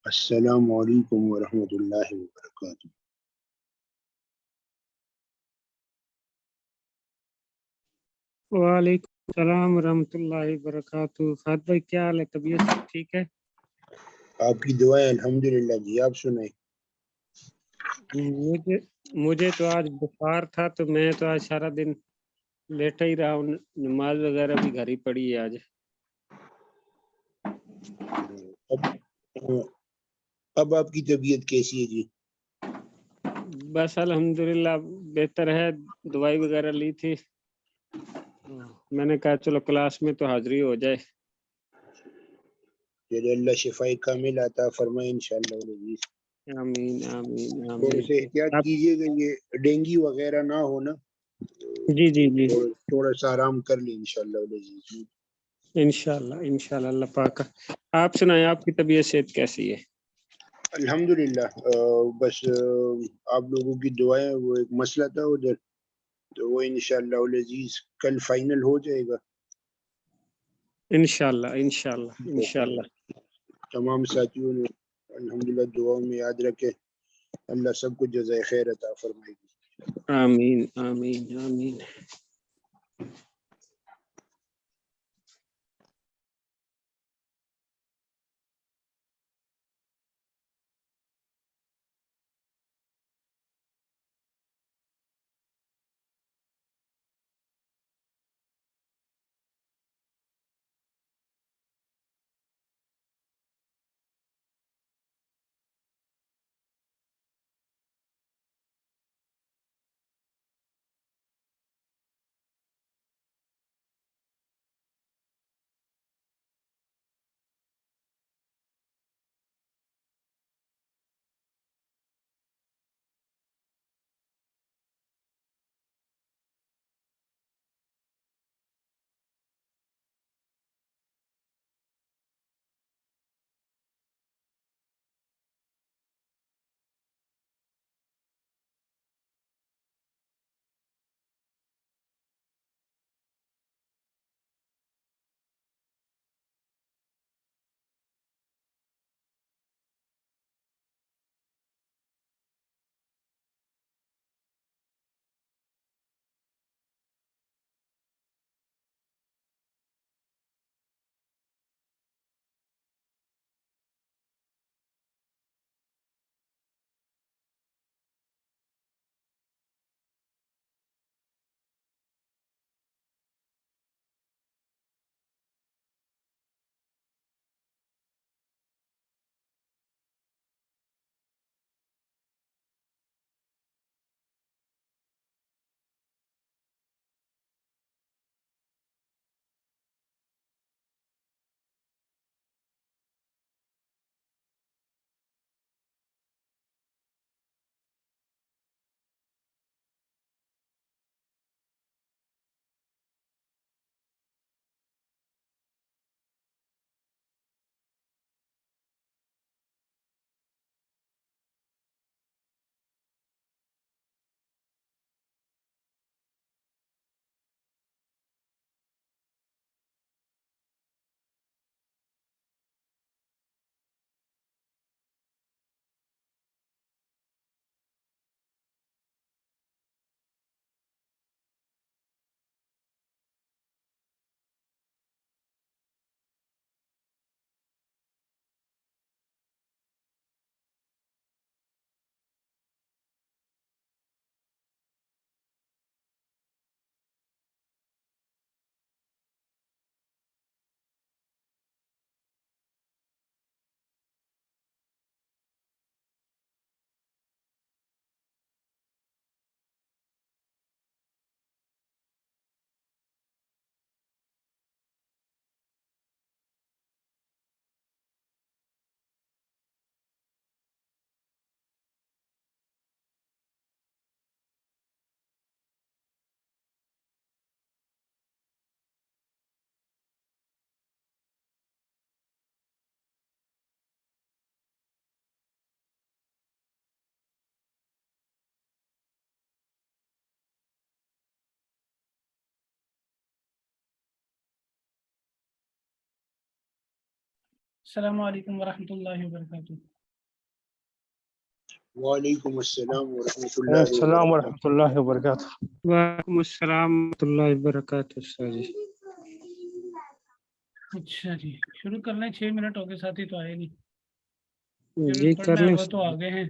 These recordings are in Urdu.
السلام علیکم ورحمۃ اللہ وبرکاتہ۔ وعلیکم السلام ورحمۃ اللہ وبرکاتہ۔ فہد بھائی کیا حال ہے؟ طبیعت سب ٹھیک ہے؟ آپ کی دعائیں الحمدللہ جی، آپ سنائیں۔ مجھے تو آج بخار تھا تو میں تو آج سارا دن لیٹا ہی رہا ہوں، نماز وغیرہ بھی گھر ہی پڑھی ہے آج۔ اب آپ کی طبیعت کیسی ہے جی؟ بس الحمدللہ بہتر ہے، دوائی وغیرہ لی تھی، میں نے کہا چلو کلاس میں تو حاضری ہو جائے۔ چلے اللہ شفاء کامل عطا فرمائے انشاءاللہ العزیز۔ آمین آمین تھوڑے سے آمین۔ احتیاط آپ کیجیے گا، یہ ڈینگی وغیرہ نہ ہونا۔ جی جی جی تھوڑا سا آرام کر لیں انشاءاللہ العزیز۔ انشاءاللہ اللہ پاک۔ آپ سنائیں، آپ کی طبیعت صحت کیسی ہے؟ الحمدللہ، بس آپ لوگوں کی دعائیں، وہ ایک مسئلہ تھا ادھر، تو وہ انشاءاللہ العزیز کل فائنل ہو جائے گا انشاءاللہ۔ تمام ساتھیوں نے الحمدللہ دعاؤں میں یاد رکھے، اللہ سب کو جزائے خیر عطا فرمائے گی۔ آمین آمین آمین۔ السلام علیکم ورحمۃ اللہ وبرکاتہ۔ وعلیکم السلام ورحمۃ اللہ السلام وبرکاتہ. ورحمۃ اللہ وبرکاتہ. وعلیکم السلام ورحمۃ اللہ وبرکاتہ. استاد جی اچھا جی شروع کر لیں. 6 منٹ ہو گئے، ساتھی تو آئے نہیں. جی کر پڑھنا ہے لیں. وہ تو آگے ہیں.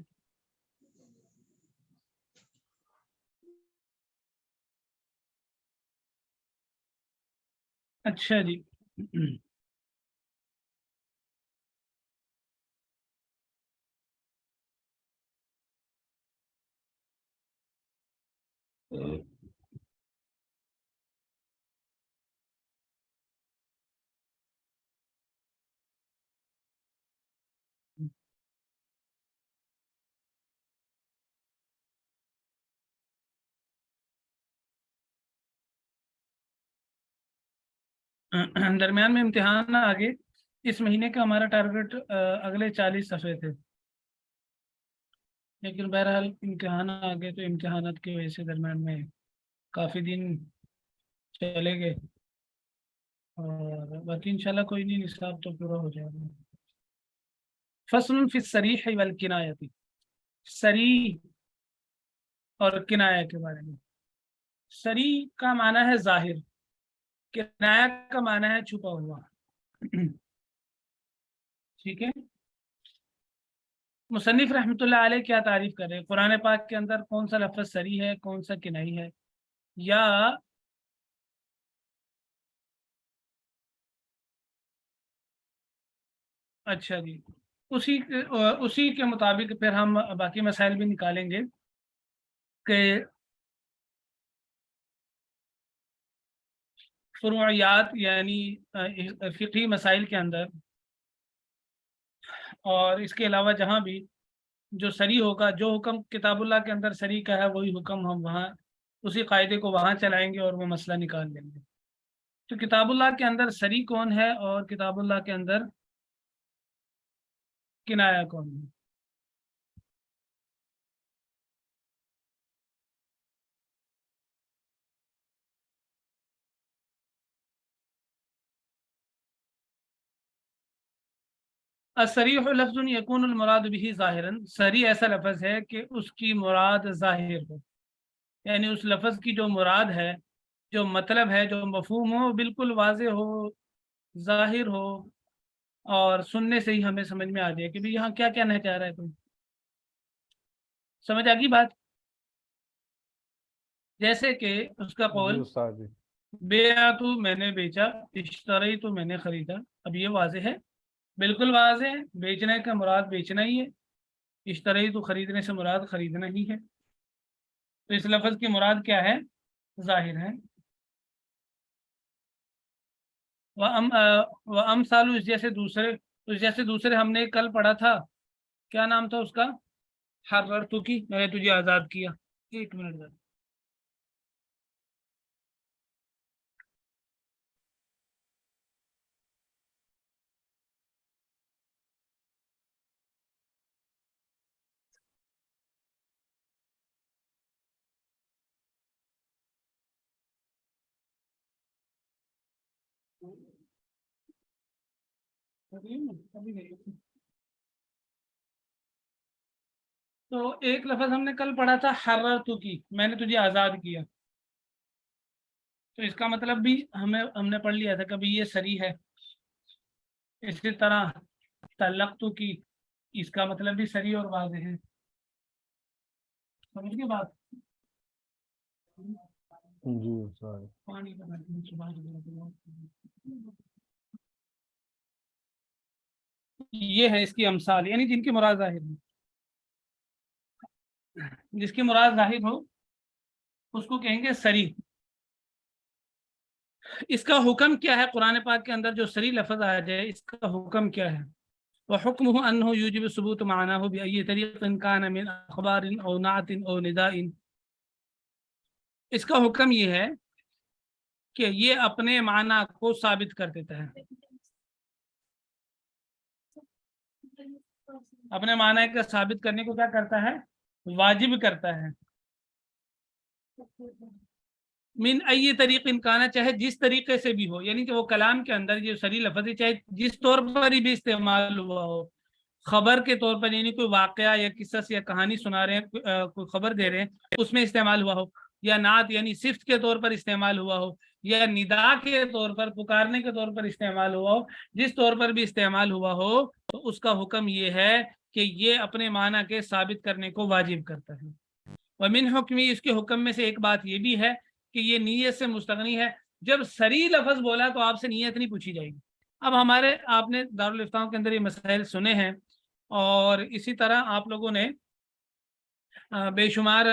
اچھا جی درمیان میں امتحان آگے. اس مہینے کا ہمارا ٹارگٹ اگلے 40 صفحے تھے، لیکن بہرحال امتحان آگے تو امتحانات کی وجہ سے درمیان میں کافی دن چلے گئے، اور باقی انشاءاللہ کوئی نہیں، نصاب تو پورا ہو جائے گا. فصل فی الصریح والکنایہ، صریح اور کنایہ کے بارے میں. صریح کا معنی ہے ظاہر، کنایہ کا معنی ہے چھپا ہوا. ٹھیک ہے. مصنف رحمۃ اللہ علیہ کیا تعریف کر رہے ہیں؟ قرآن پاک کے اندر کون سا لفظ صریح ہے، کون سا کنائی ہے، یا اچھا جی اسی کے مطابق پھر ہم باقی مسائل بھی نکالیں گے کہ فروعیات یعنی فقہی مسائل کے اندر، اور اس کے علاوہ جہاں بھی جو صریح ہوگا، جو حکم کتاب اللہ کے اندر صریح کا ہے وہی حکم ہم وہاں اسی قاعدے کو وہاں چلائیں گے اور وہ مسئلہ نکال لیں گے. تو کتاب اللہ کے اندر صریح کون ہے اور کتاب اللہ کے اندر کنایہ کون ہے؟ الصریح لفظ یکون المراد به ظاہرا، صریح ایسا لفظ ہے کہ اس کی مراد ظاہر ہو، یعنی اس لفظ کی جو مراد ہے، جو مطلب ہے، جو مفہوم ہو، بالکل واضح ہو، ظاہر ہو، اور سننے سے ہی ہمیں سمجھ میں آ جائے کہ بھی یہاں کیا کہنا چاہ رہا ہے. تم سمجھ آ گئی بات؟ جیسے کہ اس کا قول بیع تو میں نے بیچا، اشتری تو میں نے خریدا. اب یہ واضح ہے، بالکل واضح ہے. بیچنے کا مراد بیچنا ہی ہے، اشتری تو خریدنے سے مراد خریدنا ہی ہے. تو اس لفظ کی مراد کیا ہے؟ ظاہر ہے. وَأَمْثَالُ، اس جیسے دوسرے ہم نے کل پڑھا تھا، کیا نام تھا اس کا؟ حررتو کی، میں نے تجھے آزاد کیا. ایک منٹ ذرا. تو ایک لفظ ہم نے کل پڑھا تھا حررتو کی، میں نے تجھے آزاد کیا. تو اس کا مطلب بھی ہم نے پڑھ لیا تھا کبھی یہ صریح ہے. اسی طرح طلقتو کی، اس کا مطلب بھی صریح اور واضح ہے. سمجھ گئے بات؟ جی سر. یہ ہے اس کی امثال، یعنی جن کی مراد ظاہر ہو. جس کی مراد ظاہر ہو اس کو کہیں گے صریح. اس کا حکم کیا ہے؟ قرآن پاک کے اندر جو صریح لفظ آ جائے اس کا حکم کیا ہے؟ وحکمہ انہ یوجب ثبوت معناہ بأی طریق کان من اخبار او نعت او نداء. اس کا حکم یہ ہے کہ یہ اپنے معنی کو ثابت کر دیتا ہے، اپنے معنی کا ثابت کرنے کو کیا کرتا ہے؟ واجب کرتا ہے. من ای طریق کانا، چاہے جس طریقے سے بھی ہو، یعنی کہ وہ کلام کے اندر یہ صریح لفظ ہے چاہے جس طور پر ہی بھی استعمال ہوا ہو، خبر کے طور پر یعنی کوئی واقعہ یا قصص یا کہانی سنا رہے ہیں، کوئی خبر دے رہے ہیں، اس میں استعمال ہوا ہو، یا نعت یعنی صفت کے طور پر استعمال ہوا ہو، یا ندا کے طور پر پکارنے کے طور پر استعمال ہوا ہو، جس طور پر بھی استعمال ہوا ہو تو اس کا حکم یہ ہے کہ یہ اپنے معنی کے ثابت کرنے کو واجب کرتا ہے۔ ومن حکمی، اس کے حکم میں سے ایک بات یہ بھی ہے کہ یہ نیت سے مستغنی ہے۔ جب صریح لفظ بولا تو آپ سے نیت نہیں پوچھی جائے گی۔ اب ہمارے آپ نے دارالفتاؤں کے اندر یہ مسائل سنے ہیں، اور اسی طرح آپ لوگوں نے بے شمار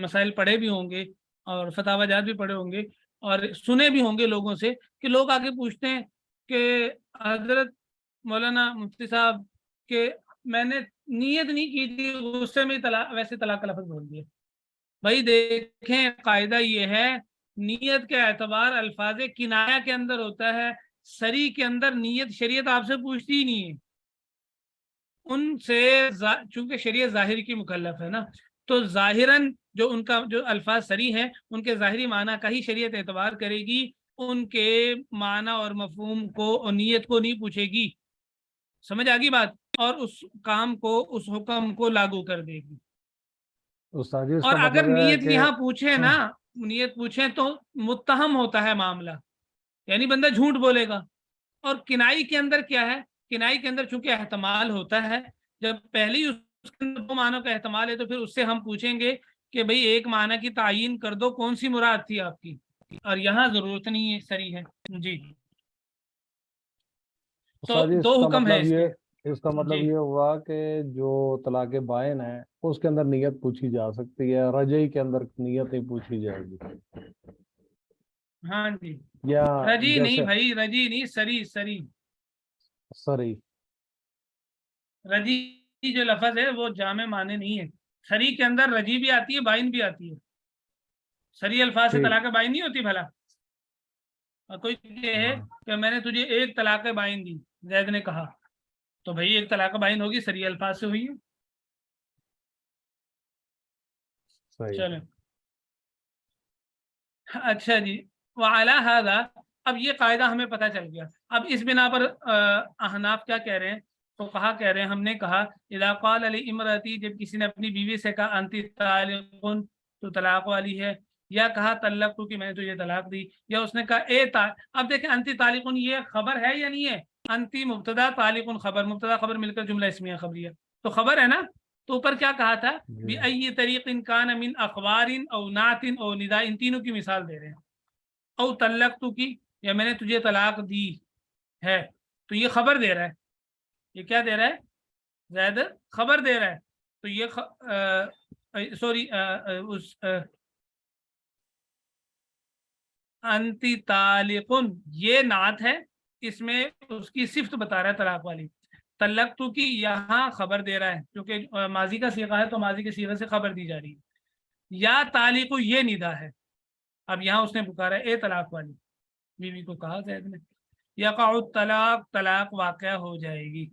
مسائل پڑھے بھی ہوں گے اور فتاوی جات بھی پڑھے ہوں گے اور سنے بھی ہوں گے لوگوں سے کہ لوگ آگے پوچھتے ہیں کہ حضرت مولانا مفتی صاحب کہ میں نے نیت نہیں کی تھی، غصے میں ویسے طلاق کا لفظ بول دیا۔ بھائی دیکھیں، قاعدہ یہ ہے نیت کے اعتبار الفاظ کنایہ کے اندر ہوتا ہے، صریح کے اندر نیت شریعت آپ سے پوچھتی ہی نہیں ہے۔ ان سے چونکہ شریعت ظاہر کی مکلف ہے نا، تو ظاہراً جو ان کا جو الفاظ صریح ہیں ان کے ظاہری معنی کا ہی شریعت اعتبار کرے گی، ان کے معنی اور مفہوم کو اور نیت کو نہیں پوچھے گی۔ سمجھ آ گئی بات؟ اور اس کام کو، اس حکم کو لاگو کر دے گی۔ اور اگر نیت یہاں پوچھے نا، نیت پوچھیں تو متہم ہوتا ہے معاملہ، یعنی بندہ جھوٹ بولے گا۔ اور کنائی کے اندر کیا ہے؟ کنائی کے اندر چونکہ احتمال ہوتا ہے، جب پہلی اس کے اندر دو معنوں کا احتمال ہے تو پھر اس سے ہم پوچھیں گے کہ بھئی ایک معنی کی تعیین کر دو، کون سی مراد تھی آپ کی، اور یہاں ضرورت نہیں ہے، صریح ہے۔ جی تو دو حکم ہے اس کا مطلب یہ ہوا کہ جو طلاق بائن ہے اس کے اندر نیت پوچھی جا سکتی ہے، رجعی کے اندر نیت نہیں پوچھی جائے گی۔ ہاں جی، یا رجی نہیں بھائی، رجی نہیں، صریح صریح صریح۔ رجی جو لفظ ہے وہ جامع معنی نہیں ہے۔ صریح کے اندر رجی بھی آتی ہے، بائن بھی آتی ہے۔ صریح الفاظ سے طلاق بائن نہیں ہوتی بھلا؟ اور کوئی کہے کہ میں نے تجھے ایک طلاق بائن دی، زید نے کہا، تو بھائی ایک طلاق بائن ہوگی، صریح الفاظ سے ہوئی ہے۔ چلیں اچھا جی، وعلی ھذا، اب یہ قاعدہ ہمیں پتہ چل گیا۔ اب اس بنا پر احناف کیا کہہ رہے ہیں؟ تو کہہ رہے ہیں، ہم نے کہا اذا قال لامرأتی، جب کسی نے اپنی بیوی سے کہا انتی طالق، تو طلاق والی ہے، یا کہا طلق تو کہ میں نے تجھے طلاق دی، یا اس نے کہا اب دیکھیں انتی طالق یہ خبر ہے یا نہیں ہے؟ انتی مبتدا، طالق خبر، مبتدا خبر مل کر جملہ اسمیہ خبریہ، تو خبر ہے نا۔ تو اوپر کیا کہا تھا؟ بأي طریق کان من اخبار او نعت او ندا، ان تینوں کی مثال دے رہے ہیں۔ او طلقت کی، یا میں نے تجھے طلاق دی ہے، تو یہ خبر دے رہا ہے۔ یہ کیا دے رہا ہے؟ زید خبر دے رہا ہے۔ تو یہ سوری انتی طالقن یہ نعت ہے، اس میں اس کی صفت بتا رہا ہے طلاق والی۔ طلقت کی یہاں خبر دے رہا ہے، کیونکہ ماضی کا صیغہ ہے تو ماضی کے صیغے سے خبر دی جا رہی ہے۔ یا طالق یہ ندا ہے، اب یہاں اس نے پکارا اے طلاق والی، بیوی کو کہا زید نے۔ یقع الطلاق، طلاق واقع ہو جائے گی۔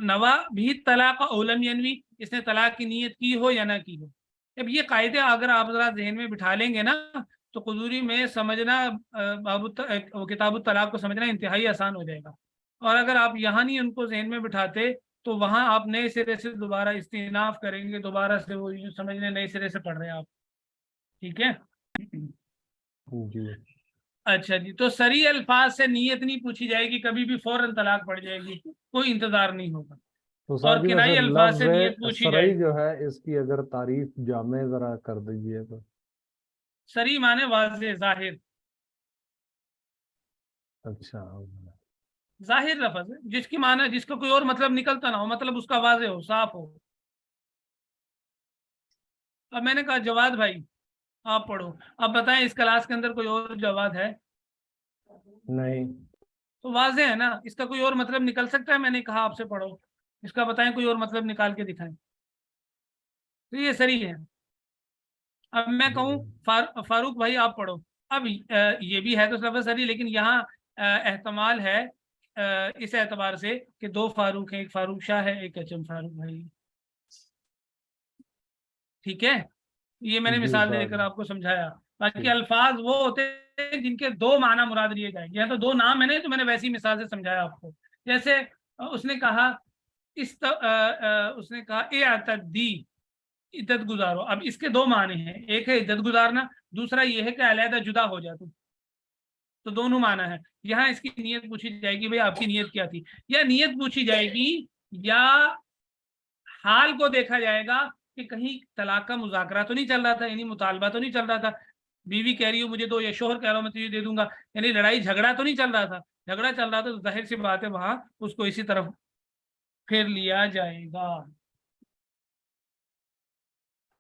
نوا بھی طلاق اولم ینوی، اس نے طلاق کی نیت کی ہو یا نہ کی ہو۔ اب یہ قاعدے اگر آپ ذرا ذہن میں بٹھا لیں گے نا تو قدوری میں سمجھنا، کتاب الطلاق کو سمجھنا انتہائی آسان ہو جائے گا۔ اور اگر آپ یہاں نہیں ان کو ذہن میں بٹھاتے تو وہاں آپ نئے سرے سے دوبارہ استئناف کریں گے، دوبارہ سے وہ سمجھنے نئے سرے سے پڑھ رہے ہیں آپ۔ ٹھیک ہے جی اچھا جی، تو صریح الفاظ سے نیت نہیں پوچھی جائے گی، کبھی بھی فوراً طلاق پڑ جائے گی، کوئی انتظار نہیں ہوگا۔ تو اور کنائی الفاظ سے نیت پوچھی جائے صریح جو ہے اس کی اگر تعریف جامع ذرا کر دیجیے تو۔ صریح معنی واضح، ظاہر، اچھا، ظاہر لفظ ہے جس کی معنی، جس کا کوئی اور مطلب نکلتا نہ ہو، مطلب اس کا واضح ہو، صاف ہو۔ اب میں نے کہا جواد بھائی آپ پڑھو، اب بتائیں اس کلاس کے اندر کوئی اور جواد ہے؟ نہیں۔ تو واضح ہے نا، اس کا کوئی اور مطلب نکل سکتا ہے؟ میں نے کہا آپ سے پڑھو، اس کا بتائیں کوئی اور مطلب نکال کے دکھائیں، تو یہ صریح ہے۔ اب میں کہوں فاروق بھائی آپ پڑھو، اب یہ بھی ہے تو لفظ صریح، لیکن یہاں احتمال ہے اس اعتبار سے کہ دو فاروق ہیں، ایک فاروق شاہ ہے، ایک اچم فاروق بھائی۔ ٹھیک ہے، یہ میں نے مثال دے کر آپ کو سمجھایا۔ باقی الفاظ وہ ہوتے ہیں جن کے دو معنی مراد لیے جائیں گے، یا تو دو نام میں نے تو میں نے ویسی مثال سے سمجھایا آپ کو۔ جیسے اس نے کہا اعتدی، عدت گزارو. اب اس کے دو معنی ہیں، ایک ہے عدت گزارنا، دوسرا یہ ہے کہ علیحدہ جدا ہو جا تم. تو دونوں معنی ہے. یہاں اس کی نیت پوچھی جائے گی، بھئی آپ کی نیت کیا تھی، یا نیت پوچھی جائے گی، یا حال کو دیکھا جائے گا کہ کہیں طلاق کا مذاکرہ تو نہیں چل رہا تھا، یعنی مطالبہ تو نہیں چل رہا تھا، بیوی کہہ رہی ہو مجھے دو، یا شوہر کہہ رہا ہوں میں تجھے دے دوں گا، یعنی لڑائی جھگڑا تو نہیں چل رہا تھا. جھگڑا چل رہا تھا تو ظاہر سی بات ہے وہاں اس کو اسی طرف پھیر لیا جائے گا.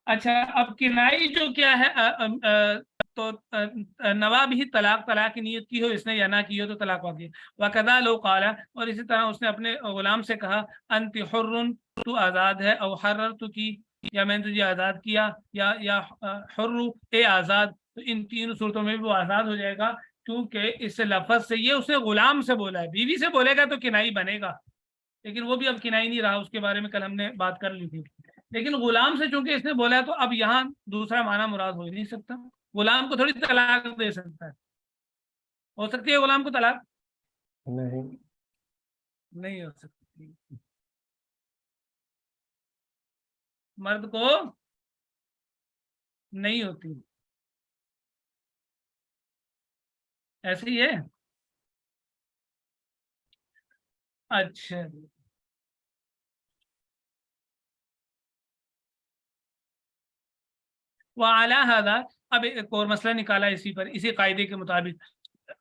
اچھا اب کنائی جو کیا ہے، تو نوا بھی طلاق کی نیت کی ہو اس نے یا نہ کی ہو تو طلاق واقع. وَكَذَا لَوْ قَالَ، اور اسی طرح اس نے اپنے غلام سے کہا انت حر، تو آزاد ہے، او حررتکی، یا میں نے تجھے آزاد کیا، یا حر اے آزاد. تو ان تین صورتوں میں بھی وہ آزاد ہو جائے گا، کیونکہ اس لفظ سے، یہ اس نے غلام سے بولا ہے، بیوی سے بولے گا تو کنائی بنے گا، لیکن وہ بھی اب کنائی نہیں رہا، اس کے بارے میں کل ہم نے بات کر لی تھی. لیکن غلام سے چونکہ اس نے بولا ہے تو اب یہاں دوسرا معنی مراد ہو ہی نہیں سکتا. غلام کو تھوڑی طلاق دے سکتا ہے، ہو سکتی ہے غلام کو طلاق؟ نہیں ہو سکتی. مرد کو نہیں ہوتی، ایسے ہی ہے. اچھا وعلی ھذا، اب ایک اور مسئلہ نکالا اسی پر، اسی قاعدے کے مطابق.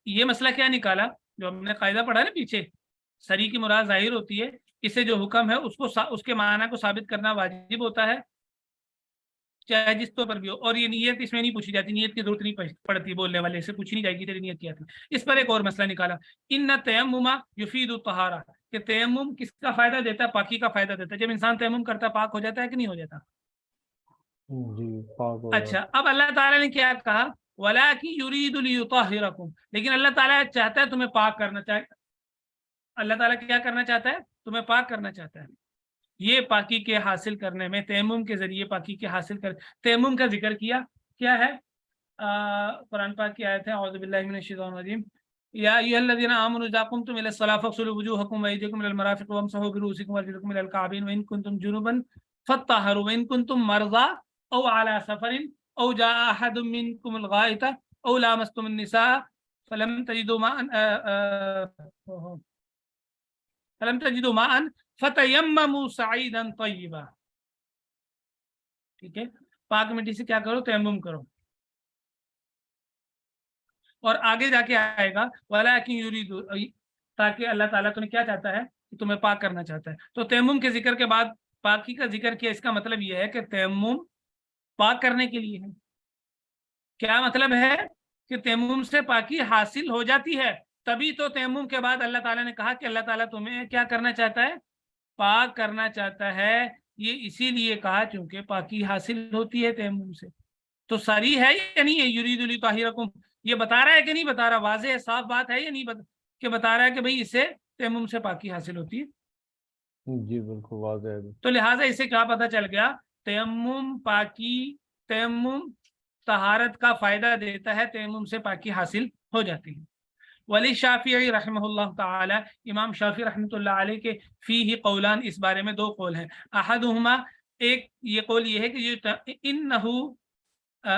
یہ مسئلہ کیا نکالا جو ہم نے قاعدہ پڑھا نا پیچھے، سری کی مراد ظاہر ہوتی ہے، اس سے جو حکم ہے اس کو اس کے معنی کو ثابت کرنا واجب ہوتا ہے چاہے جس طور پر بھی ہو. اور یہ نیت اس میں نہیں پوچھی جاتی، نیت کی ضرورت نہیں پڑتی، بولنے والے سے پوچھی نہیں جائے گی تیری نیت کیا تھی. اس پر ایک اور مسئلہ نکالا، ان تیمم یفید الطہارہ، کہ تیمم کس کا فائدہ دیتا ہے؟ پاکی کا فائدہ دیتا ہے. جب انسان تیمم کرتا ہے پاک ہو جاتا ہے کہ نہیں ہو جاتا؟ جی پاک ہو اچھا اب اللہ تعالیٰ نے کیا کہا، وَلَٰكِن يُرِيدُ لِيُطَهِّرَكُمْ، لیکن اللہ تعالیٰ چاہتا ہے تمہیں پاک کرنا چاہتا ہے. اللہ تعالیٰ کیا کرنا چاہتا ہے؟ تمہیں پاک کرنا چاہتا ہے. یہ پاکی کے حاصل کرنے میں تیمم کے ذریعے پاکی کے حاصل کر، تیمم کا ذکر کیا ہے قرآن پاک کی آیت ہے، اعوذ باللہ من الشیطان الرجیم، یا ایھا الذین آمنوا اذا قمتم الی الصلاۃ فاغسلوا وجوہکم وایدیکم الی المرافق وامسحوا برؤوسکم وارجلکم الی الکعبین وان کنتم جنبا فاطہروا وان کنتم مرضی او علی سفر او جاء احد منکم الغائط او لامستم النساء فلم تجدوا ماء فتیمموا صعیدا طیبا. ٹھیک ہے، پاک مٹی سے کیا کرو؟ تیمم کرو. اور آگے جا کے آئے گا وَلَٰكِن يُرِيدُ، تاکہ اللہ تعالیٰ تمہیں کیا چاہتا ہے کہ تمہیں پاک کرنا چاہتا ہے. تو تیمم کے ذکر کے بعد پاکی کا ذکر کیا، اس کا مطلب یہ ہے کہ تیمم پاک کرنے کے لیے ہے. کیا مطلب ہے؟ کہ تیمم سے پاکی حاصل ہو جاتی ہے. تبھی تو تیمم کے بعد اللہ تعالیٰ نے کہا کہ اللہ تعالیٰ تمہیں کیا کرنا چاہتا ہے؟ پاک کرنا چاہتا ہے. یہ اسی لیے کہا چونکہ پاکی حاصل ہوتی ہے تیمم سے. تو ساری ہے یا نہیں ہے یرید لیطہرکم؟ یہ بتا رہا ہے کہ نہیں بتا رہا؟ واضح ہے، صاف بات ہے یا نہیں کہ بتا رہا ہے کہ بھئی اس سے تیمم سے پاکی حاصل ہوتی ہے؟ جی بالکل واضح ہے. تو لہٰذا اسے کیا پتہ چل گیا؟ تیمم پاکی، تیمم طہارت کا فائدہ دیتا ہے، تیمم سے پاکی حاصل ہو جاتی ہے. ولی شافعی رحمہ اللہ تعالی، امام شافعی رحمۃ اللہ علیہ کے فیہ قولان، اس بارے میں دو قول ہیں. احدہما، ایک یہ قول یہ ہے کہ یہ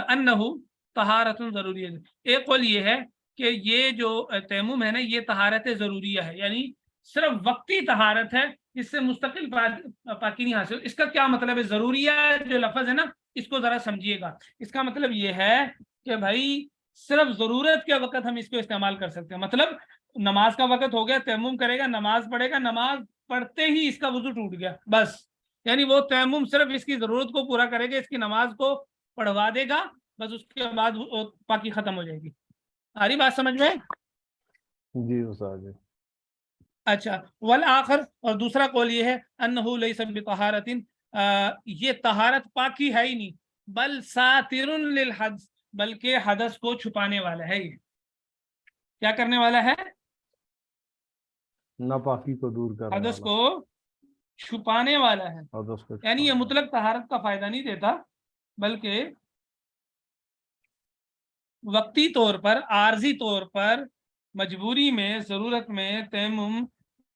انہو طہارت ضروری ہے. ایک قول یہ ہے کہ یہ جو تیمم ہے نا یہ طہارت ضروریہ ہے، یعنی صرف وقتی طہارت ہے، اس سے مستقل پاکی نہیں حاصل. اس کا کیا مطلب ہے؟ ضروریہ جو لفظ ہے نا اس کو ذرا سمجھیے گا. اس کا مطلب یہ ہے کہ بھائی صرف ضرورت کے وقت ہم اس کو استعمال کر سکتے ہیں. مطلب نماز کا وقت ہو گیا، تیمم کرے گا، نماز پڑھے گا، نماز پڑھتے ہی اس کا وضو ٹوٹ گیا، بس یعنی وہ تیمم صرف اس کی ضرورت کو پورا کرے گا، اس کی نماز کو پڑھوا دے گا، بس اس کے بعد پاکی ختم ہو جائے گی. آ رہی بات سمجھ میں؟ جی استاد جی. اچھا والآخر، اور دوسرا قول یہ ہے انہو لیس بطہارت، یہ طہارت پاکی ہے ہی نہیں، بل ساتر للحدث، بلکہ حدث کو چھپانے والا ہے. یہ کیا کرنے والا ہے؟ ناپاکی کو دور کرنے حدث والا، کو چھپانے والا ہے. حدث کو یعنی یہ چھپانے مطلق طہارت کا فائدہ نہیں دیتا، بلکہ وقتی طور پر، عارضی طور پر، مجبوری میں، ضرورت میں تیمم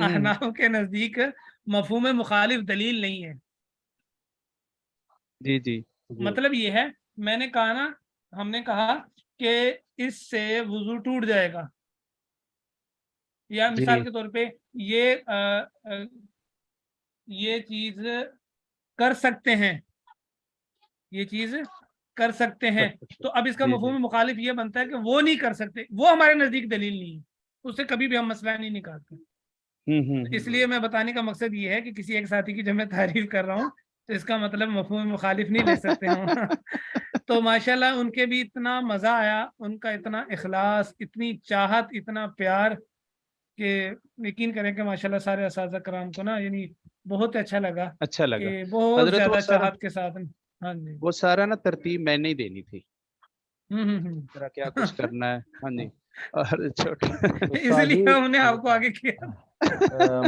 احناف کے نزدیک مفہوم مخالف دلیل نہیں ہے. جی جی مطلب یہ ہے، میں نے کہا نا، ہم نے کہا کہ اس سے وضو ٹوٹ جائے گا، یا مثال کے طور پہ یہ چیز کر سکتے ہیں، یہ چیز کر سکتے ہیں، تو اب اس کا مفہوم مخالف یہ بنتا ہے کہ وہ نہیں کر سکتے، وہ ہمارے نزدیک دلیل نہیں ہے، اس سے کبھی بھی ہم مسئلہ نہیں نکالتے. اس لیے میں بتانے کا مقصد یہ ہے کہ کسی ایک ساتھی کی جب میں تعریف کر رہا ہوں تو اس کا مطلب مفہوم مخالف نہیں لے سکتے ہوں. تو ماشاءاللہ ان کے بھی اتنا مزہ آیا، ان کا اتنا اخلاص، اتنی چاہت، اتنا پیار کہ یقین کریں کہ ماشاءاللہ سارے اساتذہ کرام کو نا یعنی بہت اچھا لگا کہ بہت حضرت زیادہ چاہت کے ساتھ. ہاں جی، وہ سارا نا ترتیب میں نہیں دینی تھی، ہوں کیا کچھ کرنا ہے. ہاں جی. اور اس لیے ہم نے آپ کو آگے کیا.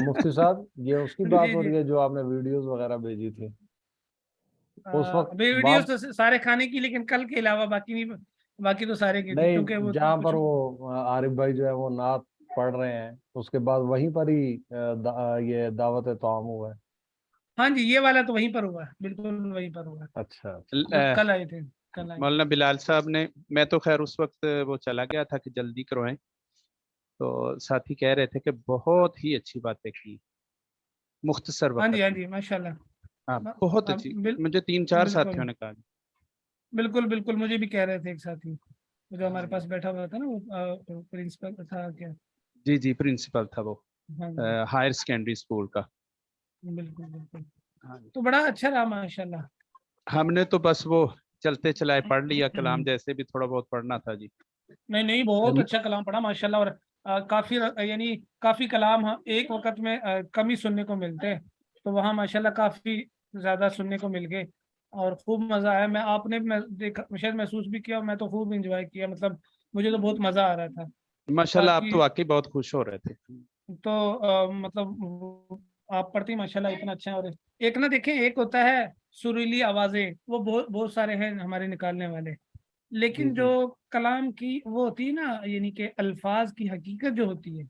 مفتی صاحب یہ اس کی بات جی ہو جی، رہی ہے جو آپ نے ویڈیوز وغیرہ بھیجی تھی اس وقت ویڈیوز تو سارے کھانے کی، لیکن کل کے علاوہ باقی نہیں، باقی تو سارے کی تھی کیونکہ نہیں وہ جہاں پر کچھ- وہ عارف بھائی جو ہے وہ نعت پڑھ رہے ہیں اس کے بعد وہیں پر ہی یہ دعوت طعام ہوا ہے. ہاں جی، یہ والا تو وہیں پر ہوا ہے، بالکل وہیں پر ہوا ہے. اچھا جو کل آئے تھے، کل آئے مولانا بلال صاحب نے، میں تو خیر اس وقت وہ چلا گیا تھا کہ جلدی کروائیں، تو ساتھی کہہ رہے تھے کہ بہت ہی اچھی باتیں کی مختصر ہاں وقت جی، ہاں میں. جی، ماشاء اللہ. ہاں بہت اچھی، مجھے 3-4 بالکل ساتھیوں نے کہا. بالکل بالکل، مجھے بھی کہہ رہے تھے ایک ساتھی جو ہمارے پاس بیٹھا ہوا تھا نا، وہ پرنسپل تھا کیا. جی جی پرنسپل تھا وہ ہاں جی، ہائر سیکنڈری اسکول کا. بالکل بالکل. تو بڑا اچھا رہا ماشاء اللہ. ہم نے تو بس وہ چلتے چلائے پڑھ لیا کلام، جیسے بھی تھوڑا بہت پڑھنا تھا. جی نہیں بہت اچھا کلام پڑھا ماشاء اللہ. اور کافی یعنی کافی کلام ایک وقت میں کم ہی سننے کو ملتے ہیں، تو وہاں ماشاء اللہ کافی زیادہ سننے کو مل گئے اور خوب مزہ آیا. میں آپ نے دیکھا، شاید محسوس بھی کیا، میں تو خوب انجوائے کیا، مطلب مجھے تو بہت مزہ آ رہا تھا. ماشاءاللہ آپ باقی تو واقعی بہت خوش ہو رہے تھے. تو مطلب آپ پڑھتی ماشاءاللہ اتنا اچھا ہے. اور ایک نہ دیکھیں، ایک ہوتا ہے سریلی آوازیں، وہ بہت سارے ہیں ہمارے نکالنے والے، لیکن جو کلام کی وہ ہوتی ہے نا، یعنی کہ الفاظ کی حقیقت جو ہوتی ہے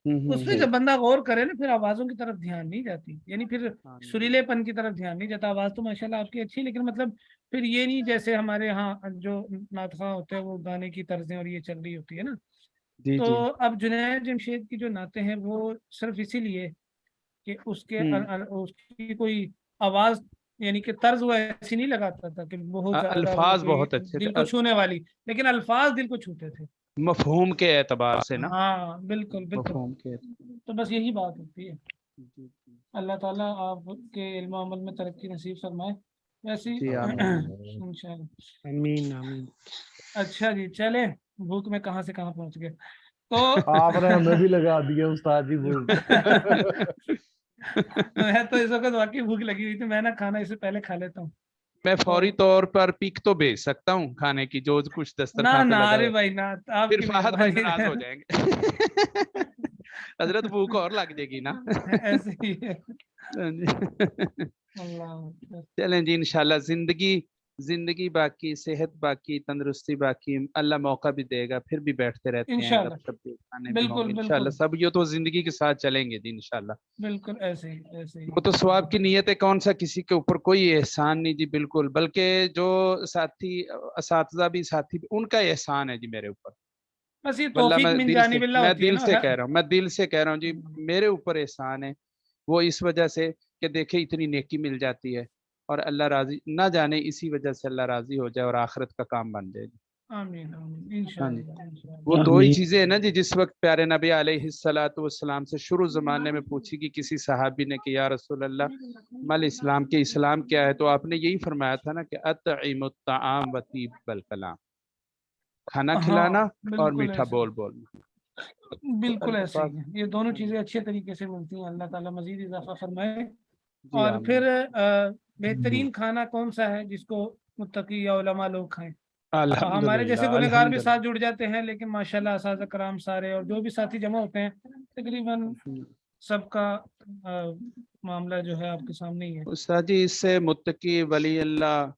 اس میں جب بندہ غور کرے نا، پھر آوازوں کی طرف دھیان نہیں جاتی، یعنی پھر سریلے پن کی طرف دھیان نہیں جاتا. آواز تو ماشاءاللہ آپ کی اچھی، لیکن مطلب پھر یہ نہیں جیسے ہمارے ہاں جو نعت خواں ہوتے ہیں وہ گانے کی طرزیں اور یہ چل رہی ہوتی ہے نا. تو اب جنید جمشید کی جو نعتیں ہیں وہ صرف اسی لیے کہ اس کی کوئی آواز یعنی کہ طرز وہ ایسی نہیں لگاتا تھا کہ بہت زیادہ وہ الفاظ کوئی بہت اچھے دل تھے کو چھونے والی، لیکن الفاظ دل کو چھوتے تھے مفہوم کے اعتبار سے نا. ہاں بالکل بالکل. مفہوم کے تو بس یہی بات ہوتی ہے. اللہ تعالیٰ آپ کے علم و عمل میں ترقی نصیب فرمائے. ویسے جی انشاءاللہ. آمین آمین. اچھا جی، چلے بھوک میں کہاں سے کہاں پہنچ گئے. تو آپ نے ہمیں بھی لگا دیا استاد جی بھوک. میں تو اس وقت واقعی بھوک لگی ہوئی تھی، میں نا کھانا اس سے پہلے کھا لیتا ہوں. میں فوری طور پر پک تو بھیج سکتا ہوں کھانے کی جو کچھ دسترخوان پہ نہ لگا ارے ہوا، بھائی نہ، آپ پھر کی فہد بھائی مہربانی ناراض ہو جائیں گے. حضرت بھوک اور لگ جائے گی نا. ایسے ہی ہے. اللہ چلیں جی انشاءاللہ. زندگی باقی، صحت باقی، تندرستی باقی، اللہ موقع بھی دے گا، پھر بھی بیٹھتے رہتے ہیں، انشاءاللہ. گپ شپ بھی کھانے بھی ہوں بالکل گے انشاءاللہ. بالکل سب یہ تو زندگی کے ساتھ چلیں گے جی انشاءاللہ. بالکل ایسے ہی ایسے ہی. وہ تو ثواب کی نیت ہے، کون سا کسی کے اوپر کوئی احسان نہیں جی بالکل، بلکہ جو ساتھی اساتذہ بھی ساتھی بھی ان کا احسان ہے جی میرے اوپر. بس یہ واللہ توفیق من جانب اللہ ہوتی ہے نا. میں دل سے کہہ رہا ہوں جی، میرے اوپر احسان ہے وہ اس وجہ سے کہ دیکھیں اتنی نیکی مل جاتی ہے اور اللہ راضی نہ جانے اسی وجہ سے اللہ راضی ہو جائے اور آخرت کا کام بن جائے. آمین آمین ہاں جی، انشاءاللہ. وہ دو ہی چیزیں ہیں نا جی. جس وقت پیارے نبی علیہ الصلوۃ والسلام سے شروع زمانے میں پوچھی کہ کسی صحابی نے کہ یا رسول اللہ مل اسلام کے اسلام کیا ہے، تو آپ نے یہی فرمایا تھا نا کہ اطعم الطعام وطیب الکلام، کھانا کھلانا اور بالکل میٹھا ایسے بول بولنا. بالکل اللہ ایسے پاک ہی ہے. یہ دونوں چیزیں اچھے طریقے سے ملتی ہیں. اللہ تعالیٰ مزید اضافہ فرمائے. جی اور آمین. پھر بہترین کھانا کون سا ہے جس کو متقی یا علماء لوگ کھائیں؟ ہمارے جیسے گنہگار بھی ساتھ جڑ جاتے ہیں، لیکن ماشاءاللہ اساتذہ کرام سارے اور جو بھی ساتھی جمع ہوتے ہیں تقریباً سب کا معاملہ جو ہے آپ کے سامنے ہی ہے. استاد جی اس سے متقی، ولی اللہ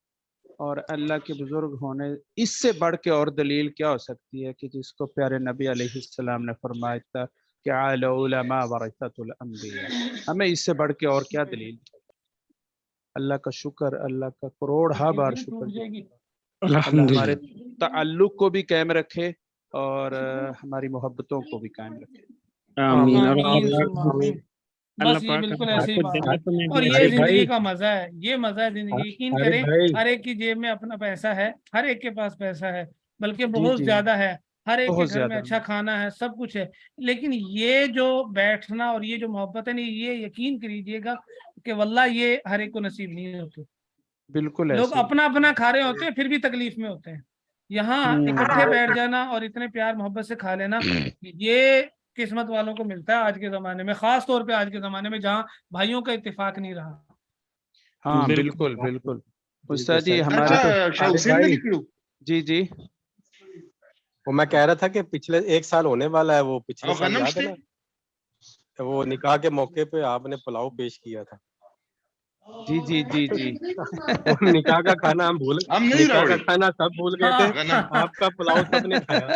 اور اللہ کے بزرگ ہونے، اس سے بڑھ کے اور دلیل کیا ہو سکتی ہے کہ جس کو پیارے نبی علیہ السلام نے فرمایا تھا کہ العلماء ورثۃ الانبیاء. ہمیں اس سے بڑھ کے اور کیا دلیل؟ اللہ کا شکر، اللہ کا کروڑ بار شکر جی. اللہ ہمارے تعلق کو بھی قائم رکھے اور ہماری محبتوں کو بھی قائم رکھے. آمین. اور آمین اللہ ثم آمین. اللہ بس یہ پاک بالکل آپ ایسے ہی کو بات ہے. جنت میں اور بھی یہ ارے نصیب زندگی بھائی، کا مزہ ہے، یہ مزہ ہے زندگی. یقین ارے کریں بھائی، ہر ایک کی جیب میں اپنا پیسہ ہے، ہر ایک کے پاس پیسہ ہے، بلکہ جی بہت جی زیادہ ہے. ہر ایک کے بہت گھر میں زیادہ. اچھا کھانا ہے، سب کچھ ہے. لیکن یہ جو بیٹھنا اور یہ جو محبت ہے نا، یہ یقین کریجئے گا کہ واللہ یہ ہر ایک کو نصیب نہیں ہوتی. بالکل لوگ ایسے ہی. اپنا اپنا کھا رہے ہوتے ہیں پھر بھی تکلیف میں ہوتے ہیں. یہاں اکٹھے بیٹھ جانا اور اتنے پیار محبت سے کھا لینا، یہ قسمت والوں کو ملتا ہے آج کے زمانے میں، خاص طور پہ آج کے زمانے میں جہاں بھائیوں کا اتفاق نہیں رہا. ہاں بالکل. بالکل بالکل. استاد جی صحیح. ہمارے تو اچھا ارے حسین بھائی، میں نکلوں. جی جی وہ میں کہہ رہا تھا کہ پچھلے 1 سال ہونے والا ہے، وہ پچھلے اور سال غنم یاد ہے نا، وہ نکاح کے موقع پہ آپ نے پلاؤ پیش کیا تھا. جی جی جی جی وہ نکاح کا کھانا ہم بھول، ہم نہیں نکاح کا راوڑی کھانا سب بھول گئے تھے، غنم. آپ کا پلاؤ سب نے کھایا.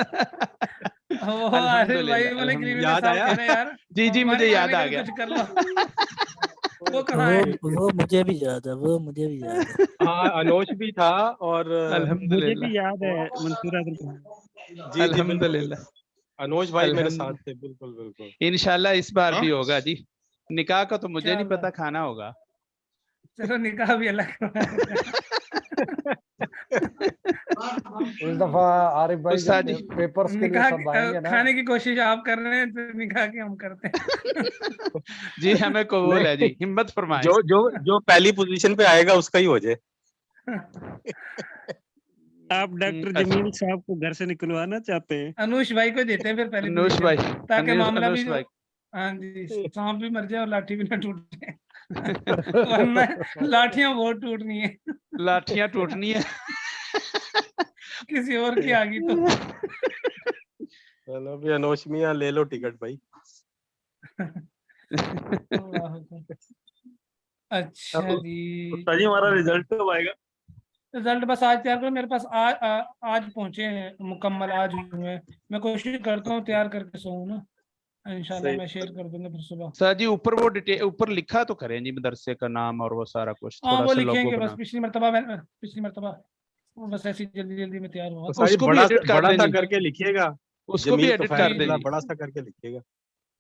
عارف بھائی الحمدللہ بولے کریمنل یاد صاحب آیا؟ کہہ رہے ہیں یار جی جی ہمارے مجھے یاد کھانے آ کا بھی گیا. کچھ کر لو. وہ کہاں ہے؟ وہ مجھے بھی یاد ہے، وہ مجھے بھی یاد ہے. ہاں انوش بھی تھا اور مجھے الحمدللہ بھی یاد ہے منصور عادل بھائی. جی جی بالکل الحمدللہ. انوش بھائی میرے الحمد ساتھ تھے. بالکل بالکل. انشاءاللہ اس بار ہاں؟ بھی ہوگا جی. نکاح کا تو مجھے نہیں انشاءاللہ. پتا، کھانا ہوگا. چلو نکاح بھی اللہ کروانا. اس دفعہ عارف بھائی استاد جب جی پیپرز کے لیے نکاح سب آئیں گے نا، کھانے کی کوشش آپ کر رہے ہیں تو نکاح کی ہم کرتے ہیں. جی ہمیں قبول ہے جی، ہمت فرمائیں. جو پہلی پوزیشن پہ آئے گا اس کا ہی ہو جائے. آپ ڈاکٹر جمیل صاحب کو گھر سے نکلوانا چاہتے ہیں؟ انوش بھائی کو دیتے ہیں پھر پہلی انوش پوزیشن، بھائی، تاکہ معاملہ بھی انوش جو، بھائی ہاں جی، سانپ بھی مر جائے اور لاٹھی بھی نہ ٹوٹ جائے. ورنہ لاٹھیاں بہت ٹوٹنی ہے، لاٹھیاں ٹوٹنی ہے. کسی اور کی آگی تو. چلو بھی انوش میاں لے لو ٹکٹ بھائی. اللہ حافظ. اچھا جی، ہمارا رزلٹ کب آئے گا؟ رزلٹ بس آج تیار کرو. میرے پاس آج پہنچے ہیں مکمل، آج ہوئے. میں کوشش کرتا ہوں تیار کر کے سوؤں نا، انشاءاللہ میں شیئر کر دوں گا پھر صبح. سر جی اوپر وہ ڈیٹیل اوپر لکھا تو کریں جی، مدرسے کا نام اور وہ سارا کچھ ہاں تھوڑا وہ سا لکھیں لوگو گے بنا. بس. پچھلی مرتبہ بس ایسی جلدی میں تیار ہوا. اس کو بھی ایڈٹ کر بڑا دیں سا جی، کر کے لکھیے گا. اس کو بھی جمیل ایڈٹ طفیل کر دیں اللہ جی. بڑا سا کر کے لکھیے گا.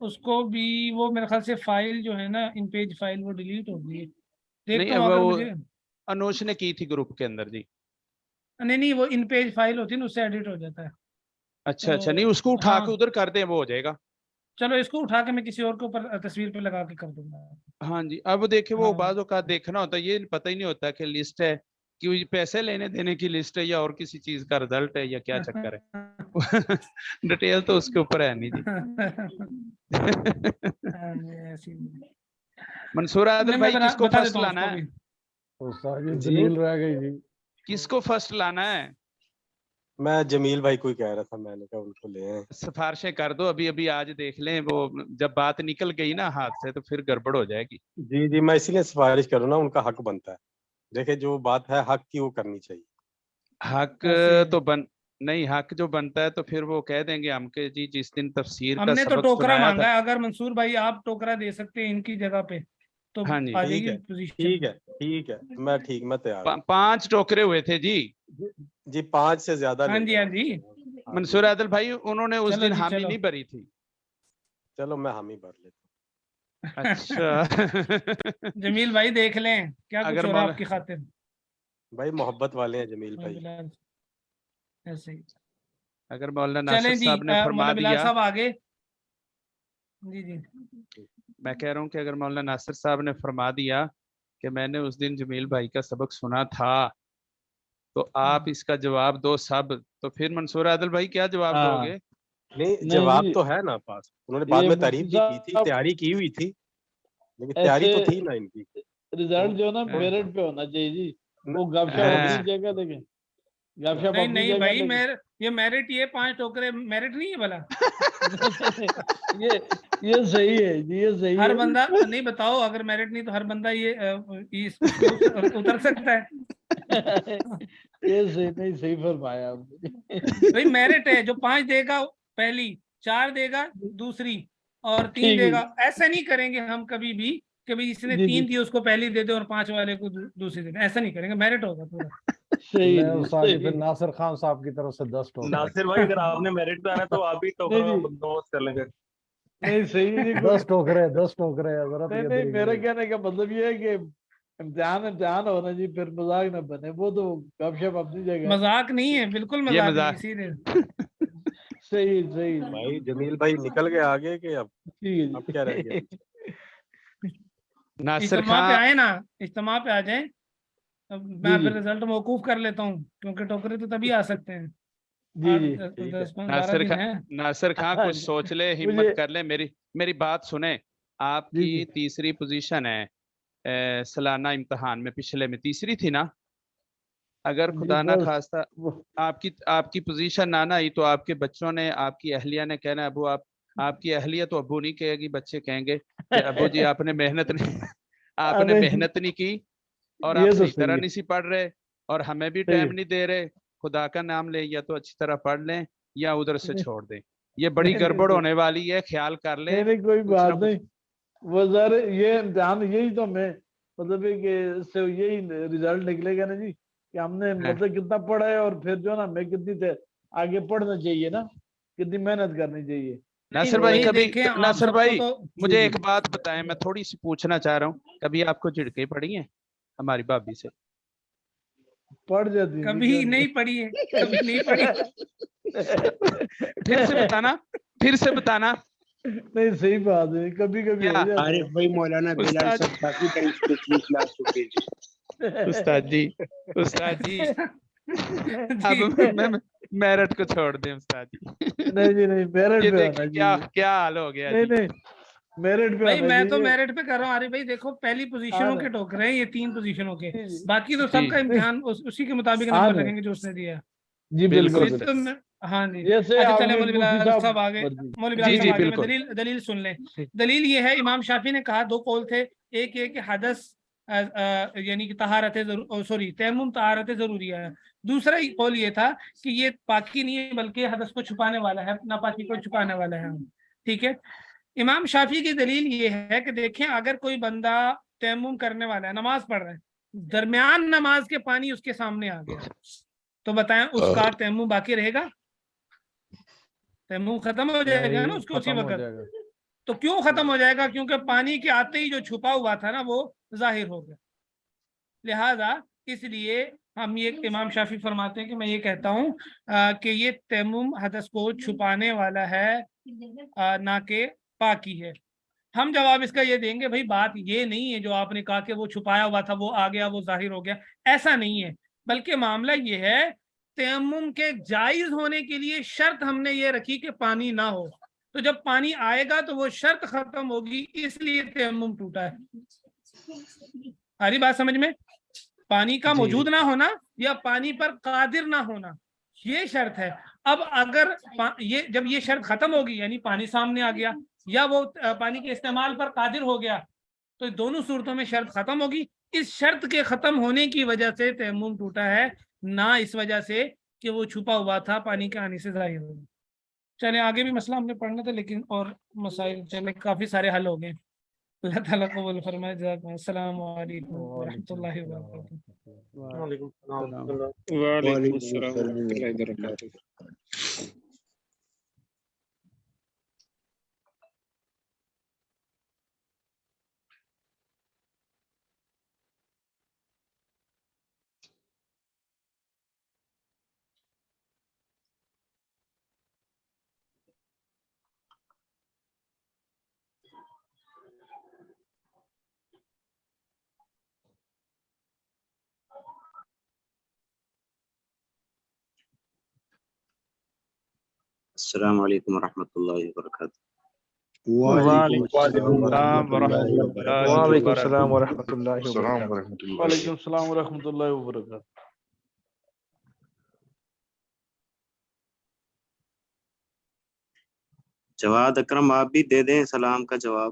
اس کو بھی وہ میرے خیال سے فائل جو ہے نا، ان پیج فائل، وہ ڈیلیٹ ہو گئی ہے. دیکھتا نہیں ہوں اگر وہ مجھے، انوش نے کی تھی گروپ کے اندر جی. نہیں وہ ان پیج فائل ہوتی ہے نا، اس سے ایڈٹ ہو جاتا ہے. اچھا اچھا، نہیں اس کو اٹھا ہاں کے ادھر کر دیں، وہ ہو جائے گا. چلو اس کو اٹھا کے میں کسی اور کے اوپر تصویر پہ لگا کے کر دوں گا. ہاں جی. اب دیکھیں وہ ہاں بعض اوقات دیکھنا ہوتا ہے، یہ پتہ ہی نہیں ہوتا کہ لسٹ ہے کہ پیسے لینے دینے کی لسٹ ہے یا اور کسی چیز کا رزلٹ ہے یا کیا چکر ہے. ڈیٹیل تو اس کے اوپر ہے نہیں جی. منصور عادل نہیں میں بھائی کس کو بتا فرسٹ دیتا ہوں اس لانا کو ہے؟ بھی. استاد جی جی دلیل رہ گئی جی. کس کو فرسٹ لانا ہے؟ میں جمیل بھائی کو ہی کہہ رہا تھا، میں نے کہا ان کو لے آئیں. سفارشیں کر دو ابھی آج دیکھ لیں، وہ جب بات نکل گئی نا ہاتھ سے تو پھر گڑبڑ ہو جائے گی. جی جی میں اسی لیے سفارش کروں نا، ان کا حق بنتا ہے. دیکھیں جو بات ہے حق کی وہ کرنی چاہیے. حق ایسے تو نہیں، حق جو بنتا ہے تو پھر وہ کہہ دیں گے ہم کہ جی جس دن تفسیر ہم کا نے تو سبق ٹوکرا سنایا تھا. مانگا ہے. اگر منصور بھائی آپ ٹوکرا دے سکتے ہیں ان کی جگہ پہ تو ہاں جی آ جائے ٹھیک گی ہے پوزیشن. ٹھیک ہے میں تیار ہوں. 5 ٹوکرے ہوئے تھے جی. جی 5 سے زیادہ ہاں لے جی لیں. ہاں جی. ہاں منصور عادل بھائی انہوں نے اس چلو دن جی حامی چلو نہیں بھری تھی. چلو میں حامی بھر لیتا اچھا. جمیل بھائی دیکھ لیں کیا کچھ اگر ہو رہا ہے آپ کی خاطر. ہوں. بھائی محبت والے ہیں جمیل بھائی. ایسے ہی اگر مولانا چلیں ناصر جی. صاحب نے فرما مولانا بلال دیا، صاحب آگے. جی میں کہہ رہا ہوں کہ اگر مولانا ناصر صاحب نے فرما دیا کہ میں نے اس دن جمیل بھائی کا سبق سنا تھا تو آپ اس کا جواب دو سب، تو پھر منصور عادل بھائی کیا جواب دو گے؟ نہیں جواب تو ہے نا پاس. انہوں نے بعد میں تعریف بھی کی تھی، تیاری کی ہوئی تھی لیکن تیاری تو تھی نا ان کی. رزلٹ جو نا میرٹ پہ ہونا چاہیے جی. وہ گپ شپ اپنی جگہ دیکھیں، گپ شپ اپنی نہیں جگہ بھائی، دیکھیں. یہ میرٹ، یہ 5 ٹوکرے میرٹ نہیں ہے بھلا. یہ صحیح ہے جی، یہ صحیح ہر ہے. بندہ نہیں، بتاؤ اگر میرٹ نہیں تو ہر بندہ یہ اس پہ اتر سکتا ہے. یہ صحیح فرمایا آپ نے. بھائی میرٹ ہے، جو 5 دے گا پہلی، 4 دے گا دوسری، اور 3 ٹھیک ہے دے گا. ایسا نہیں کریں گے ہم کبھی بھی کہ بھائی جس نے جی 3 جی دی اس کو پہلی دے دے اور 5 والے کو دوسری دے دے. ایسا نہیں کریں گے, میرٹ ہوگا پورا. صحیح لے جی استاد جی پھر صحیح ناصر خان صاحب کی طرف سے 10 ٹوکرے. ناصر بھائی اگر آپ نے میرٹ پہ آنا ہے تو آپ بھی نہیں ٹوکرا جی بندوبست کر لیں گے. نہیں صحیح ہے جی 10 ٹوکرے 10 ٹوکرے حضرت نہیں کے نہیں دل میرا کے. کہنے کا مطلب یہ ہے کہ امتحان ہونا جی, پھر مذاق نہ بنے, وہ تو گپ شپ اپنی جگہ. مذاق نہیں ہے, بالکل یہ مذاق نہیں, مذاق سیریس. صحیح صحیح بھائی جمیل بھائی نکل گئے آگے کہ اب کیا رہ گیا؟ ناصر اجتماع پہ خان آئے نا, اجتماع پہ آ جائیں. اب میں جی پھر جی رزلٹ موقوف کر لیتا ہوں کیونکہ ٹوکرے تو تبھی آ سکتے ہیں. جی جی 12 دن ہیں. ناصر خان کچھ سوچ لے, مجھے ہمت کر لے. میری بات سنیں. آپ جی کی جی تیسری پوزیشن ہے سالانہ امتحان میں, پچھلے میں تیسری تھی نا. اگر جی خدا نہ بس خواستہ آپ کی پوزیشن نہ آئی تو آپ کے بچوں نے, آپ کی اہلیہ نے کہنا ابو آپ کی اہلیہ تو ابو نہیں کہے گی, بچے کہیں گے کہ ابو جی آپ نے محنت نہیں کی اور آپ یہ تو صحیح طرح صحیح ہے, نہیں سی پڑھ رہے اور ہمیں بھی صحیح ٹائم ہے. نہیں دے رہے. خدا کا نام لے, یا تو اچھی طرح پڑھ لیں یا ادھر سے نہیں چھوڑ دیں. یہ بڑی نہیں گڑبڑ نہیں ہونے والی ہے, خیال کر لیں. نہیں کوئی کچھ نہ بات کچھ نہیں. وہ ظاہر یہ امتحان یہی تو میں مطلب ہے کہ اس سے یہی رزلٹ نکلے گا نا جی کہ ہم نے ہاں. مطلب کتنا پڑھا ہے, اور پھر جو نا میں کتنی آگے پڑھنا چاہیے نا, کتنی محنت کرنی چاہیے. ناصر بھائی تو دیکھیں آپ ناصر سب کو بھائی تو جی مجھے جی ایک بات بتائیں, میں تھوڑی سی پوچھنا چاہ رہا ہوں. کبھی آپ کو جھڑکیں پڑی ہیں ہماری بھابھی سے؟ پڑھ جاتی ہیں جی, کبھی کیوں نہیں پڑھی ہے, کبھی نہیں پڑھی. پھر سے بتانا نہیں صحیح بات ہے, کبھی کبھی کیا ہو جاتا عارف بھائی مولانا بلال استاد صاحب کافی ٹائم سے پچھلی کلاس کو بھیجے. استاد جی اب جی میں میرٹ کو چھوڑ دیں استاد جی. نہیں جی نہیں میرٹ یہ پہ دیکھیں ہونا چاہیے. کیا حال ہو گیا نہیں جی. نہیں میرٹ پہ بھائی ہونا میں تو چاہیے. میرٹ پہ کر رہا ہوں. عارف بھائی دیکھو پہلی پوزیشنوں کے ٹوکرے ہیں یہ, 3 پوزیشنوں کے, جی جی باقی تو جی سب کا امتحان اسی کے مطابق ہاں نمبر لگیں گے جو اس نے دیا. جی بالکل بالکل. پھر تو ہاں جی. جیسے اچھا آپ چلے کی مولوی مفتی بلال صاحب آگے, مرضی. مولوی بلال جی صاحب جی آگے. میں بالکل. دلیل سن لیں. دلیل یہ ہے امام شافعی نے کہا 2 قول تھے. ایک یہ کہ حدث یعنی کہ طہارت تیمم طہارت ضروری ہے. دوسرا قول یہ تھا کہ یہ پاکی نہیں ہے بلکہ حدث کو چھپانے والا ہے, ناپاکی کو چھپانے والا ہے. ٹھیک ہے. امام شافعی کی دلیل یہ ہے کہ دیکھیں اگر کوئی بندہ تیمم کرنے والا ہے, نماز پڑھ رہا ہے, درمیان نماز کے پانی اس کے سامنے آ گیا, تو بتائیں اس کا تیمم باقی رہے گا؟ تیمم ختم ہو جائے گا نا اس کو اسی ختم ہو وقت. جائے گا. تو کیوں ختم ہو جائے گا؟ کیونکہ پانی کے آتے ہی جو چھپا ہوا تھا نا وہ ظاہر ہو گیا. لہذا اس لیے ہم یہ امام شافعی فرماتے ہیں کہ میں یہ کہتا ہوں کہ یہ تیمم حدث کو چھپانے والا ہے نہ کہ پاکی ہے. ہم جواب اس کا یہ دیں گے بھائی بات یہ نہیں ہے جو آپ نے کہا کہ وہ چھپایا ہوا تھا وہ آ گیا وہ ظاہر ہو گیا, ایسا نہیں ہے. بلکہ معاملہ یہ ہے تیمم کے جائز ہونے کے لیے شرط ہم نے یہ رکھی کہ پانی نہ ہو, تو جب پانی آئے گا تو وہ شرط ختم ہوگی, اس لیے تیمم ٹوٹا ہے. ساری بات سمجھ میں؟ پانی کا جی موجود نہ ہونا یا پانی پر قادر نہ ہونا یہ شرط ہے. اب اگر جب یہ شرط ختم ہوگی یعنی پانی سامنے آ گیا یا وہ پانی کے استعمال پر قادر ہو گیا, تو دونوں صورتوں میں شرط ختم ہوگی. اس شرط کے ختم ہونے کی وجہ سے تیمم ٹوٹا ہے, نہ اس وجہ سے کہ وہ چھپا ہوا تھا پانی کے آنے سے ظاہر ہو گیا. چلے آگے بھی مسئلہ ہم نے پڑھنا تھا لیکن اور مسائل چلے کافی سارے حل ہو گئے. اللہ تعالیٰ قبول فرمائے. السلام علیکم ورحمۃ اللہ وبرکاتہ. وعلیکم السلام. وعلیکم وعلیکم السلام السلام ورحمۃ اللہ ورحمۃ اللہ. وبرکاتہ. السلام علیکم ورحمۃ اللہ وبرکاتہ. وعلیکم وعلیکم السلام السلام ورحمۃ اللہ ورحمۃ اللہ وبرکاتہ. وعلیکم وبرکاتہ. السلام ورحمۃ اللہ السلام وبرکاتہ. ورحمۃ اللہ. وعلیکم السلام ورحمۃ اللہ وبرکاتہ. جواد اکرم آپ بھی دے دیں سلام کا جواب.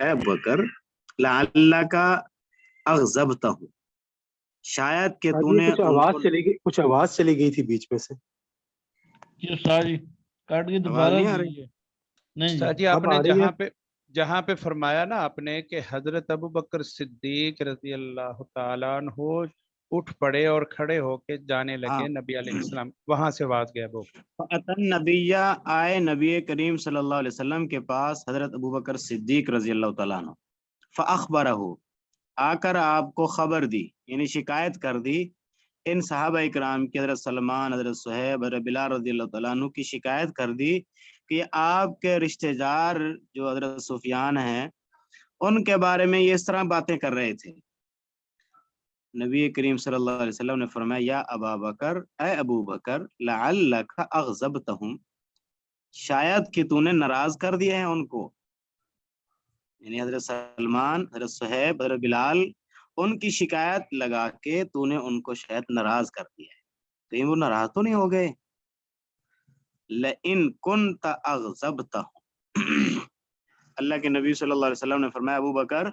اے ابو بکر لعلک اغضبتہ، شاید کہ تو نے کچھ ان آواز کو چلی گئی، کچھ آواز چلی گئی تھی بیچ میں سے، یہ ساری کاٹ کے آواز دوبارہ نہیں آ رہی؟ دیجیے۔ نہیں استاد جی جی آپ اب نے آ رہی ہے؟ جہاں پہ فرمایا نا آپ نے کہ حضرت ابو بکر صدیق رضی اللہ تعالیٰ عنہ اٹھ پڑے اور کھڑے ہو کے جانے ہاں، لگے نبی علیہ السلام، وہاں سے آواز گیا وہ۔ فَأَتَى النَّبِيَّ، آئے نبی کریم صلی اللہ علیہ وسلم کے پاس حضرت ابو بکر صدیق رضی اللہ تعالیٰ عنہ، فَأَخْبَرَهُ، آ کر آپ کو خبر دی، یعنی شکایت کر دی ان صحابہ اکرام کی، حضرت سلمان، حضرت صہیب، حضرت بلال رضی اللہ تعالیٰ عنہ کی شکایت کر دی کہ آپ کے رشتہ دار جو حضرت سفیان ہیں ان کے بارے میں یہ اس طرح باتیں کر رہے تھے۔ نبی کریم صلی اللہ علیہ وسلم نے فرمایا یا ابا بکر، اے ابو بکر، لعلک اغضبتہم، شاید کہ تو نے ناراض کر دیا ہے ان کو، یعنی حضرت سلمان، حضرت صہیب، حضرت بلال، ان کی شکایت لگا کے تو نے ان کو شاید ناراض کر دیا ہے، کہیں وہ ناراض تو نہیں ہو گئے؟ لئن کنت اغضبتہم، اللہ کے نبی صلی اللہ علیہ وسلم نے فرمایا ابو بکر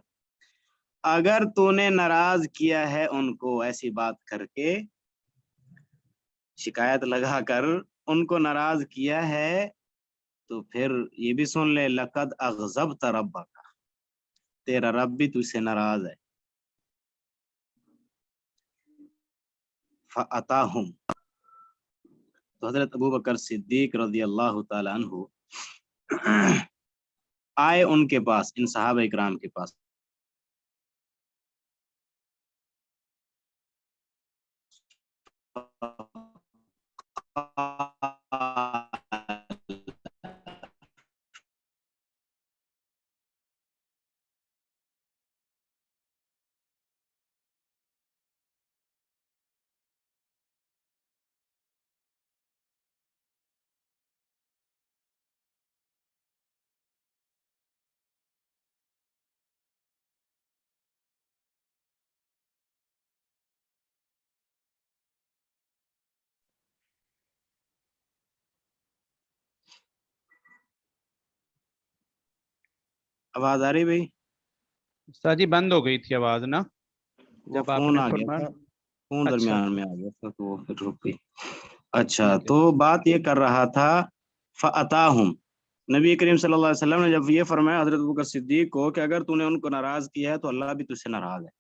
اگر تو نے ناراض کیا ہے ان کو ایسی بات کر کے، شکایت لگا کر ان کو ناراض کیا ہے، تو پھر یہ بھی سن لے لقد اغضبت ربک، تیرا رب بھی تجھ سے ناراض ہے۔ فَأَتَاهُمْ، تو حضرت ابو بکر صدیق رضی اللہ تعالی عنہ آئے ان کے پاس، ان صحابہ اکرام کے پاس، آواز آ رہی بھائی؟ استاد جی بند ہو گئی تھی آواز نا وہ جب آپ فون نے آ گیا فرمایا۔ تھا، فون اچھا درمیان میں آ گیا تھا تو وہ پھر رک گئی۔ اچھا، ٹھیک ہے۔ تو بات یہ کر رہا تھا فَأَتَاهُمْ، نبی کریم صلی اللہ علیہ وسلم نے جب یہ فرمایا حضرت ابوبکر صدیق کو کہ اگر تو نے ان کو ناراض کیا ہے تو اللہ بھی تجھ سے ناراض ہے،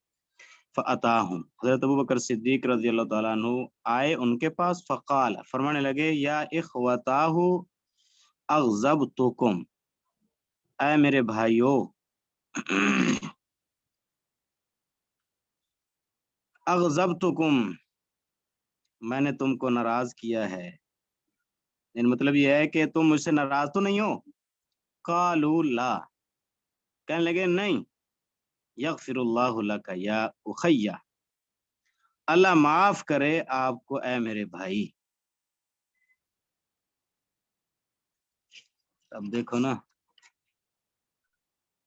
فَأَتَاهُمْ، حضرت ابوبکر صدیق رضی اللہ تعالیٰ عنہ آئے ان کے پاس، فقال، فرمانے لگے یا اخوتاہ اغضبتکم، اے میرے بھائیو، اغضبتکم، میں نے تم کو ناراض کیا ہے، یعنی مطلب یہ ہے کہ تم مجھ سے ناراض تو نہیں ہو؟ قالوا لا، کہنے لگے نہیں، یغفر اللہ لک یا اخی، اللہ معاف کرے آپ کو اے میرے بھائی۔ اب دیکھو نا،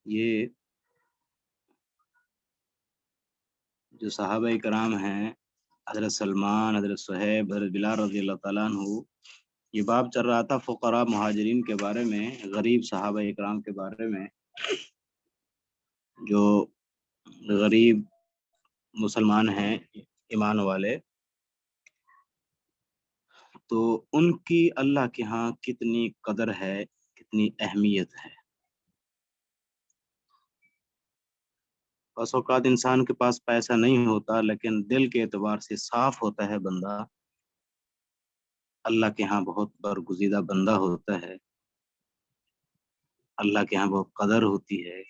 یہ جو صحابہ کرام ہیں، حضرت سلمان، حضرت صہیب، حضرت بلال رضی اللہ تعالیٰ عنہ، یہ باب چل رہا تھا فقراء مہاجرین کے بارے میں، غریب صحابہ اکرام کے بارے میں، جو غریب مسلمان ہیں ایمان والے، تو ان کی اللہ کے ہاں کتنی قدر ہے، کتنی اہمیت ہے۔ بس اوقات انسان کے پاس پیسہ نہیں ہوتا لیکن دل کے اعتبار سے صاف ہوتا ہے بندہ، اللہ کے ہاں بہت برگزیدہ بندہ ہوتا ہے، اللہ کے ہاں بہت قدر ہوتی ہے،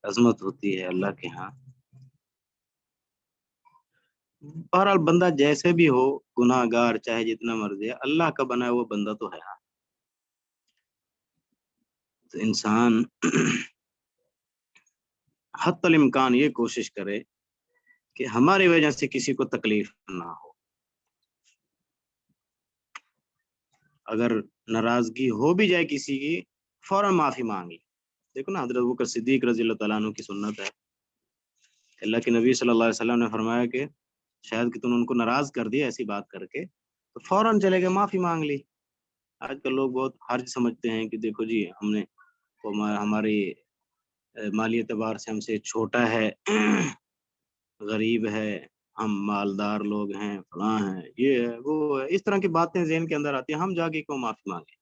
عظمت ہوتی ہے اللہ کے ہاں۔ بہرحال بندہ جیسے بھی ہو، گناہ گار چاہے جتنا مرضی ہے، اللہ کا بنا ہوا بندہ تو ہے ہاں۔ تو انسان حتی الامکان یہ کوشش کرے کہ ہماری وجہ سے کسی کو تکلیف نہ ہو، اگر ناراضگی ہو بھی جائے کسی کی، فوراً معافی مانگ لی۔ دیکھو نا، حضرت ابوبکر صدیق رضی اللہ تعالیٰ عنہ کی سنت ہے، اللہ کے نبی صلی اللہ علیہ وسلم نے فرمایا کہ شاید کہ تم نے ان کو ناراض کر دیا ایسی بات کر کے، تو فوراً چلے گئے معافی مانگ لی۔ آج کل لوگ بہت حرج سمجھتے ہیں کہ دیکھو جی ہم نے ہماری مالی اعتبار سے ہم سے چھوٹا ہے، غریب ہے، ہم مالدار لوگ ہیں، فلاں ہیں، یہ ہے وہ ہے، اس طرح کی باتیں ذہن کے اندر آتی ہیں، ہم جا کے کیوں معافی مانگیں،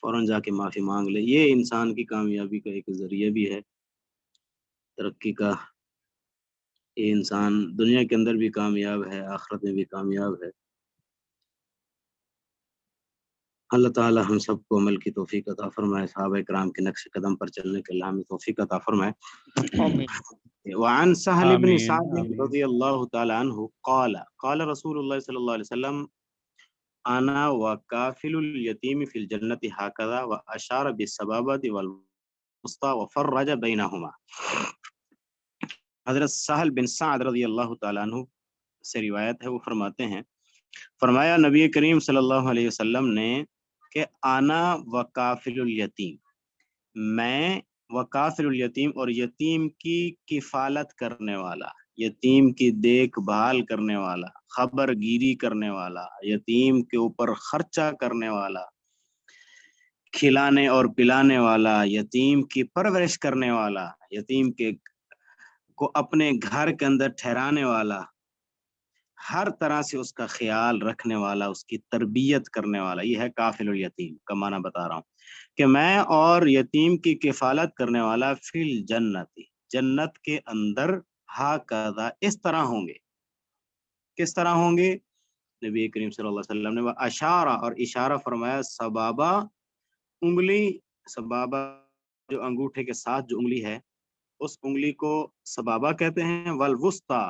فوراً جا کے معافی مانگ لے. یہ انسان کی کامیابی کا ایک ذریعہ بھی ہے، ترقی کا. یہ انسان دنیا کے اندر بھی کامیاب ہے، آخرت میں بھی کامیاب ہے. اللہ تعالی ہم سب کو عمل کی توفیق عطا فرمائے، صحابہ کرام کے نقش قدم پر چلنے کے اللہ ہمیں توفیق عطا فرمائے. وعن سهل بن آمین سعد آمین. رضی اللہ تعالی عنہ قال قال رسول اللہ صلی اللہ علیہ وسلم انا وکافل الیتیم فی الجنت هكذا واشار بالسبابۃ والوسطى وفرج بینہما. حضرت سہل بن سعد رضی اللہ تعالی عنہ سے روایت ہے، وہ فرماتے ہیں فرمایا نبی کریم صلی اللہ علیہ وسلم نے کہ انا وکافل الیتیم، میں وکافل الیتیم اور یتیم کی کفالت کرنے والا، یتیم کی دیکھ بھال کرنے والا، خبر گیری کرنے والا، یتیم کے اوپر خرچہ کرنے والا، کھلانے اور پلانے والا، یتیم کی پرورش کرنے والا، یتیم کے کو اپنے گھر کے اندر ٹھہرانے والا، ہر طرح سے اس کا خیال رکھنے والا، اس کی تربیت کرنے والا، یہ ہے کافل الیتیم کا معنی بتا رہا ہوں کہ میں اور یتیم کی کفالت کرنے والا فی الجنت، جنت کے اندر ہاکذا اس طرح ہوں گے. کس طرح ہوں گے؟ نبی کریم صلی اللہ علیہ وسلم نے اشارہ اور اشارہ فرمایا، سبابہ انگلی، سبابہ جو انگوٹھے کے ساتھ جو انگلی ہے اس انگلی کو سبابہ کہتے ہیں، والوسطی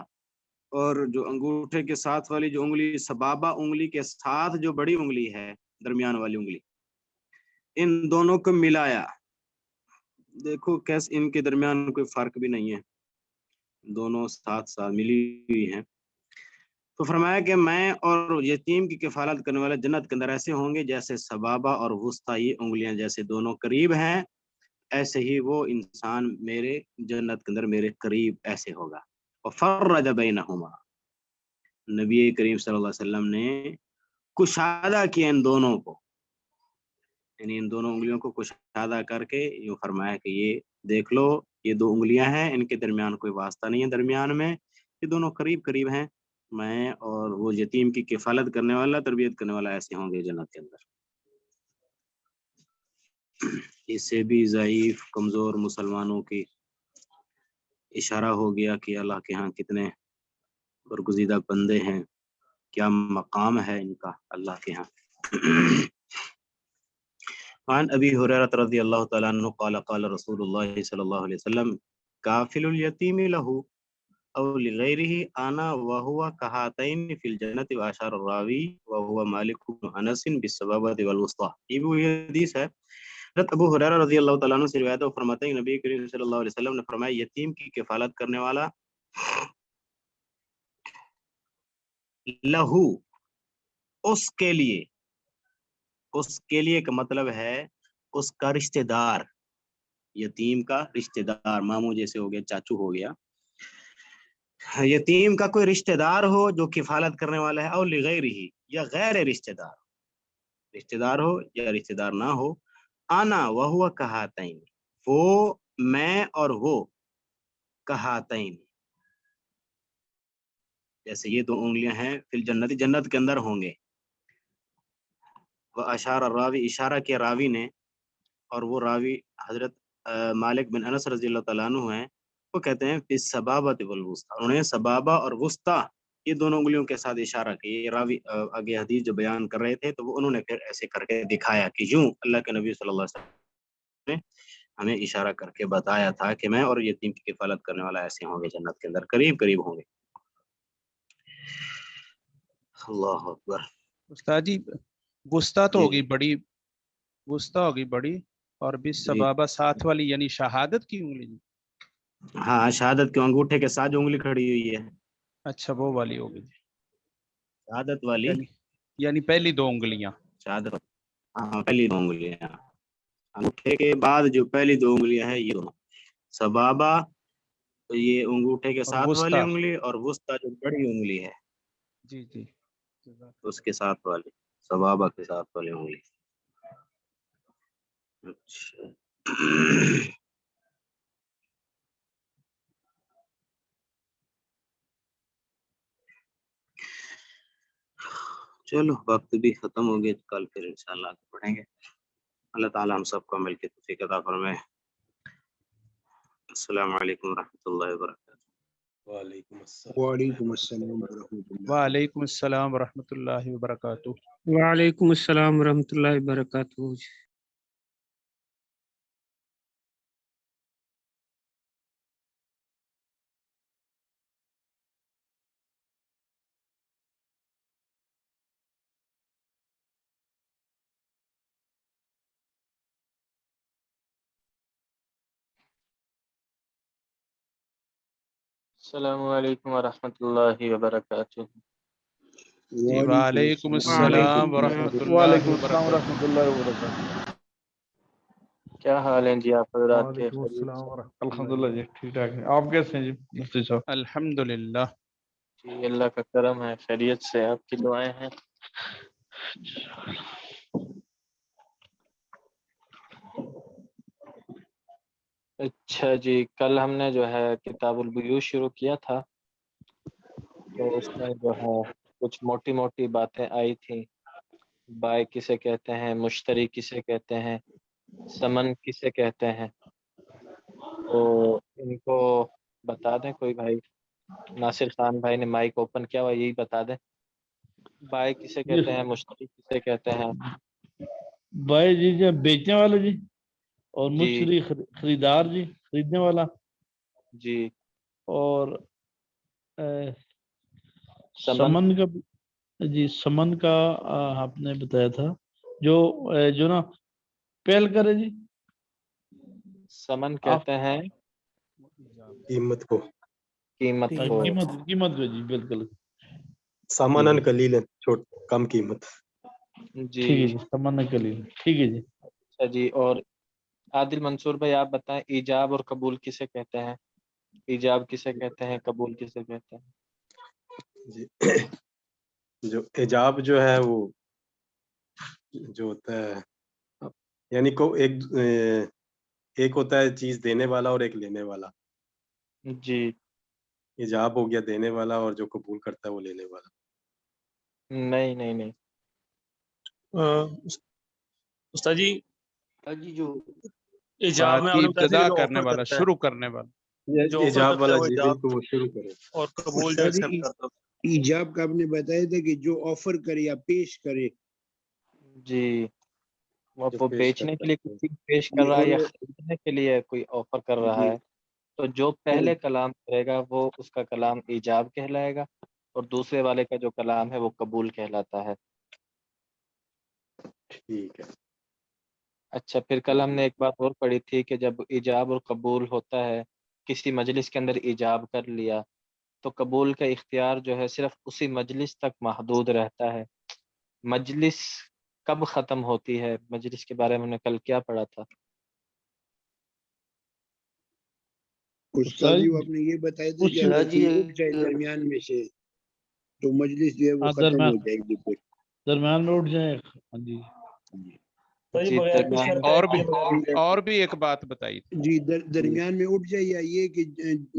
اور جو انگوٹھے کے ساتھ والی جو انگلی، سبابہ انگلی کے ساتھ جو بڑی انگلی ہے درمیان والی انگلی، ان دونوں کو ملایا. دیکھو کیسے ان کے درمیان کوئی فرق بھی نہیں ہے، دونوں ساتھ ساتھ ملی ہوئی ہیں. تو فرمایا کہ میں اور یتیم کی کفالت کرنے والے جنت کے اندر ایسے ہوں گے جیسے سبابہ اور وسطی، یہ انگلیاں جیسے دونوں قریب ہیں، ایسے ہی وہ انسان میرے جنت کے اندر میرے قریب ایسے ہوگا. وفرج بینہما، نبی کریم صلی اللہ علیہ وسلم نے کشادہ کیا ان دونوں کو، یعنی ان دونوں انگلیوں کو کشادہ کر کے یوں فرمایا کہ یہ دیکھ لو، یہ دو انگلیاں ہیں، ان کے درمیان کوئی واسطہ نہیں ہے، درمیان میں یہ دونوں قریب قریب ہیں، میں اور وہ یتیم کی کفالت کرنے والا، تربیت کرنے والا ایسے ہوں گے جنت کے اندر. اس سے بھی ضعیف کمزور مسلمانوں کی اشارہ ہو گیا کہ اللہ کے ہاں کتنے برگزیدہ بندے ہیں، کیا مقام ہے ان کا اللہ کے ہاں. عن ابی ہریرہ رضی اللہ تعالی عنہ قال قال رسول اللہ صلی اللہ علیہ وسلم کافل الیتیم له او لغیرہ انا وهو کہاتین فی الجنت واشار الراوی وهو مالک بن انس بالسبابۃ والوسطى. یہ بھی حدیث ہے، حضرت ابو ہریرہ رضی اللہ تعالیٰ عنہ سے روایت ہے، وہ فرماتے ہیں نبی کریم صلی اللہ علیہ وسلم نے فرمایا یتیم کی کفالت کرنے والا لہو، اس کے لیے، اس کے لیے کا مطلب ہے اس کا رشتہ دار، یتیم کا رشتہ دار، ماموں جیسے ہو گیا، چاچو ہو گیا، یتیم کا کوئی رشتہ دار ہو جو کفالت کرنے والا ہے، اور لغیرہ یا غیر رشتہ دار، رشتہ دار ہو یا رشتہ دار نہ ہو، انا وہو کہاتین، وہ میں اور وہ کہاتین جیسے یہ دو انگلیاں ہیں، فی الجنت جنت کے اندر ہوں گے. وہ اشار الراوی، اشارہ کیا راوی نے، اور وہ راوی حضرت مالک بن انس رضی اللہ تعالیٰ عنہ ہیں، وہ کہتے ہیں بالسبابۃ والوسطی، انہوں نے سبابہ اور وسطی یہ دونوں انگلیوں کے ساتھ اشارہ کیا. یہ راوی آگے حدیث جو بیان کر رہے تھے تو وہ انہوں نے پھر ایسے کر کے دکھایا کہ یوں اللہ کے نبی صلی اللہ علیہ وسلم نے ہمیں اشارہ کر کے بتایا تھا کہ میں اور یتیم کی کفالت کرنے والا ایسے ہوں گے جنت کے اندر، قریب قریب ہوں گے. اللہ اکبر. استاد جی وسطیٰ تو جی ہوگی بڑی، وسطیٰ ہوگی بڑی، اور بھی جی سبابہ ساتھ والی یعنی شہادت کی انگلی. ہاں، شہادت کے انگوٹھے کے ساتھ جو انگلی کھڑی ہوئی ہے، اچھا وہ والی ہوگی، شہادت والی، یعنی پہلی دو انگلیاں. شہادت، ہاں پہلی دو انگلیاں، انگوٹھے کے بعد جو پہلی دو انگلیاں ہیں یہ دونوں، سبابہ یہ انگوٹھے کے اور ساتھ والی وسطیٰ، انگلی، اور وسطیٰ جو بڑی انگلی ہے جی جی اس کے ساتھ والی، سبابہ کے ساتھ والی انگلی. اچھا چلو وقت بھی ختم ہو گیا، کل پھر انشاءاللہ آگے پڑھیں گے. اللہ تعالیٰ ہم سب کو عمل کی توفیق عطا فرمائے. السلام علیکم ورحمۃ اللہ وبرکاتہ. وعلیکم السلام. وعلیکم السلام ورحمۃ اللہ. وعلیکم السلام ورحمۃ اللہ وبرکاتہ. وعلیکم السلام ورحمۃ اللہ وبرکاتہ. السلام علیکم ورحمۃ اللہ وبرکاتہ. جی وعلیکم السلام ورحمۃ اللہ وعلیکم السلام وبرکاتہ. ورحمۃ اللہ وبرکاتہ. کیا حال ہیں جی آپ حضرات کے؟ وعلیکم السلام ورحمۃ الحمد للہ جی ٹھیک ٹھاک ہے. آپ کیسے ہیں جی مفتی صاحب؟ الحمدللہ. جی اللہ کا کرم ہے، خیریت سے، آپ کی دعائیں ہیں. اچھا جی، کل ہم نے جو ہے کتاب البیوع شروع کیا تھا، تو اس میں جو ہے کچھ موٹی موٹی باتیں آئی تھیں. بائع کسے کہتے ہیں، مشتری کسے کہتے ہیں، ثمن کسے کہتے ہیں. تو ان کو بتا دیں کوئی بھائی. ناصر خان بھائی نے مائک اوپن کیا ہوا، یہی بتا دیں. بائع کسے کہتے ہیں، مشتری کسے کہتے ہیں. بھائی جی جو بیچنے والا جی، اور جی مشتری خریدار جی خریدنے والا، جی. اور ثمن سمن کا جی سمن کا آپ نے بتایا تھا جو نا پہل کرے جی. ثمن آپ کہتے ہیں قیمت کو. قیمت کو. قیمت کو جی بالکل. سامانن قلیل، چھوٹ کم قیمت. جی ٹھیک ہے جی سمن قلیل. ٹھیک ہے جی. اچھا جی. اور عادل منصور بھائی آپ بتائیں ایجاب اور قبول کسے کہتے ہیں. ایجاب کسے کہتے ہیں، قبول کسے کہتے ہیں. جی جو ایجاب جو ہے وہ جو ہوتا ہے، یعنی کو ایک ہوتا ہے چیز دینے والا اور ایک لینے والا. جی ایجاب ہو گیا دینے والا، اور جو قبول کرتا ہے وہ لینے والا. نہیں نہیں نہیں. استاد جی جی جو ایجاب بات میں آپ کی نے بتایا تھا ابتدا کہ جو کرنے آفر والا، کرتا شروع کرنے والا. ہے، جو آفر ایجاب کرتا ہے والا وہ جی ایجاب، بالکل وہ شروع کرے. اور قبول جو استاد ایکسپٹ جی کرتا ہے. ایجاب کا آپ نے بتایا تھا کہ جو آفر کرے یا پیش کرے. جی وہ جو وہ پیش بیچنے کرتا کے لیے ہے. کسی پیش کر جی رہا ہے اور یا خریدنے کے لیے کوئی آفر کر رہا جی ہے، تو جو اور پہلے کلام کرے گا وہ اس کا کلام ایجاب کہلائے گا، اور دوسرے والے کا جو کلام ہے وہ قبول کہلاتا ہے. ٹھیک ہے. اچھا پھر کل ہم نے ایک بات اور پڑھی تھی کہ جب ایجاب اور قبول ہوتا ہے، کسی مجلس کے اندر ایجاب کر لیا تو قبول کا اختیار جو ہے صرف اسی مجلس تک محدود رہتا ہے. مجلس کب ختم ہوتی ہے، مجلس کے بارے میں ہم نے کل کیا پڑھا تھا. استاد جی آپ نے یہ بتایا تھا کہ اگر کوئی اٹھ جائے درمیان میں سے تو مجلس جو ہے وہ ختم ہو جائے گی. پھر درمیان میں اٹھ جائے. ہاں جی تو یہ جی بغیر کوئی درمیان شرط میں. اور بھی ایک بات بتائی تھی. جی درمیان میں اٹھ جائے، یا یہ کہ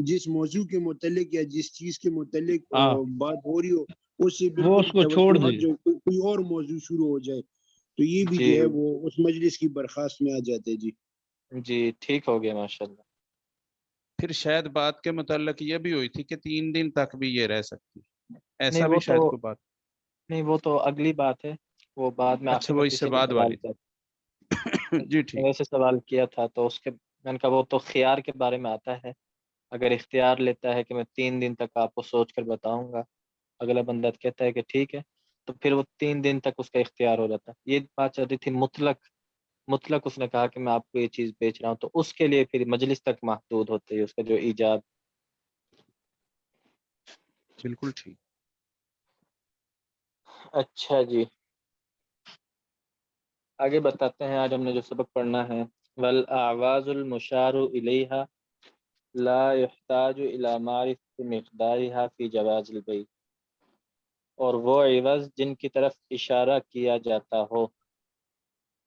جس موضوع کے متعلق یا جس چیز کے متعلق ہاں بات ہو رہی ہو اس سے وہ بالکل اس کو چھوڑ توجہ دے. ہٹ جائے، کوئی اور موضوع شروع ہو جائے تو یہ بھی جی جو ہے وہ اس مجلس کی برخاست میں آ جاتے. جی جی ٹھیک ہو گیا ماشاء اللہ. پھر شاید بات کے متعلق یہ بھی ہوئی تھی کہ 3 دن تک بھی یہ رہ سکتی، نہیں ایسا وہ بھی تو شاید کوئی بات. نہیں وہ تو اگلی بات ہے، وہ بعد میں اچھا آخر وہ میں اس سے کسی نے بعد سوال والی کیا تھی. جی ٹھیک. ویسے سوال کیا تھا تو اس کے میں نے کہا وہ تو خیار کے بارے میں آتا ہے. اگر اختیار لیتا ہے کہ میں 3 دن تک آپ کو سوچ کر بتاؤں گا، اگلا بندہ کہتا ہے کہ ٹھیک ہے، تو پھر وہ 3 دن تک اس کا اختیار ہو جاتا ہے. یہ بات چل رہی تھی مطلق اس نے کہا کہ میں آپ کو یہ چیز بیچ رہا ہوں، تو اس کے لیے پھر مجلس تک محدود ہوتی ہے اس کا جو ایجاب. بالکل ٹھیک. اچھا جی آگے بتاتے ہیں. آج ہم نے جو سبق پڑھنا ہے، والاعواز المشار الیہا لا يحتاج الى معرفة مقدارها في جواز البيع. اور وہ عوض جن کی طرف اشارہ کیا جاتا ہو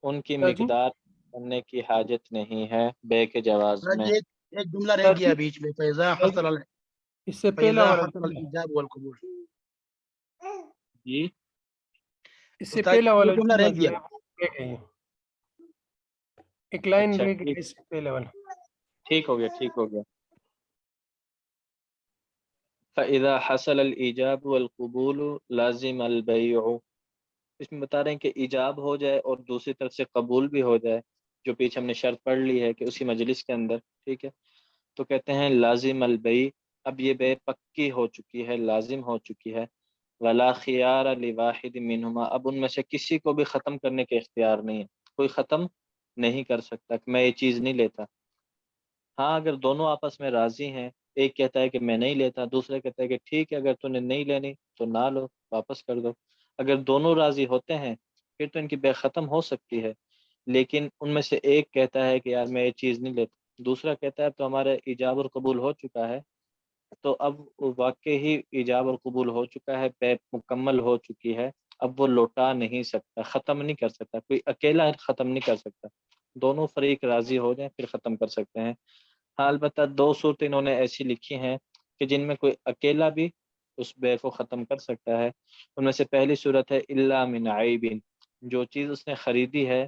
ان کی مقدار کرنے کی حاجت نہیں ہے بے کے جواز سر میں. جی ایک جملہ رہ گیا بیچ میں فیضا حصل اس سے پہلا والا حصل جملہ الایجاب والقبول. جی اس سے استاد پہلا والا یہ جملہ رہ جو گیا. ہے وہ رہ گئی ہے. ایک لائن اچھا رہ گئی ٹھیک ہے اس سے پہلے والا. ٹھیک ہو گیا ٹھیک ہو گیا. فَإِذَا حَصَلَ الْإِيجَابُ وَالْقُبُولُ لَازِمَ الْبَيْعُ. اس میں بتا رہے ہیں کہ ایجاب ہو جائے اور دوسری طرف سے قبول بھی ہو جائے، جو پیچھے ہم نے شرط پڑھ لی ہے کہ اسی مجلس کے اندر، ٹھیک ہے، تو کہتے ہیں لازم البیع. اب یہ بے پکی ہو چکی ہے، لازم ہو چکی ہے. ولا خیار لواحد منہما. اب ان میں سے کسی کو بھی ختم کرنے کے اختیار نہیں ہے، کوئی ختم نہیں کر سکتا کہ میں یہ چیز نہیں لیتا. ہاں اگر دونوں آپس میں راضی ہیں، ایک کہتا ہے کہ میں نہیں لیتا، دوسرا کہتا ہے کہ ٹھیک ہے اگر تو نے نہیں لینی تو نہ لو، واپس کر دو. اگر دونوں راضی ہوتے ہیں پھر تو ان کی بے ختم ہو سکتی ہے. لیکن ان میں سے ایک کہتا ہے کہ یار میں یہ چیز نہیں لیتا، دوسرا کہتا ہے تو ہمارا ایجاب اور قبول ہو چکا ہے، تو اب واقعی ایجاب اور قبول ہو چکا ہے، بے مکمل ہو چکی ہے. اب وہ لوٹا نہیں سکتا، ختم نہیں کر سکتا، کوئی اکیلا ختم نہیں کر سکتا. دونوں فریق راضی ہو جائیں پھر ختم کر سکتے ہیں. ہاں البتہ دو صورتیں انہوں نے ایسی لکھی ہیں کہ جن میں کوئی اکیلا بھی اس بے کو ختم کر سکتا ہے. ان میں سے پہلی صورت ہے الا من عیب. جو چیز اس نے خریدی ہے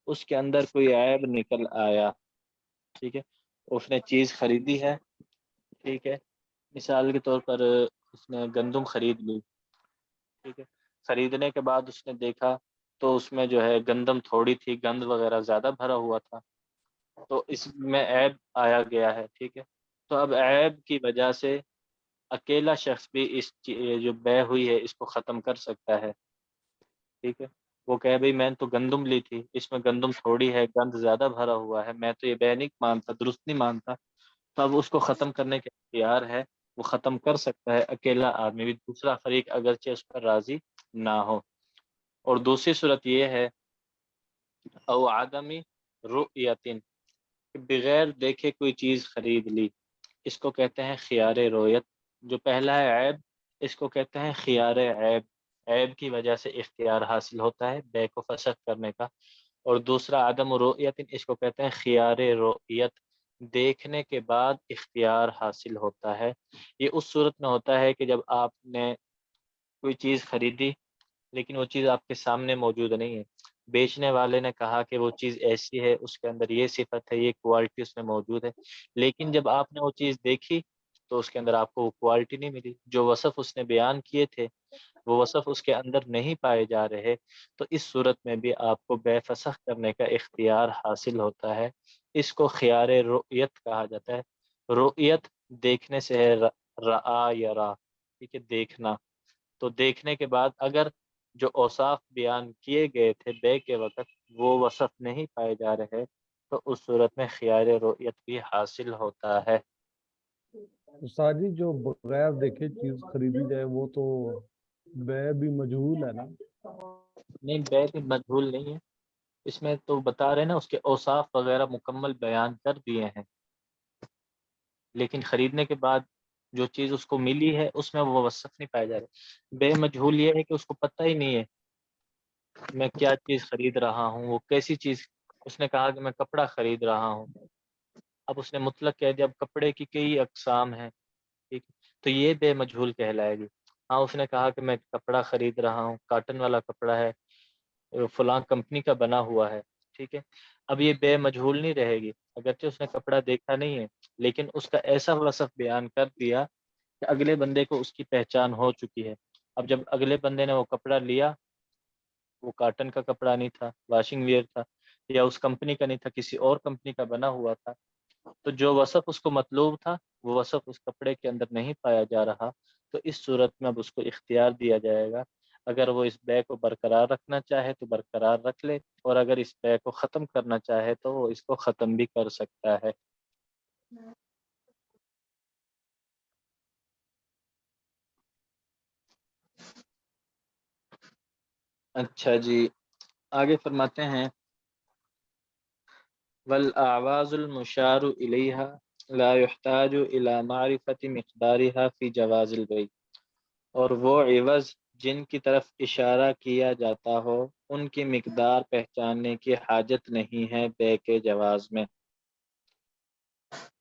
اس کے اندر کوئی عیب نکل آیا، ٹھیک ہے، اس نے چیز خریدی ہے، ٹھیک ہے، مثال کے طور پر اس نے گندم خرید لی، ٹھیک ہے، خریدنے کے بعد اس نے دیکھا تو اس میں جو ہے گندم تھوڑی تھی، گند وغیرہ زیادہ بھرا ہوا تھا، تو اس میں عیب آیا گیا ہے، ٹھیک ہے. تو اب عیب کی وجہ سے اکیلا شخص بھی اس جو بے ہوئی ہے اس کو ختم کر سکتا ہے، ٹھیک ہے. وہ کہے بھئی میں نے تو گندم لی تھی، اس میں گندم تھوڑی ہے، گند زیادہ بھرا ہوا ہے، میں تو یہ بے نہیں مانتا، درست نہیں مانتا. تو اب اس کو ختم کرنے کے اختیار ہے، وہ ختم کر سکتا ہے اکیلا آدمی بھی، دوسرا فریق اگرچہ اس پر راضی نہ ہو. اور دوسری صورت یہ ہے او عدمی رؤیتن، بغیر دیکھے کوئی چیز خرید لی، اس کو کہتے ہیں خیار رویت. جو پہلا ہے عیب، اس کو کہتے ہیں خیار عیب. عیب کی وجہ سے اختیار حاصل ہوتا ہے بے کو فسخ کرنے کا. اور دوسرا عدم رؤیت، اس کو کہتے ہیں خیار رؤیت، دیکھنے کے بعد اختیار حاصل ہوتا ہے. یہ اس صورت میں ہوتا ہے کہ جب آپ نے کوئی چیز خریدی لیکن وہ چیز آپ کے سامنے موجود نہیں ہے، بیچنے والے نے کہا کہ وہ چیز ایسی ہے، اس کے اندر یہ صفت ہے، یہ کوالٹی اس میں موجود ہے، لیکن جب آپ نے وہ چیز دیکھی تو اس کے اندر آپ کو وہ کوالٹی نہیں ملی، جو وصف اس نے بیان کیے تھے وہ وصف اس کے اندر نہیں پائے جا رہے. تو اس صورت میں بھی آپ کو بے فسخ کرنے کا اختیار حاصل ہوتا ہے. اس کو خیار رؤیت کہا جاتا ہے. رؤیت دیکھنے سے ہے، رآ یرا، ٹھیک ہے، دیکھنا. تو دیکھنے کے بعد اگر جو اوصاف بیان کیے گئے تھے بے کے وقت وہ وصف نہیں پائے جا رہے تو اس صورت میں خیار رؤیت بھی حاصل ہوتا ہے. استاد جی جو بغیر دیکھے چیز خریدی جائے وہ تو بے بھی مجہول ہے نا؟ نہیں بے بھی مجہول نہیں ہے، اس میں تو بتا رہے نا اس کے اوصاف وغیرہ مکمل بیان کر دیے ہیں، لیکن خریدنے کے بعد جو چیز اس کو ملی ہے اس میں وہ وصف نہیں پائے جا رہے. بے مجہول یہ ہے کہ اس کو پتہ ہی نہیں ہے میں کیا چیز خرید رہا ہوں، وہ کیسی چیز. اس نے کہا کہ میں کپڑا خرید رہا ہوں، اب اس نے مطلق کہہ دیا. اب کپڑے کی کئی اقسام ہیں، ٹھیک، تو یہ بے مجہول کہلائے گی. ہاں اس نے کہا کہ میں کپڑا خرید رہا ہوں، کاٹن والا کپڑا ہے، فلاں کمپنی کا بنا ہوا ہے، ٹھیک ہے. اب یہ بے مجہول نہیں رہے گی، اگرچہ اس نے کپڑا دیکھا نہیں ہے لیکن اس کا ایسا وصف بیان کر دیا کہ اگلے بندے کو اس کی پہچان ہو چکی ہے. اب جب اگلے بندے نے وہ کپڑا لیا وہ کاٹن کا کپڑا نہیں تھا، واشنگ ویئر تھا، یا اس کمپنی کا نہیں تھا، کسی اور کمپنی کا بنا ہوا تھا، تو جو وصف اس کو مطلوب تھا وہ وصف اس کپڑے کے اندر نہیں پایا جا رہا. تو اس صورت میں اب اس کو اختیار دیا جائے گا، اگر وہ اس بے کو برقرار رکھنا چاہے تو برقرار رکھ لے، اور اگر اس بے کو ختم کرنا چاہے تو وہ اس کو ختم بھی کر سکتا ہے. اچھا جی آگے فرماتے ہیں والاعواز المشار الیها لا يحتاج الى معرفة مقدارها في جواز البيع. اور وہ عوض جن کی طرف اشارہ کیا جاتا ہو ان کی مقدار پہچاننے کی حاجت نہیں ہے بے کے جواز میں۔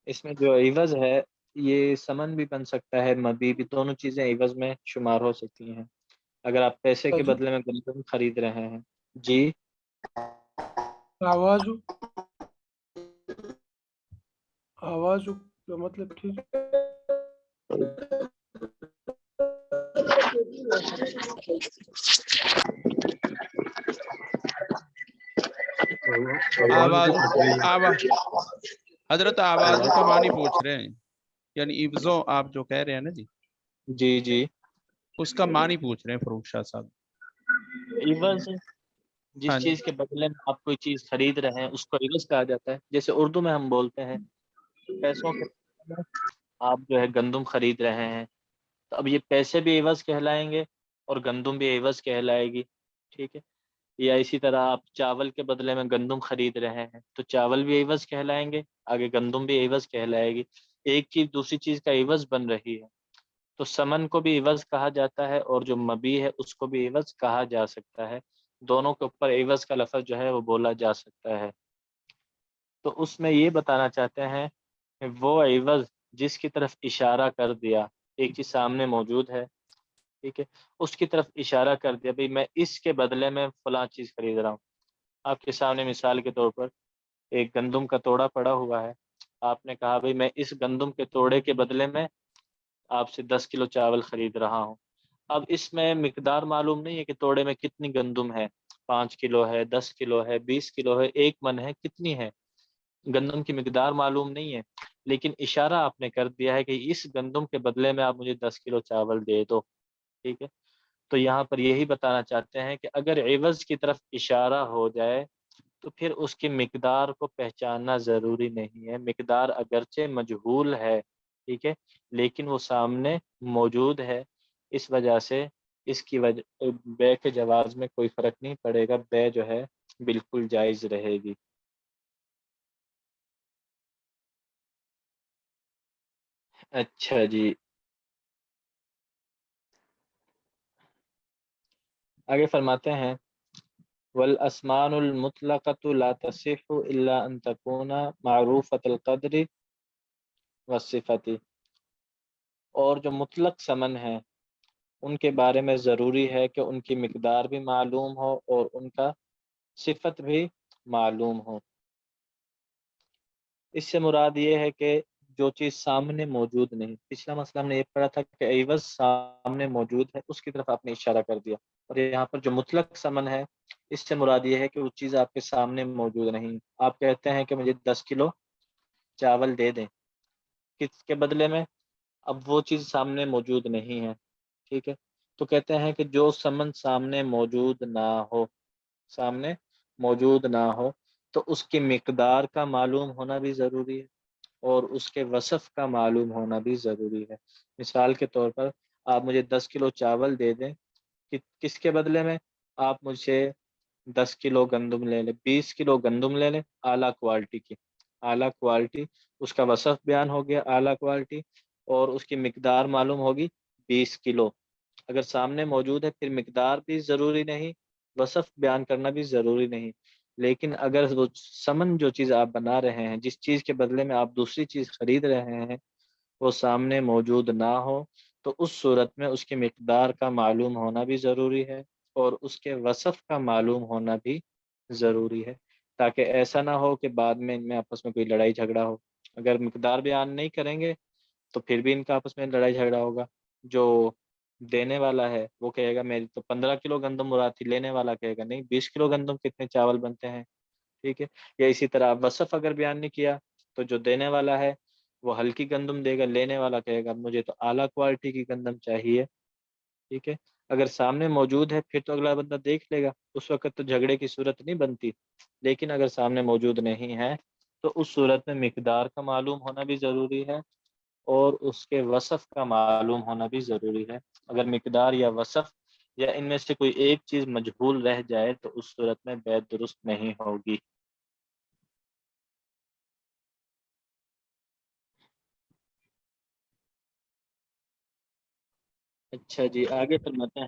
اس میں جو عوض ہے یہ سمن بھی بن سکتا ہے، مبی بھی، دونوں چیزیں عوض میں شمار ہو سکتی ہیں۔ اگر آپ پیسے کے بدلے میں گندم خرید رہے ہیں۔ جی آواز کا مطلب ٹھیک آواز حضرت آوازوں کا معنی پوچھ رہے ہیں، یعنی عوضوں آپ جو کہہ رہے ہیں نا جی جی جی اس کا معنی پوچھ رہے ہیں فروخ شاہ صاحب۔ عوض جس ہاں جی چیز کے بدلے میں آپ کوئی چیز خرید رہے ہیں اس کو عوض کہا جاتا ہے۔ جیسے اردو میں ہم بولتے ہیں پیسوں کے بدلے میں آپ جو ہے گندم خرید رہے ہیں، تو اب یہ پیسے بھی عوض کہلائیں گے اور گندم بھی عوض کہلائے گی، ٹھیک ہے۔ یا اسی طرح آپ چاول کے بدلے میں گندم خرید رہے ہیں تو چاول بھی عوض کہلائیں گے، آگے گندم بھی عوض کہلائے گی۔ ایک چیز دوسری چیز کا عوض بن رہی ہے، تو سمن کو بھی عوض کہا جاتا ہے اور جو مبی ہے اس کو بھی عوض کہا جا سکتا ہے۔ دونوں کے اوپر عوض کا لفظ جو ہے وہ بولا جا سکتا ہے۔ تو اس میں یہ بتانا چاہتے ہیں کہ وہ عوض جس کی طرف اشارہ کر دیا، ایک چیز سامنے موجود ہے، ٹھیک ہے، اس کی طرف اشارہ کر دیا بھئی میں اس کے بدلے میں فلاں چیز خرید رہا ہوں۔ آپ کے سامنے مثال کے طور پر ایک گندم کا توڑا پڑا ہوا ہے، آپ نے کہا بھئی میں اس گندم کے توڑے کے بدلے میں آپ سے 10 کلو چاول خرید رہا ہوں۔ اب اس میں مقدار معلوم نہیں ہے کہ توڑے میں کتنی گندم ہے، 5 کلو ہے، 10 کلو ہے، 20 کلو ہے، 1 من ہے، کتنی ہے، گندم کی مقدار معلوم نہیں ہے، لیکن اشارہ آپ نے کر دیا ہے کہ اس گندم کے بدلے میں آپ مجھے 10 کلو چاول دے دو، ٹھیک ہے۔ تو یہاں پر یہی بتانا چاہتے ہیں کہ اگر عوض کی طرف اشارہ ہو جائے تو پھر اس کی مقدار کو پہچاننا ضروری نہیں ہے۔ مقدار اگرچہ مجہول ہے، ٹھیک ہے، لیکن وہ سامنے موجود ہے، اس وجہ سے اس کی وجہ بے کے جواز میں کوئی فرق نہیں پڑے گا، بے جو ہے بالکل جائز رہے گی۔ اچھا جی، آگے فرماتے ہیں والاسمان المطلقة لا تصح الا ان تكون معروفة القدر والصفة، اور جو مطلق سمن ہے ان کے بارے میں ضروری ہے کہ ان کی مقدار بھی معلوم ہو اور ان کا صفت بھی معلوم ہو۔ اس سے مراد یہ ہے کہ جو چیز سامنے موجود نہیں، پچھلا مسئلہ ہم نے یہ پڑھا تھا کہ عوض سامنے موجود ہے اس کی طرف آپ نے اشارہ کر دیا، اور یہاں پر جو مطلق سمن ہے اس سے مراد یہ ہے کہ وہ چیز آپ کے سامنے موجود نہیں۔ آپ کہتے ہیں کہ مجھے 10 کلو چاول دے دیں، کس کے بدلے میں؟ اب وہ چیز سامنے موجود نہیں ہے، ٹھیک ہے، تو کہتے ہیں کہ جو سمن سامنے موجود نہ ہو، سامنے موجود نہ ہو تو اس کی مقدار کا معلوم ہونا بھی ضروری ہے اور اس کے وصف کا معلوم ہونا بھی ضروری ہے۔ مثال کے طور پر آپ مجھے 10 کلو چاول دے دیں، کس کے بدلے میں؟ آپ مجھ سے 10 کلو گندم لے لیں، 20 کلو گندم لے لیں اعلیٰ کوالٹی کی، اعلیٰ کوالٹی، اس کا وصف بیان ہو گیا اعلیٰ کوالٹی، اور اس کی مقدار معلوم ہوگی 20 کلو۔ اگر سامنے موجود ہے پھر مقدار بھی ضروری نہیں، وصف بیان کرنا بھی ضروری نہیں، لیکن اگر وہ سمن جو چیز آپ بنا رہے ہیں، جس چیز کے بدلے میں آپ دوسری چیز خرید رہے ہیں، وہ سامنے موجود نہ ہو تو اس صورت میں اس کی مقدار کا معلوم ہونا بھی ضروری ہے اور اس کے وصف کا معلوم ہونا بھی ضروری ہے، تاکہ ایسا نہ ہو کہ بعد میں ان میں آپس میں کوئی لڑائی جھگڑا ہو۔ اگر مقدار بیان نہیں کریں گے تو پھر بھی ان کا آپس میں لڑائی جھگڑا ہوگا۔ جو دینے والا ہے وہ کہے گا میری تو 15 کلو گندم مراد تھی، لینے والا کہے گا نہیں 20 کلو گندم کتنے چاول بنتے ہیں، ٹھیک ہے۔ یا اسی طرح وصف اگر بیان نہیں کیا تو جو دینے والا ہے وہ ہلکی گندم دے گا، لینے والا کہے گا مجھے تو اعلیٰ کوالٹی کی گندم چاہیے، ٹھیک ہے۔ اگر سامنے موجود ہے پھر تو اگلا بندہ دیکھ لے گا، اس وقت تو جھگڑے کی صورت نہیں بنتی، لیکن اگر سامنے موجود نہیں ہے تو اس صورت میں مقدار کا معلوم ہونا بھی ضروری ہے اور اس کے وصف کا معلوم ہونا بھی ضروری ہے۔ اگر مقدار یا وصف یا ان میں سے کوئی ایک چیز مجہول رہ جائے تو اس صورت میں بیع درست نہیں ہوگی۔ اچھا جی، آگے فرماتے ہیں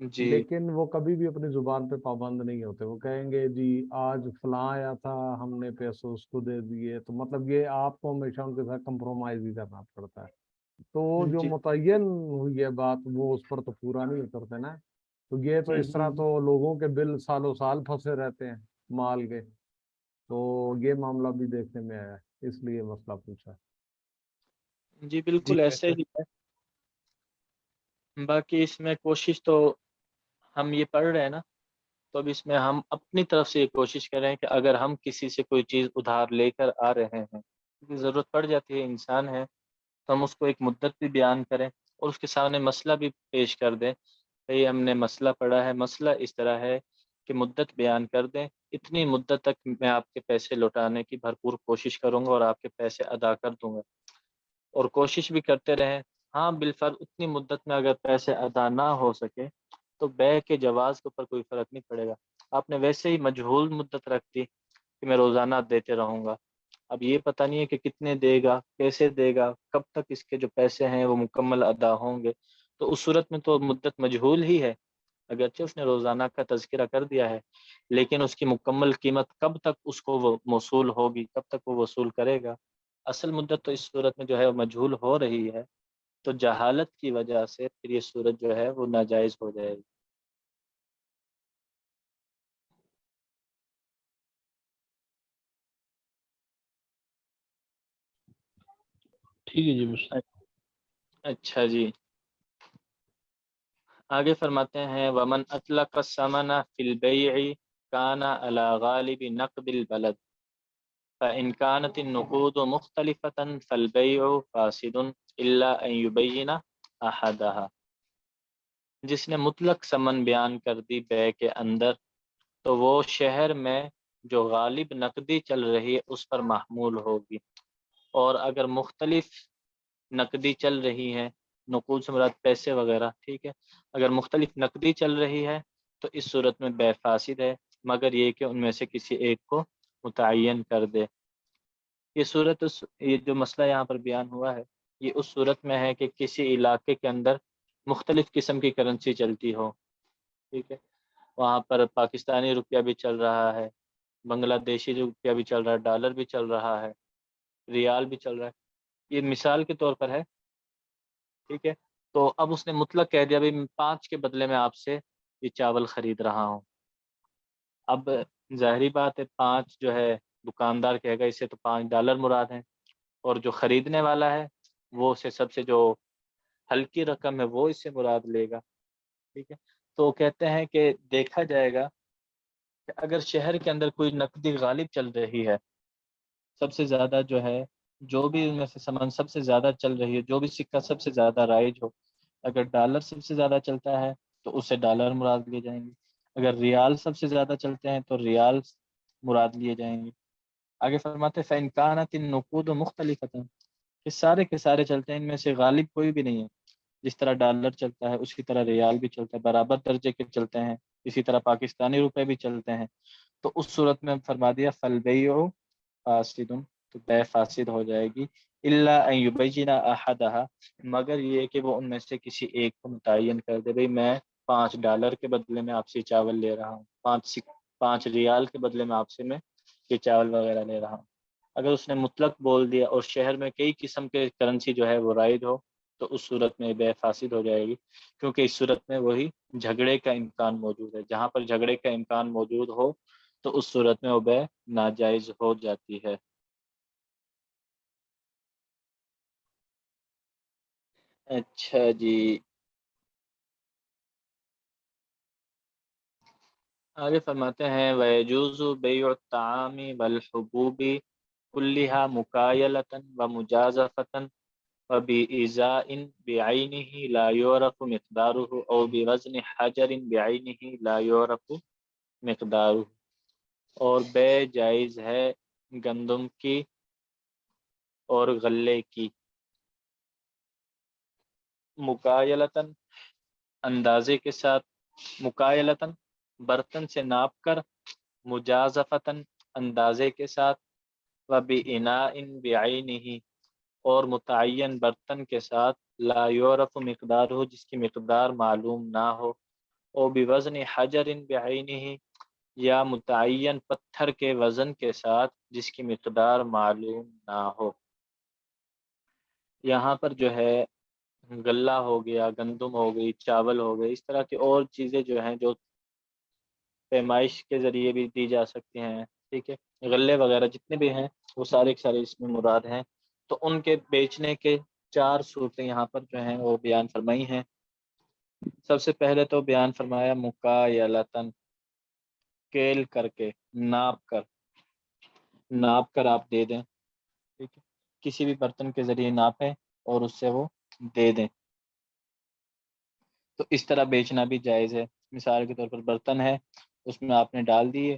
جی لیکن وہ کبھی بھی اپنی زبان پہ پابند نہیں ہوتے. وہ کہیں گے جی آج فلاں آیا تھا, ہم نے پیسے اس کو دے دیے. تو مطلب یہ آپ کو ہمیشہ ان کے ساتھ کمپرومائز ہی کرنا پڑتا ہے. تو جو جی متعین ہوئی ہے بات, وہ اس پر تو پورا نہیں اترتے نا. تو یہ تو اس طرح جی تو لوگوں کے بل سالوں سال پھنسے رہتے ہیں مال کے. تو یہ معاملہ بھی دیکھنے میں آیا, اس لیے مسئلہ پوچھا. جی بالکل ایسے ہی ہے. باقی اس میں کوشش تو ہم یہ پڑھ رہے ہیں نا, تو اب اس میں ہم اپنی طرف سے یہ کوشش کریں کہ اگر ہم کسی سے کوئی چیز ادھار لے کر آ رہے ہیں, کیونکہ ضرورت پڑ جاتی ہے, انسان ہے, تو ہم اس کو ایک مدت بھی بیان کریں اور اس کے سامنے مسئلہ بھی پیش کر دیں. بھئی ہم نے مسئلہ پڑھا ہے, مسئلہ اس طرح ہے کہ مدت بیان کر دیں, اتنی مدت تک میں آپ کے پیسے لوٹانے کی بھرپور کوشش کروں گا اور آپ کے پیسے ادا کر دوں گا. اور کوشش بھی کرتے رہیں. ہاں بالفرض اتنی مدت میں اگر پیسے ادا نہ ہو سکے تو بیع کے جواز کے اوپر کوئی فرق نہیں پڑے گا. آپ نے ویسے ہی مجہول مدت رکھ دی کہ میں روزانہ دیتے رہوں گا. اب یہ پتہ نہیں ہے کہ کتنے دے گا, کیسے دے گا, کب تک اس کے جو پیسے ہیں وہ مکمل ادا ہوں گے. تو اس صورت میں تو مدت مجہول ہی ہے. اگرچہ اس نے روزانہ کا تذکرہ کر دیا ہے, لیکن اس کی مکمل قیمت کب تک اس کو وہ موصول ہوگی, کب تک وہ وصول کرے گا, اصل مدت تو اس صورت میں جو ہے وہ مجہول ہو رہی ہے. تو جہالت کی وجہ سے پھر یہ صورت جو ہے وہ ناجائز ہو جائے گی. ٹھیک ہے جی بس. اچھا جی, آگے فرماتے ہیں ومن اطلق الثمن فی البیع کان علی غالب نقد البلد فإن كانت النقود مختلفة فالبيع فاسد إلا أن يبين أحدها. جس نے مطلق ثمن بیان کر دی بیع کے اندر, تو وہ شہر میں جو غالب نقدی چل رہی ہے اس پر محمول ہوگی. اور اگر مختلف نقدی چل رہی ہے, نقود سے مراد پیسے وغیرہ, ٹھیک ہے, اگر مختلف نقدی چل رہی ہے تو اس صورت میں بیع فاسد ہے, مگر یہ کہ ان میں سے کسی ایک کو متعین کر دے. یہ صورت, یہ جو مسئلہ یہاں پر بیان ہوا ہے, یہ اس صورت میں ہے کہ کسی علاقے کے اندر مختلف قسم کی کرنسی چلتی ہو, ٹھیک ہے, وہاں پر پاکستانی روپیہ بھی چل رہا ہے, بنگلہ دیشی روپیہ بھی چل رہا ہے, ڈالر بھی چل رہا ہے, ریال بھی چل رہا ہے. یہ مثال کے طور پر ہے, ٹھیک ہے. تو اب اس نے مطلق کہہ دیا بھائی 5 کے بدلے میں آپ سے یہ چاول خرید رہا ہوں. اب ظاہری بات ہے 5 جو ہے دکاندار کہے گا اس سے تو $5 مراد ہیں, اور جو خریدنے والا ہے وہ اسے سب سے جو ہلکی رقم ہے وہ اس سے مراد لے گا, ٹھیک ہے. تو کہتے ہیں کہ دیکھا جائے گا کہ اگر شہر کے اندر کوئی نقدی غالب چل رہی ہے, سب سے زیادہ جو ہے, جو بھی ان میں سے سامان سب سے زیادہ چل رہی ہے, جو بھی سکہ سب سے زیادہ رائج ہو, اگر ڈالر سب سے زیادہ چلتا ہے تو اسے ڈالر مراد لیے جائیں گے, اگر ریال سب سے زیادہ چلتے ہیں تو ریال مراد لیے جائیں گے. آگے فرماتے ہیں فَإِنْ كَانَتِ النُّقُودُ مُخْتَلِفَةً, کہ سارے کے سارے چلتے ہیں, ان میں سے غالب کوئی بھی نہیں ہے. جس طرح ڈالر چلتا ہے اسی طرح ریال بھی چلتا ہے, برابر درجے کے چلتے ہیں, اسی طرح پاکستانی روپے بھی چلتے ہیں. تو اس صورت میں فرما دیا فَالْبَيْعُ فاسد, تو بیع فاسد ہو جائے گی. الا ان یبین احدها, مگر یہ کہ وہ ان میں سے کسی ایک کو متعین کر دے, بھئی میں $5 کے بدلے میں آپ سے چاول لے رہا ہوں, 5 ریال کے بدلے میں آپ سے میں یہ چاول وغیرہ لے رہا ہوں. اگر اس نے مطلق بول دیا اور شہر میں کئی قسم کے کرنسی جو ہے وہ رائج ہو, تو اس صورت میں بیع فاسد ہو جائے گی, کیونکہ اس صورت میں وہی جھگڑے کا امکان موجود ہے. جہاں پر جھگڑے کا امکان موجود ہو تو اس صورت میں وہ بیع ناجائز ہو جاتی ہے. اچھا جی, آگے فرماتے ہیں وَيَجُوزُ بَيْعُ الطَّعَامِ وَالْحُبُوبِ كُلِّهَا مُكَايَلَةً وَمُجَازَفَةً وَبِإِزَاءٍ بِعَيْنِهِ لَا يُعْرَفُ مِقْدَارُهُ أَوْ بِوَزْنِ حَجَرٍ بِعَيْنِهِ لَا يُعْرَفُ مِقْدَارُهُ. اور بیع جائز ہے گندم کی اور غلے کی, مکایلتاً اندازے کے ساتھ, مکایلتاً برتن سے ناپ کر, مجازفتاً اندازے کے ساتھ, وبإناء بعینہ اور متعین برتن کے ساتھ, لا یعرف مقدارہ جس کی مقدار معلوم نہ ہو, او بوزن حجر بعینہ، یا متعین پتھر کے وزن کے ساتھ جس کی مقدار معلوم نہ ہو۔ یہاں پر جو ہے غلہ ہو گیا، گندم ہو گئی، چاول ہو گئے، اس طرح کی اور چیزیں جو ہیں جو پیمائش کے ذریعے بھی دی جا سکتی ہیں، ٹھیک ہے، غلے وغیرہ جتنے بھی ہیں وہ سارے کے سارے اس میں مراد ہیں۔ تو ان کے بیچنے کے 4 صورتیں یہاں پر جو ہیں وہ بیان فرمائی ہیں۔ سب سے پہلے تو بیان فرمایا مکایلتن، کیل کر کے، ناپ کر آپ دے دیں، ٹھیک ہے، کسی بھی برتن کے ذریعے ناپیں اور اس سے وہ دے دیں، تو اس طرح بیچنا بھی جائز ہے۔ مثال کے طور پر برتن ہے، اس میں آپ نے ڈال دیے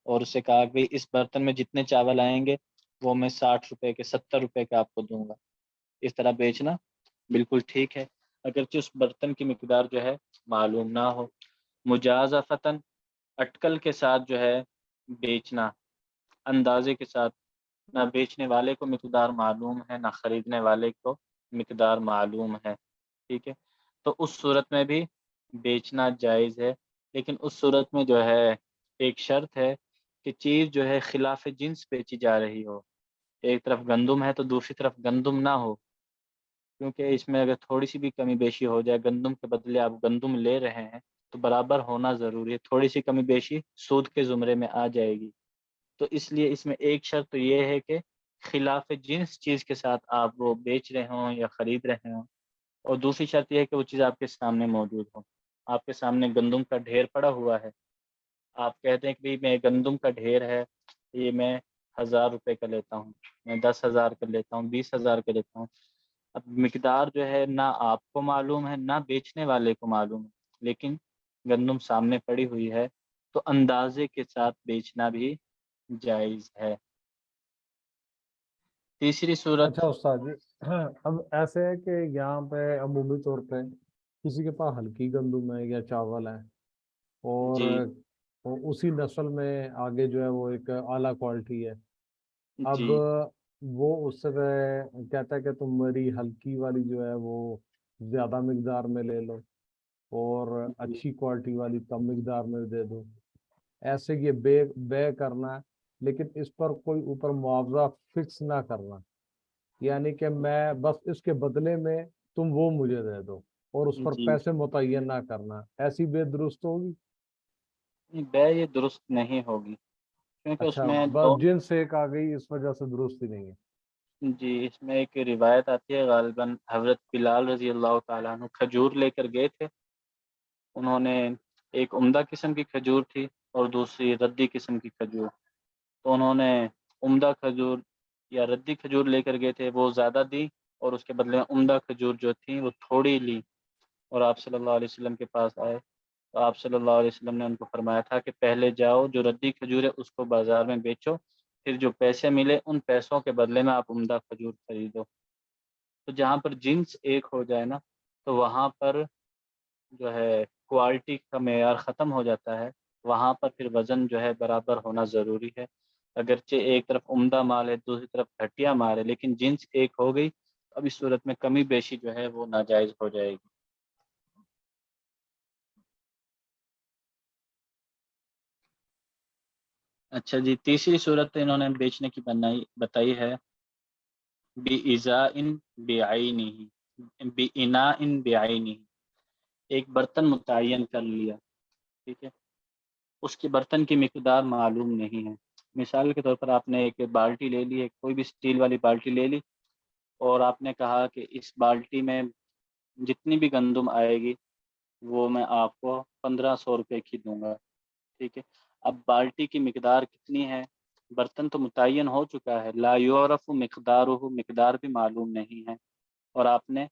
اور اس سے کہا کہ اس برتن میں جتنے چاول آئیں گے وہ میں 60 روپے کے 70 روپے کے آپ کو دوں گا، اس طرح بیچنا بالکل ٹھیک ہے، اگرچہ اس برتن کی مقدار جو ہے معلوم نہ ہو۔ مجازفتاً، اٹکل کے ساتھ جو ہے بیچنا، اندازے کے ساتھ، نہ بیچنے والے کو مقدار معلوم ہے نہ خریدنے والے کو مقدار معلوم ہے، ٹھیک ہے، تو اس صورت میں بھی بیچنا جائز ہے، لیکن اس صورت میں جو ہے ایک شرط ہے کہ چیز جو ہے خلاف جنس بیچی جا رہی ہو، ایک طرف گندم ہے تو دوسری طرف گندم نہ ہو، کیونکہ اس میں اگر تھوڑی سی بھی کمی بیشی ہو جائے، گندم کے بدلے آپ گندم لے رہے ہیں تو برابر ہونا ضروری ہے، تھوڑی سی کمی بیشی سود کے زمرے میں آ جائے گی، تو اس لیے اس میں ایک شرط تو یہ ہے کہ خلاف جنس چیز کے ساتھ آپ وہ بیچ رہے ہوں یا خرید رہے ہوں، اور دوسری شرط یہ ہے کہ وہ چیز آپ کے سامنے موجود ہو، آپ کے سامنے گندم کا ڈھیر پڑا ہوا ہے، آپ کہتے ہیں کہ بھئی میں گندم کا ڈھیر ہے، یہ میں 1000 روپے کا لیتا ہوں، میں 10,000 کا لیتا ہوں، 20,000 کا لیتا ہوں، اب مقدار جو ہے نہ آپ کو معلوم ہے نہ بیچنے والے کو معلوم ہے، لیکن گندم سامنے پڑی ہوئی ہے تو اندازے کے ساتھ بیچنا بھی جائز ہے۔ تیسری صورت، اچھا استاد جی، اب ایسے ہے کہ یہاں پہ عمومی طور پہ کسی کے پاس ہلکی گندم ہے یا چاول ہے اور جی اسی نسل میں آگے جو ہے وہ ایک اعلیٰ کوالٹی ہے، اب جی وہ اس سے کہتا ہے کہ تم میری ہلکی والی جو ہے وہ زیادہ مقدار میں لے لو اور جی اچھی کوالٹی والی کم مقدار میں دے دو، ایسے یہ بے کرنا ہے، لیکن اس پر کوئی اوپر معاوضہ فکس نہ کرنا، یعنی کہ میں بس اس کے بدلے میں تم وہ مجھے دے دو اور اس پر جی پیسے متعین نہ کرنا، ایسی بے درست ہوگی؟ بے یہ درست نہیں ہوگی، کیونکہ اس اچھا، میں بس جنس ایک آ گئی اس وجہ سے درست ہی نہیں ہے۔ جی اس میں ایک روایت آتی ہے، غالباً حضرت بلال رضی اللہ تعالیٰ عنہ کھجور لے کر گئے تھے، انہوں نے ایک عمدہ قسم کی کھجور تھی اور دوسری ردی قسم کی کھجور، تو انہوں نے عمدہ کھجور یا ردی کھجور لے کر گئے تھے، وہ زیادہ دی اور اس کے بدلے عمدہ کھجور جو تھی وہ تھوڑی لی، اور آپ صلی اللہ علیہ وسلم کے پاس آئے تو آپ صلی اللہ علیہ وسلم نے ان کو فرمایا تھا کہ پہلے جاؤ جو ردی کھجور ہے اس کو بازار میں بیچو، پھر جو پیسے ملے ان پیسوں کے بدلے میں آپ عمدہ کھجور خریدو۔ تو جہاں پر جنس ایک ہو جائے نا تو وہاں پر جو ہے کوالٹی کا معیار ختم ہو جاتا ہے، وہاں پر پھر وزن جو ہے برابر ہونا ضروری ہے، اگرچہ ایک طرف عمدہ مال ہے دوسری طرف گھٹیا مال ہے، لیکن جنس ایک ہو گئی، اب اس صورت میں کمی بیشی جو ہے وہ ناجائز ہو جائے گی۔ اچھا جی، تیسری صورت انہوں نے بیچنے کی بتائی ہے بِإِزَاءٍ بِعَيْنِهِ، بِإِنَاءٍ بِعَيْنِهِ، ایک برتن متعین کر لیا، ٹھیک ہے، اس کی برتن کی مقدار معلوم نہیں ہے، مثال کے طور پر آپ نے ایک بالٹی لے لی ہے، کوئی بھی اسٹیل والی بالٹی لے لی اور آپ نے کہا کہ اس بالٹی میں جتنی بھی گندم آئے گی وہ میں آپ کو 1500 روپے کی دوں گا، ٹھیک ہے، اب بالٹی کی مقدار کتنی ہے، برتن تو متعین ہو چکا ہے، لا یعرف مقدارہ، مقدار بھی معلوم نہیں ہے، اور آپ نے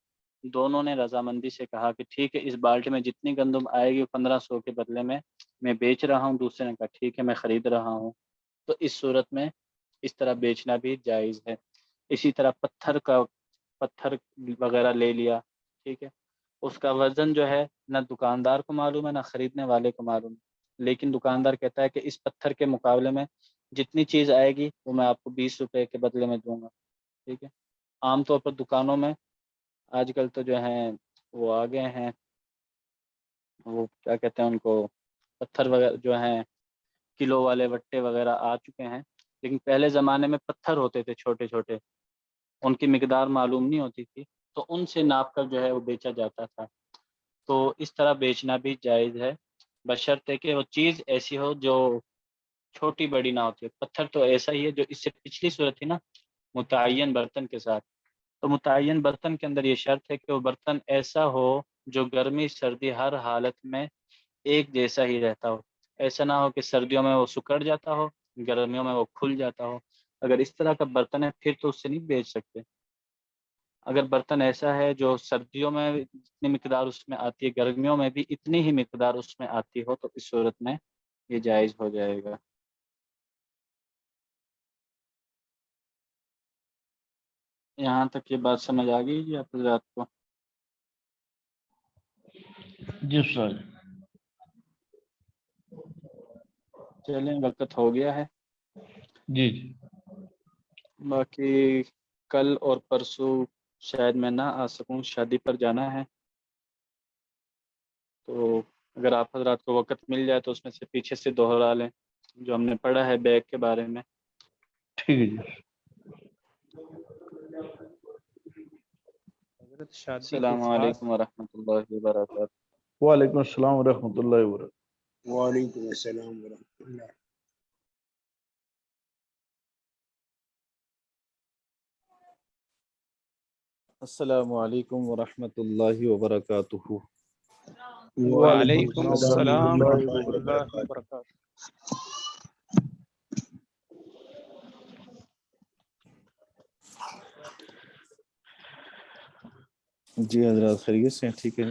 دونوں نے رضامندی سے کہا کہ ٹھیک ہے اس بالٹی میں جتنی گندم آئے گی 1500 کے بدلے میں بیچ رہا ہوں، دوسرے نے کہا ٹھیک ہے میں خرید رہا ہوں، تو اس صورت میں اس طرح بیچنا بھی جائز ہے۔ اسی طرح پتھر وغیرہ لے لیا، ٹھیک ہے، اس کا وزن جو ہے نہ دکاندار کو معلوم ہے نہ خریدنے والے کو معلوم ہے، لیکن دکاندار کہتا ہے کہ اس پتھر کے مقابلے میں جتنی چیز آئے گی وہ میں آپ کو 20 روپے کے بدلے میں دوں گا، ٹھیک ہے، عام طور پر دکانوں میں آج کل تو جو ہیں وہ آ گئے ہیں وہ کیا کہتے ہیں ان کو، پتھر وغیرہ جو ہیں کلو والے وٹے وغیرہ آ چکے ہیں، لیکن پہلے زمانے میں پتھر ہوتے تھے چھوٹے چھوٹے، ان کی مقدار معلوم نہیں ہوتی تھی، تو ان سے ناپ کر جو ہے وہ بیچا جاتا تھا. تو اس طرح بیچنا بھی جائز ہے، بشرطے کہ وہ چیز ایسی ہو جو چھوٹی بڑی نہ ہوتی ہے. پتھر تو ایسا ہی ہے جو اس سے پچھلی صورت تھی نا متعین برتن کے ساتھ، تو متعین برتن کے اندر یہ شرط ہے کہ وہ برتن ایسا ہو جو گرمی سردی ہر حالت میں ایک جیسا ہی رہتا ہو. ایسا نہ ہو کہ سردیوں میں وہ سکڑ جاتا ہو، گرمیوں میں وہ کھل جاتا ہو. اگر اس طرح کا برتن ہے پھر تو اس سے نہیں بیچ سکتے. اگر برتن ایسا ہے جو سردیوں میں جتنی مقدار اس میں آتی ہے گرمیوں میں بھی اتنی ہی مقدار اس میں آتی ہو تو اس صورت میں یہ جائز ہو جائے گا. یہاں تک یہ بات سمجھ آ گئی جی آپ حضرات کو؟ جی استاد. چلیں وقت ہو گیا ہے. جی جی باقی کل اور پرسوں شاید میں نہ آ سکوں، شادی پر جانا ہے، تو اگر آپ حضرات کو وقت مل جائے تو اس میں سے پیچھے سے دوہرا لیں جو ہم نے پڑھا ہے بیگ کے بارے میں. ٹھیک ہے جی. حضرت شادی السلام کوئی خاص؟ علیکم ورحمۃ اللہ وبرکاتہ. وعلیکم السلام ورحمۃ اللہ وبرکاتہ. وعلیکم السلام ورحمۃ اللہ. السلام علیکم ورحمۃ اللہ وبرکاتہ. وعلیکم السلام ورحمۃ ورحمۃ اللہ اللہ وبرکاتہ. وبرکاتہ. جی حضرات خیریت سے ہیں؟ ٹھیک ہے.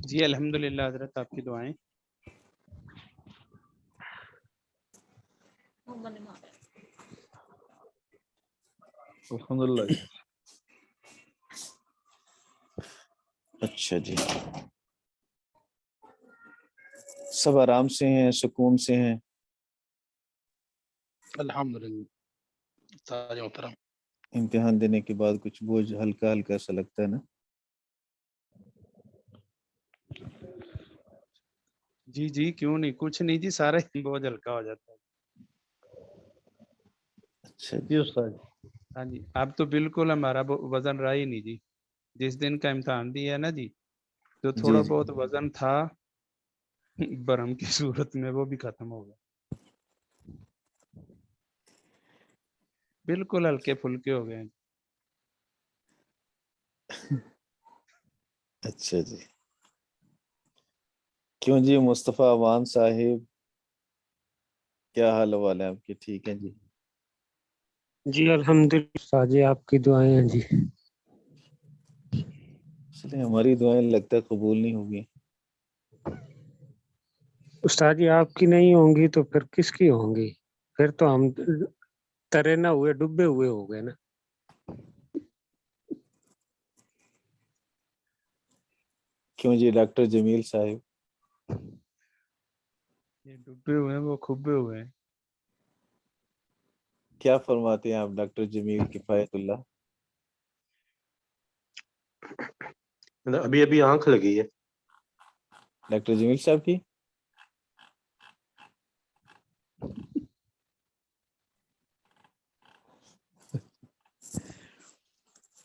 جی الحمدللہ حضرت، آپ کی دعائیں. الحمدللہ. اچھا جی، سب آرام سے ہیں، سکون سے ہیں؟ الحمدللہ. تاج محترم. امتحان دینے کے بعد کچھ بوجھ ہلکا ہلکا سا لگتا ہے نا؟ جی جی کیوں نہیں، کچھ نہیں جی، سارا بوجھ ہلکا ہو جاتا ہے. اچھا جی استاد. ہاں جی، اب تو بالکل ہمارا وزن رہا ہی نہیں جی. جس دن کا امتحان دیا ہے نا جی، جو تھوڑا جی بہت وزن تھا برہم کی صورت میں وہ بھی ختم ہو گیا، بالکل ہلکے پھلکے ہو گئے. اچھا جی. کیوں جی مصطفیٰ اوان صاحب، کیا حال حوال ہے آپ کے؟ ٹھیک ہے جی؟ جی الحمدللہ جی، آپ کی دعائیں ہیں جی. چلے ہماری دعائیں لگتا ہے قبول نہیں ہوگی. استاد جی آپ کی نہیں ہوں گی تو پھر کس کی ہوں گی؟ پھر تو ہم ترے نہ ہوئے ڈوبے ہوئے ہو گئے نا. کیوں جی ڈاکٹر جمیل صاحب؟ یہ ڈوبے ہوئے ہیں وہ کھبے ہوئے ہیں. کیا فرماتے ہیں آپ ڈاکٹر جمیل کفایت اللہ؟ ابھی ابھی آنکھ لگی ہے ڈاکٹر جمیل صاحب کی.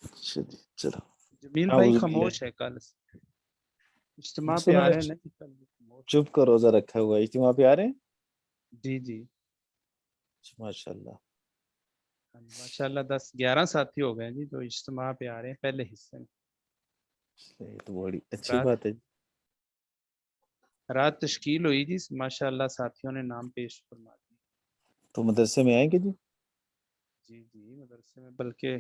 اچھا جی چلو. جمیل بھائی اعوذ باللہ. خاموش ہے، کل سے اجتماع پہ آ رہے ہیں نہیں، کل خاموش. چپ کا روزہ رکھا ہوا ہے، اجتماع پہ آ رہے ہیں؟ جی جی ماشاء اللہ. ماشاء اللہ 10-11 ساتھی ہو گئے جی جو اجتماع پہ آ رہے ہیں پہلے حصے میں. یہ تو بڑی اچھی بات ہے. رات تشکیل ہوئی جی، ماشاء اللہ ساتھیوں نے نام پیش فرما دیے. تو مدرسے میں آئیں گے جی؟ جی جی مدرسے میں، بلکہ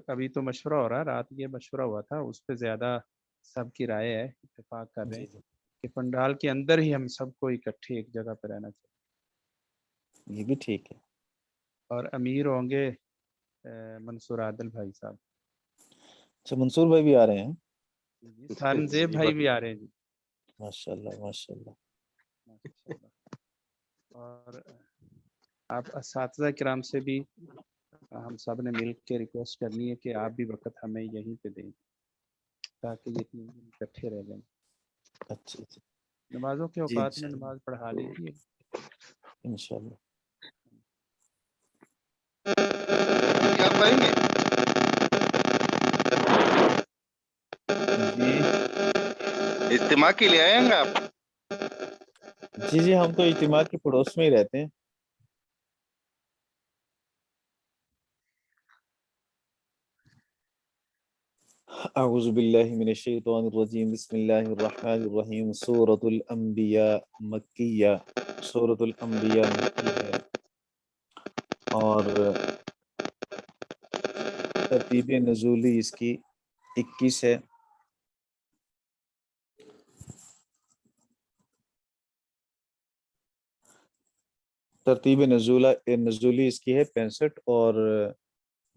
ابھی تو مشورہ ہو رہا ہے، رات یہ مشورہ ہوا تھا، اس پہ زیادہ سب کی رائے ہے، اتفاق کر رہے جی ہیں کہ پنڈال کے اندر ہی ہم سب کو اکٹھے ایک جگہ پہ رہنا چاہیے. یہ بھی ٹھیک ہے. اور امیر ہوں گے منصور عادل بھائی صاحب. اچھا منصور بھائی بھی آ رہے ہیں؟ سارنزیب بھائی بھی آ رہے ہیں جی. ماشاء اللہ ماشاء اللہ. اور آپ اساتذہ کرام سے بھی ہم سب نے مل کے ریکویسٹ کرنی ہے کہ آپ بھی وقت ہمیں یہیں پہ دیں. تاکہ یہ تین دن اکٹھے رہ جائیں۔ اچھا اچھا نمازوں کے جی اوقات میں نماز پڑھا لیجیے۔ انشاءاللہ۔ کیا پڑھیں گے؟ جی اجتماع کے لیے آئیں گے آپ؟ جی جی ہم تو اجتماع کے پڑوس میں ہی رہتے ہیں۔ اعوذ باللہ من الشیطان الرجیم، بسم اللہ الرحمن الرحیم۔ سورۃ الانبیاء مکیہ، سورۃ الانبیاء مکی ہے اور ترتیب نزولی اس کی 21 ہے۔ ترتیب نزولی اس کی ہے 65 اور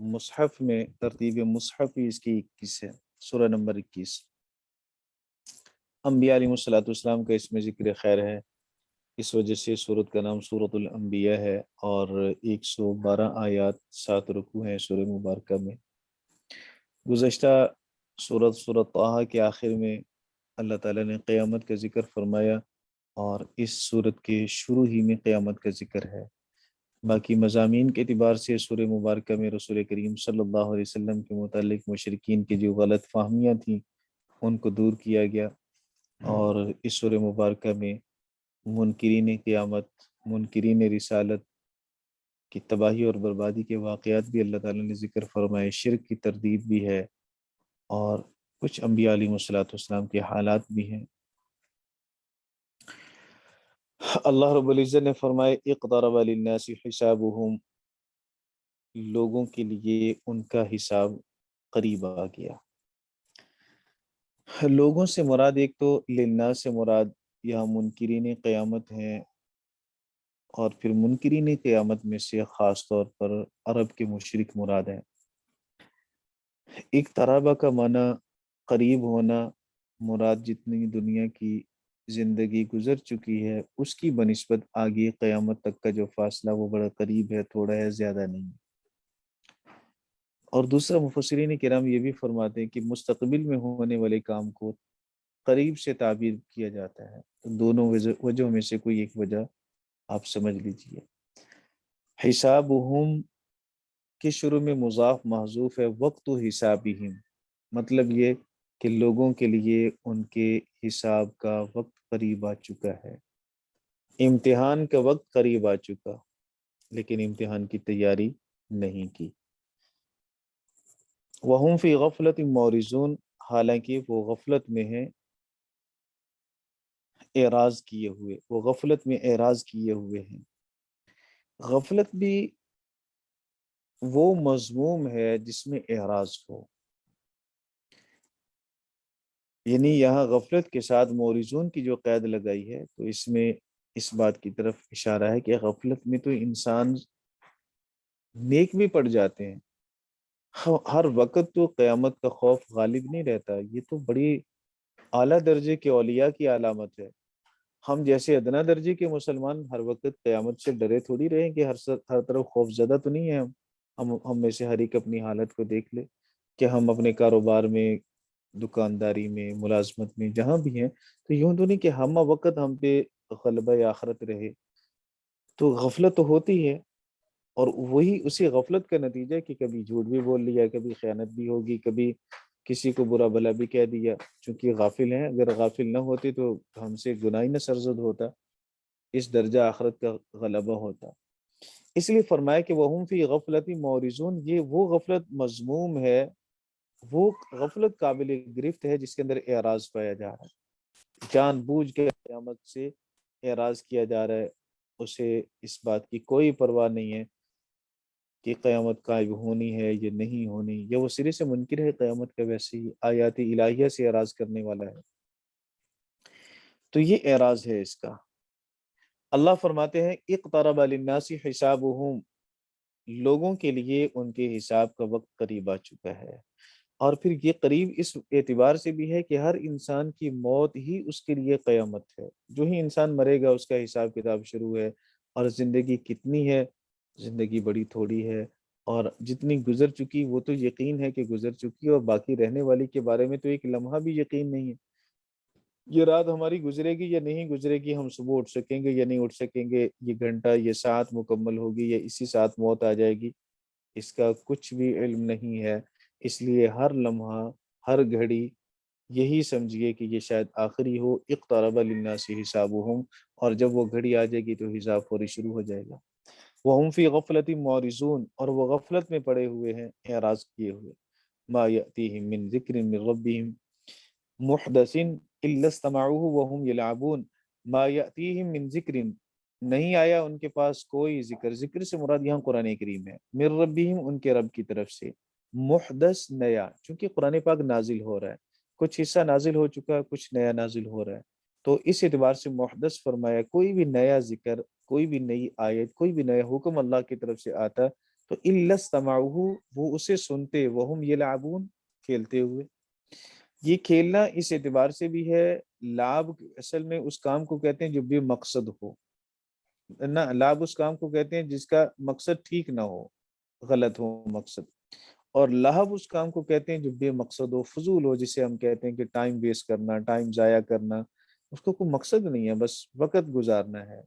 مصحف میں ترتیب مصحف اس کی 21 ہے، سورہ نمبر 21۔ انبیاء علیہ الصلوۃ والسلام کا اس میں ذکر خیر ہے، اس وجہ سے سورۃ کا نام سورۃ الانبیاء ہے اور 112 آیات 7 رکوع ہیں سورہ مبارکہ میں۔ گزشتہ سورۃ طٰہٰ کے آخر میں اللہ تعالیٰ نے قیامت کا ذکر فرمایا اور اس سورت کے شروع ہی میں قیامت کا ذکر ہے۔ باقی مضامین کے اعتبار سے سورہ مبارکہ میں رسول کریم صلی اللہ علیہ وسلم کے متعلق مشرکین کی جو غلط فہمیاں تھیں ان کو دور کیا گیا، اور اس سورہ مبارکہ میں منکرین قیامت، منکرین رسالت کی تباہی اور بربادی کے واقعات بھی اللہ تعالیٰ نے ذکر فرمائے، شرک کی تردید بھی ہے اور کچھ انبیاء علیہ الصلوۃ والسلام کے حالات بھی ہیں۔ اللہ رب العزت نے فرمائے اقترب للناس حسابهم، لوگوں کے لیے ان کا حساب قریب آ گیا۔ لوگوں سے مراد ایک تو للناس سے مراد یہاں منکرین قیامت ہیں، اور پھر منکرین قیامت میں سے خاص طور پر عرب کے مشرک مراد ہیں۔ اقترابہ کا معنی قریب ہونا، مراد جتنی دنیا کی زندگی گزر چکی ہے اس کی بنسبت آگے قیامت تک کا جو فاصلہ وہ بڑا قریب ہے، تھوڑا ہے، زیادہ نہیں۔ اور دوسرا مفسرین کرام یہ بھی فرماتے ہیں کہ مستقبل میں ہونے والے کام کو قریب سے تعبیر کیا جاتا ہے، تو دونوں وجہوں میں سے کوئی ایک وجہ آپ سمجھ لیجئے۔ حسابہم کے شروع میں مضاف محذوف ہے، وقت حسابہم، مطلب یہ کہ لوگوں کے لیے ان کے حساب کا وقت قریب آ چکا ہے، امتحان کا وقت قریب آ چکا، لیکن امتحان کی تیاری نہیں کی۔ وَهُمْ فِي غَفْلَةٍ مُعْرِضُونَ، حالانکہ وہ غفلت میں ہیں، اعراض کیے ہوئے، وہ غفلت میں اعراض کیے ہوئے ہیں۔ غفلت بھی وہ مضموم ہے جس میں اعراض ہو، یعنی یہاں غفلت کے ساتھ مورزون کی جو قید لگائی ہے تو اس میں اس بات کی طرف اشارہ ہے کہ غفلت میں تو انسان نیک بھی پڑ جاتے ہیں، ہر وقت تو قیامت کا خوف غالب نہیں رہتا، یہ تو بڑی اعلیٰ درجے کے اولیاء کی علامت ہے۔ ہم جیسے ادنا درجے کے مسلمان ہر وقت قیامت سے ڈرے تھوڑی رہیں کہ ہر طرف خوف زدہ تو نہیں ہے۔ ہم میں سے ہر ایک اپنی حالت کو دیکھ لے کہ ہم اپنے کاروبار میں، دکانداری میں، ملازمت میں، جہاں بھی ہیں، تو یوں تو نہیں کہ ہم وقت ہم پہ غلبہ آخرت رہے، تو غفلت تو ہوتی ہے، اور وہی اسی غفلت کا نتیجہ ہے کہ کبھی جھوٹ بھی بول لیا، کبھی خیانت بھی ہوگی، کبھی کسی کو برا بھلا بھی کہہ دیا، چونکہ غافل ہیں۔ اگر غافل نہ ہوتے تو ہم سے گناہ ہی نہ سرزد ہوتا، اس درجہ آخرت کا غلبہ ہوتا۔ اس لیے فرمایا کہ وَهُمْ فِي غَفْلَةٍ مُعْرِضُونَ، یہ وہ غفلت مذموم ہے، وہ غفلت قابل گرفت ہے جس کے اندر اعراض پایا جا رہا ہے، جان بوجھ کے قیامت سے اعراض کیا جا رہا ہے، اسے اس بات کی کوئی پرواہ نہیں ہے کہ قیامت قائم ہونی ہے یا نہیں ہونی، یا وہ سرے سے منکر ہے قیامت کا، ویسے ہی آیات الہیہ سے اعراض کرنے والا ہے۔ تو یہ اعراض ہے اس کا۔ اللہ فرماتے ہیں اقترب للناس حسابہم، لوگوں کے لیے ان کے حساب کا وقت قریب آ چکا ہے، اور پھر یہ قریب اس اعتبار سے بھی ہے کہ ہر انسان کی موت ہی اس کے لیے قیامت ہے، جو ہی انسان مرے گا اس کا حساب کتاب شروع ہے۔ اور زندگی کتنی ہے؟ زندگی بڑی تھوڑی ہے، اور جتنی گزر چکی وہ تو یقین ہے کہ گزر چکی، اور باقی رہنے والی کے بارے میں تو ایک لمحہ بھی یقین نہیں ہے۔ یہ رات ہماری گزرے گی یا نہیں گزرے گی، ہم صبح اٹھ سکیں گے یا نہیں اٹھ سکیں گے، یہ گھنٹہ یہ ساعت مکمل ہوگی یا اسی ساتھ موت آ جائے گی، اس کا کچھ بھی علم نہیں ہے۔ اس لیے ہر لمحہ ہر گھڑی یہی سمجھیے کہ یہ شاید آخری ہو۔ اقترب للناس حسابهم، اور جب وہ گھڑی آ جائے گی تو حساب فوری شروع ہو جائے گا۔ وهم فی غفلت معرضون، اور وہ غفلت میں پڑے ہوئے ہیں، اعراض کیے ہوئے۔ ما یأتیہم من ذکر من ربہم محدث الا استمعوه وهم یلعبون۔ ما یأتیہم من ذکر، نہیں آیا ان کے پاس کوئی ذکر، ذکر سے مراد یہاں قرآن کریم ہے، من ربہم ان کے رب کی طرف سے، محدث نیا، چونکہ قرآن پاک نازل ہو رہا ہے، کچھ حصہ نازل ہو چکا ہے، کچھ نیا نازل ہو رہا ہے، تو اس اعتبار سے محدث فرمایا۔ کوئی بھی نیا ذکر، کوئی بھی نئی آیت، کوئی بھی نیا حکم اللہ کی طرف سے آتا تو الا استمعوہ، وہ اسے سنتے، وہم یلعبون، کھیلتے ہوئے۔ یہ کھیلنا اس اعتبار سے بھی ہے، لعب اصل میں اس کام کو کہتے ہیں جو بے مقصد ہو نہ، لعب اس کام کو کہتے ہیں جس کا مقصد ٹھیک نہ ہو، غلط ہو مقصد، اور لہب اس کام کو کہتے ہیں جو بے مقصد ہو، فضول ہو، جسے ہم کہتے ہیں کہ ٹائم ویسٹ کرنا، ٹائم ضائع کرنا، اس کو کوئی مقصد نہیں ہے، بس وقت گزارنا ہے۔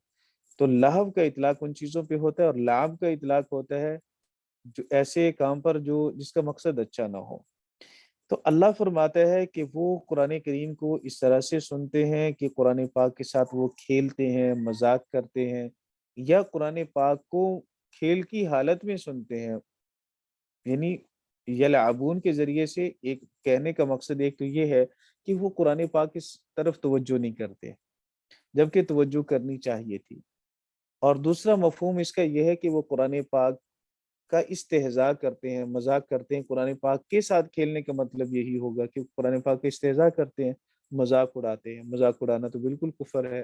تو لہب کا اطلاق ان چیزوں پہ ہوتا ہے، اور لعب کا اطلاق ہوتا ہے جو ایسے کام پر جو جس کا مقصد اچھا نہ ہو۔ تو اللہ فرماتا ہے کہ وہ قرآن کریم کو اس طرح سے سنتے ہیں کہ قرآن پاک کے ساتھ وہ کھیلتے ہیں، مذاق کرتے ہیں، یا قرآن پاک کو کھیل کی حالت میں سنتے ہیں، یعنی یلعبون کے ذریعے سے ایک کہنے کا مقصد ایک تو یہ ہے کہ وہ قرآن پاک کی طرف توجہ نہیں کرتے جبکہ توجہ کرنی چاہیے تھی، اور دوسرا مفہوم اس کا یہ ہے کہ وہ قرآن پاک کا استہزاء کرتے ہیں، مذاق کرتے ہیں۔ قرآن پاک کے ساتھ کھیلنے کا مطلب یہی ہوگا کہ قرآن پاک کا استہزاء کرتے ہیں، مذاق اڑاتے ہیں۔ مذاق اڑانا تو بالکل کفر ہے،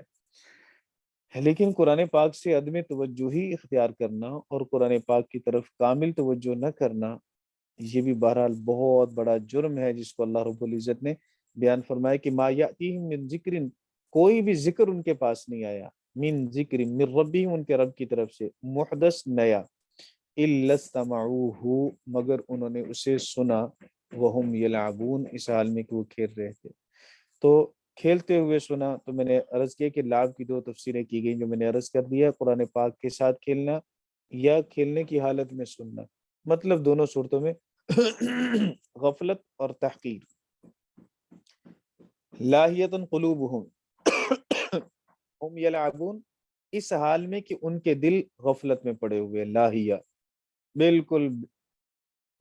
لیکن قرآن پاک سے عدم توجہی اختیار کرنا اور قرآن پاک کی طرف کامل توجہ نہ کرنا، یہ بھی بہرحال بہت بڑا جرم ہے، جس کو اللہ رب العزت نے بیان فرمایا کہ ما یأتیہم من ذکر، کوئی بھی ذکر ان کے پاس نہیں آیا، من ذکر من ربہم، ان کے رب کی طرف سے، محدث نیا، الا استمعوہ، مگر انہوں نے اسے سنا، وہم یلعبون، اس حال میں کہ وہ کھیل رہے تھے۔ تو کھیلتے ہوئے سنا، تو میں نے عرض کیا کہ لعب کی دو تفسیریں کی گئیں جو میں نے عرض کر دیا، قرآن پاک کے ساتھ کھیلنا یا کھیلنے کی حالت میں سننا، مطلب دونوں صورتوں میں غفلت اور تحقیر۔ لاہیۃ قلوبہم ہم یلعبون، اس حال میں کہ ان کے دل غفلت میں پڑے ہوئے، لاہیہ بالکل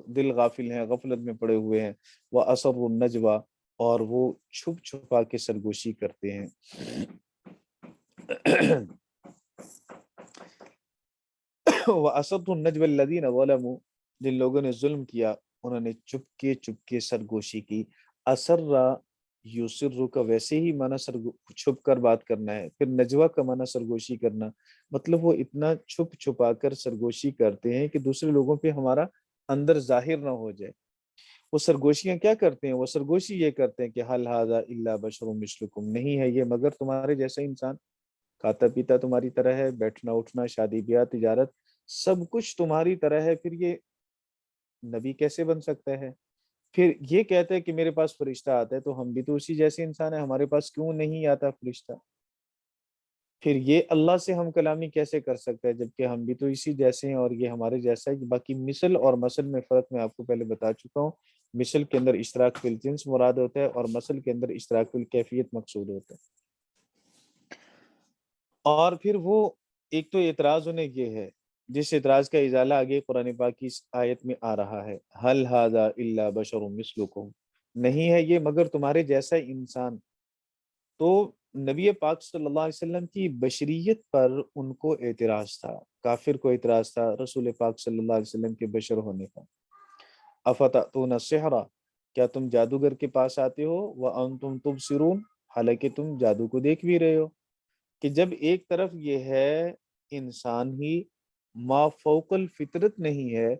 دل غافل ہیں، غفلت میں پڑے ہوئے ہیں، وَأَسَرُّوا النَّجْوَىٰ، اور وہ چھپ چھپا کے سرگوشی کرتے ہیں۔ وَأَسَرُّوا النَّجْوَىٰ الَّذِينَ ظَلَمُوا، جن لوگوں نے ظلم کیا انہوں نے چپ کے سرگوشی کی۔ اسرّا یسر کا ویسے ہی معنی چھپ کر بات کرنا ہے، پھر نجوہ کا معنی سرگوشی کرنا، مطلب وہ اتنا چھپ چھپا کر سرگوشی کرتے ہیں کہ دوسرے لوگوں پہ ہمارا اندر ظاہر نہ ہو جائے۔ وہ سرگوشیاں کیا کرتے ہیں؟ وہ سرگوشی یہ کرتے ہیں کہ حل ھذا الا بشر مثلکم، نہیں ہے یہ مگر تمہارے جیسا انسان، کھاتا پیتا تمہاری طرح ہے، بیٹھنا اٹھنا، شادی بیاہ، تجارت، سب کچھ تمہاری طرح ہے، پھر یہ نبی کیسے بن سکتا ہے؟ پھر یہ کہتا ہے کہ میرے پاس فرشتہ آتا ہے، تو ہم بھی تو اسی جیسے انسان ہیں، ہمارے پاس کیوں نہیں آتا فرشتہ؟ پھر یہ اللہ سے ہم کلامی کیسے کر سکتا ہے جبکہ ہم بھی تو اسی جیسے ہیں اور یہ ہمارے جیسا ہے؟ باقی مثل اور مثل میں فرق میں آپ کو پہلے بتا چکا ہوں، مثل کے اندر اشتراک فی الجنس مراد ہوتا ہے اور مثل کے اندر اشتراک فی الکیفیت مقصود ہوتا ہے۔ اور پھر وہ ایک تو اعتراض انہیں یہ ہے، جس اعتراض کا ازالہ آگے قرآن پاک کی اس آیت میں آ رہا ہے، حل ھذا الا بشر مثلکم، نہیں ہے یہ مگر تمہارے جیسا انسان۔ تو نبی پاک صلی اللہ علیہ وسلم کی بشریت پر ان کو اعتراض تھا، کافر کو اعتراض تھا رسول پاک صلی اللہ علیہ وسلم کے بشر ہونے کا۔ افتأتون السحر، کیا تم جادوگر کے پاس آتے ہو، وانتم تبصرون، حالانکہ تم جادو کو دیکھ بھی رہے ہو۔ کہ جب ایک طرف یہ ہے انسان ہی ما فوق الفطرت نہیں ہے،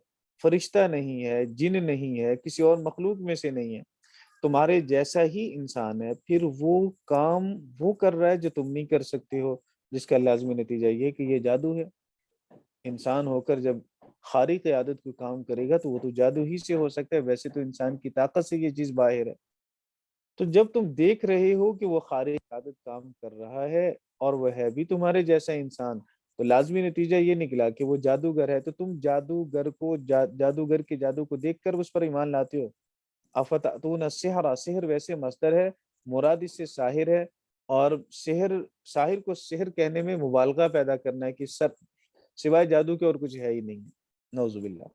فرشتہ نہیں ہے، جن نہیں ہے، کسی اور مخلوق میں سے نہیں ہے، تمہارے جیسا ہی انسان ہے، پھر وہ کام وہ کر رہا ہے جو تم نہیں کر سکتے ہو، جس کا لازمی نتیجہ یہ کہ یہ جادو ہے۔ انسان ہو کر جب خارق عادت کوئی کام کرے گا تو وہ تو جادو ہی سے ہو سکتا ہے، ویسے تو انسان کی طاقت سے یہ چیز باہر ہے۔ تو جب تم دیکھ رہے ہو کہ وہ خارق عادت کام کر رہا ہے اور وہ ہے بھی تمہارے جیسا انسان، تو لازمی نتیجہ یہ نکلا کہ وہ جادوگر ہے، تو تم جادوگر کو جادوگر کے جادو کو دیکھ کر اس پر ایمان لاتے ہو۔ افتأتون السحر، سحر ویسے مصدر ہے، مراد اس سے ساحر ہے، اور ساحر کو سحر کہنے میں مبالغہ پیدا کرنا ہے کہ سوائے جادو کے اور کچھ ہے ہی نہیں ہے، نعوذ باللہ۔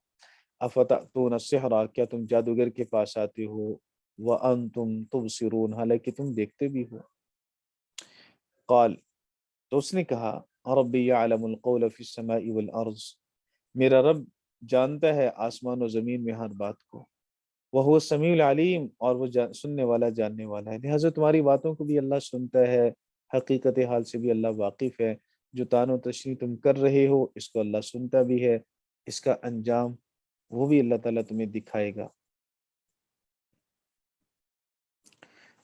افتأتون السحر، کیا تم جادوگر کے پاس آتے ہو، وانتم تبصرون، حالانکہ تم دیکھتے بھی ہو۔ قال، تو اس نے کہا، ربی یعلم القول فی السماء والارض، میرا رب جانتا ہے آسمان و زمین میں ہر بات کو، وہو السمیع العلیم، اور وہ سننے والا جاننے والا ہے، لہٰذا تمہاری باتوں کو بھی اللہ سنتا ہے، حقیقت حال سے بھی اللہ واقف ہے، جو تان و تشریح تم کر رہے ہو اس کو اللہ سنتا بھی ہے، اس کا انجام وہ بھی اللہ تعالیٰ تمہیں دکھائے گا۔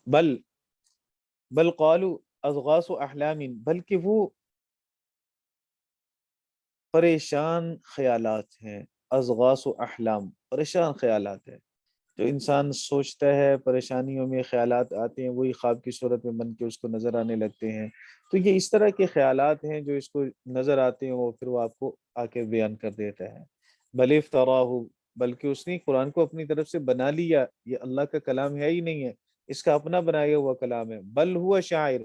بل قالوا اضغاث احلام، بلکہ وہ پریشان خیالات ہیں، اضغاث احلام پریشان خیالات ہیں، جو انسان سوچتا ہے، پریشانیوں میں خیالات آتے ہیں، وہی خواب کی صورت میں بن کے اس کو نظر آنے لگتے ہیں، تو یہ اس طرح کے خیالات ہیں جو اس کو نظر آتے ہیں، وہ پھر وہ آپ کو آ کے بیان کر دیتا ہے۔ بل افتراہ، بلکہ اس نے قرآن کو اپنی طرف سے بنا لیا، یہ اللہ کا کلام ہے ہی نہیں ہے، اس کا اپنا بنایا ہوا کلام ہے۔ بل ہوا شاعر،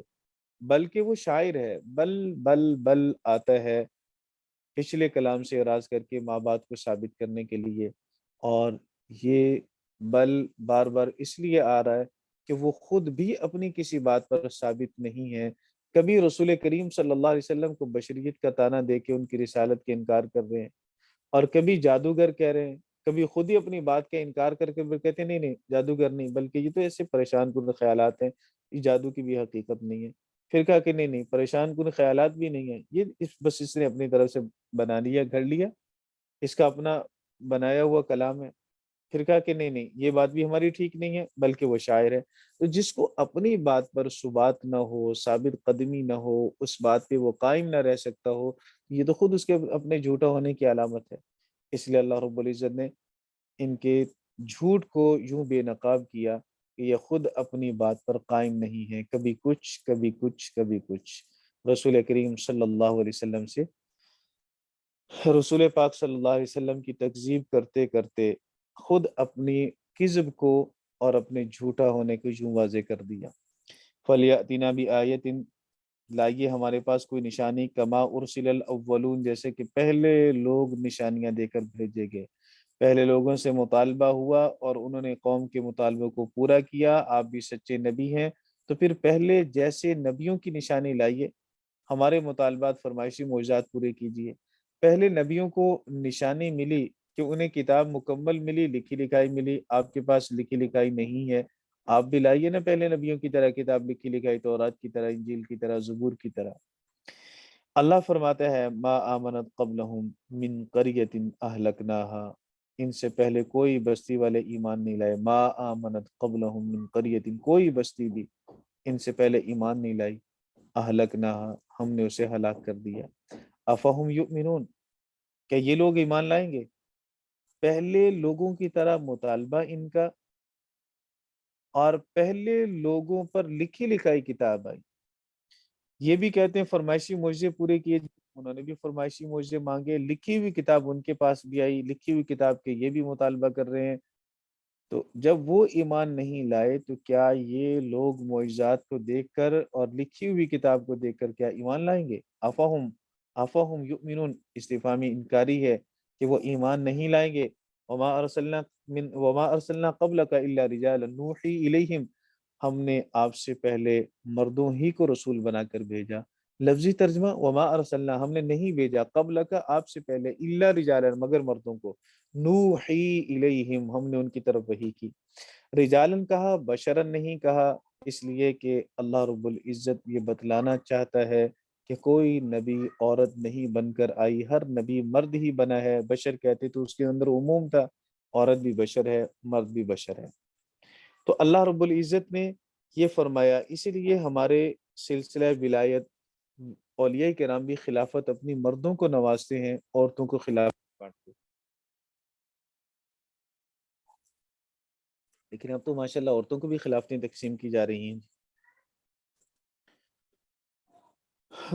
بلکہ وہ شاعر ہے، بل آتا ہے پچھلے کلام سے اراض کر کے ماں بات کو ثابت کرنے کے لیے، اور یہ بل بار بار اس لیے آ رہا ہے کہ وہ خود بھی اپنی کسی بات پر ثابت نہیں ہے، کبھی رسول کریم صلی اللہ علیہ وسلم کو بشریت کا طعنہ دے کے ان کی رسالت کے انکار کر رہے ہیں، اور کبھی جادوگر کہہ رہے ہیں، کبھی خود ہی اپنی بات کا انکار کر کے کہتے ہیں نہیں جادوگر نہیں، بلکہ یہ تو ایسے پریشان کن خیالات ہیں، یہ جادو کی بھی حقیقت نہیں ہے۔ پھر کہا کہ نہیں پریشان کن خیالات بھی نہیں ہیں، یہ بس اس نے اپنی طرف سے بنا لیا، گھڑ لیا، اس کا اپنا بنایا ہوا کلام ہے۔ پھر کہا کہ نہیں یہ بات بھی ہماری ٹھیک نہیں ہے، بلکہ وہ شاعر ہے۔ تو جس کو اپنی بات پر ثبات نہ ہو، ثابت قدمی نہ ہو، اس بات پہ وہ قائم نہ رہ سکتا ہو، یہ تو خود اس کے اپنے جھوٹا ہونے کی علامت ہے۔ اس لیے اللہ رب العزت نے ان کے جھوٹ کو یوں بے نقاب کیا کہ یہ خود اپنی بات پر قائم نہیں ہے، کبھی کچھ کبھی کچھ کبھی کچھ۔ رسول کریم صلی اللہ علیہ وسلم سے رسول پاک صلی اللہ علیہ وسلم کی تکذیب کرتے کرتے خود اپنی کذب کو اور اپنے جھوٹا ہونے کو یوں واضح کر دیا۔ فَلْيَأْتِنَا بِآیَةٍ، لائیے ہمارے پاس کوئی نشانی، کما ارسل الاولون، جیسے کہ پہلے لوگ نشانیاں دے کر بھیجے گئے، پہلے لوگوں سے مطالبہ ہوا اور انہوں نے قوم کے مطالبے کو پورا کیا، آپ بھی سچے نبی ہیں تو پھر پہلے جیسے نبیوں کی نشانی لائیے، ہمارے مطالبات فرمائشی معجزات پورے کیجیے۔ پہلے نبیوں کو نشانی ملی کہ انہیں کتاب مکمل ملی، لکھی لکھائی ملی، آپ کے پاس لکھی لکھائی نہیں ہے، آپ بھی لائیے نا پہلے نبیوں کی طرح کتاب لکھی لکھائی، تورات کی طرح، انجیل کی طرح، زبور کی طرح۔ اللہ فرماتا ہے ما آمنت قبلہم من قریۃ اہلکناہا، ان سے پہلے کوئی بستی والے ایمان نہیں لائے، ما آمنت قبلہم من قریۃ، کوئی بستی بھی ان سے پہلے ایمان نہیں لائی، اہلکناہا، ہم نے اسے ہلاک کر دیا۔ افہم یؤمنون، کیا یہ لوگ ایمان لائیں گے؟ پہلے لوگوں کی طرح مطالبہ ان کا، اور پہلے لوگوں پر لکھی لکھائی کتاب آئی، یہ بھی کہتے ہیں فرمائشی معجزے پورے کیے، انہوں نے بھی فرمائشی معجزے مانگے، لکھی ہوئی کتاب ان کے پاس بھی آئی، لکھی ہوئی کتاب کے یہ بھی مطالبہ کر رہے ہیں، تو جب وہ ایمان نہیں لائے تو کیا یہ لوگ معجزات کو دیکھ کر اور لکھی ہوئی کتاب کو دیکھ کر کیا ایمان لائیں گے؟ افہم یؤمنون استفہامی انکاری ہے کہ وہ ایمان نہیں لائیں گے۔ وما ارسلنا قبلک الا رجالا نوحی الیہم، ہم نے آپ سے پہلے مردوں ہی کو رسول بنا کر بھیجا۔ لفظی ترجمہ وما ارسلنا، ہم نے نہیں بھیجا، قبلک آپ سے پہلے، الا رجالا مگر مردوں کو، نوحی الیہم ہم نے ان کی طرف وحی کی۔ رجالن کہا، بشرن نہیں کہا، اس لیے کہ اللہ رب العزت یہ بتلانا چاہتا ہے کہ کوئی نبی عورت نہیں بن کر آئی، ہر نبی مرد ہی بنا ہے، بشر کہتے تو اس کے اندر عموم تھا، عورت بھی بشر ہے، مرد بھی بشر ہے۔ تو اللہ رب العزت نے یہ فرمایا، اسی لیے ہمارے سلسلہ ولایت اولیاء کرام بھی خلافت اپنی مردوں کو نوازتے ہیں، عورتوں کو خلافت بانٹتے ہیں۔ لیکن اب تو ماشاءاللہ عورتوں کو بھی خلافتیں تقسیم کی جا رہی ہیں۔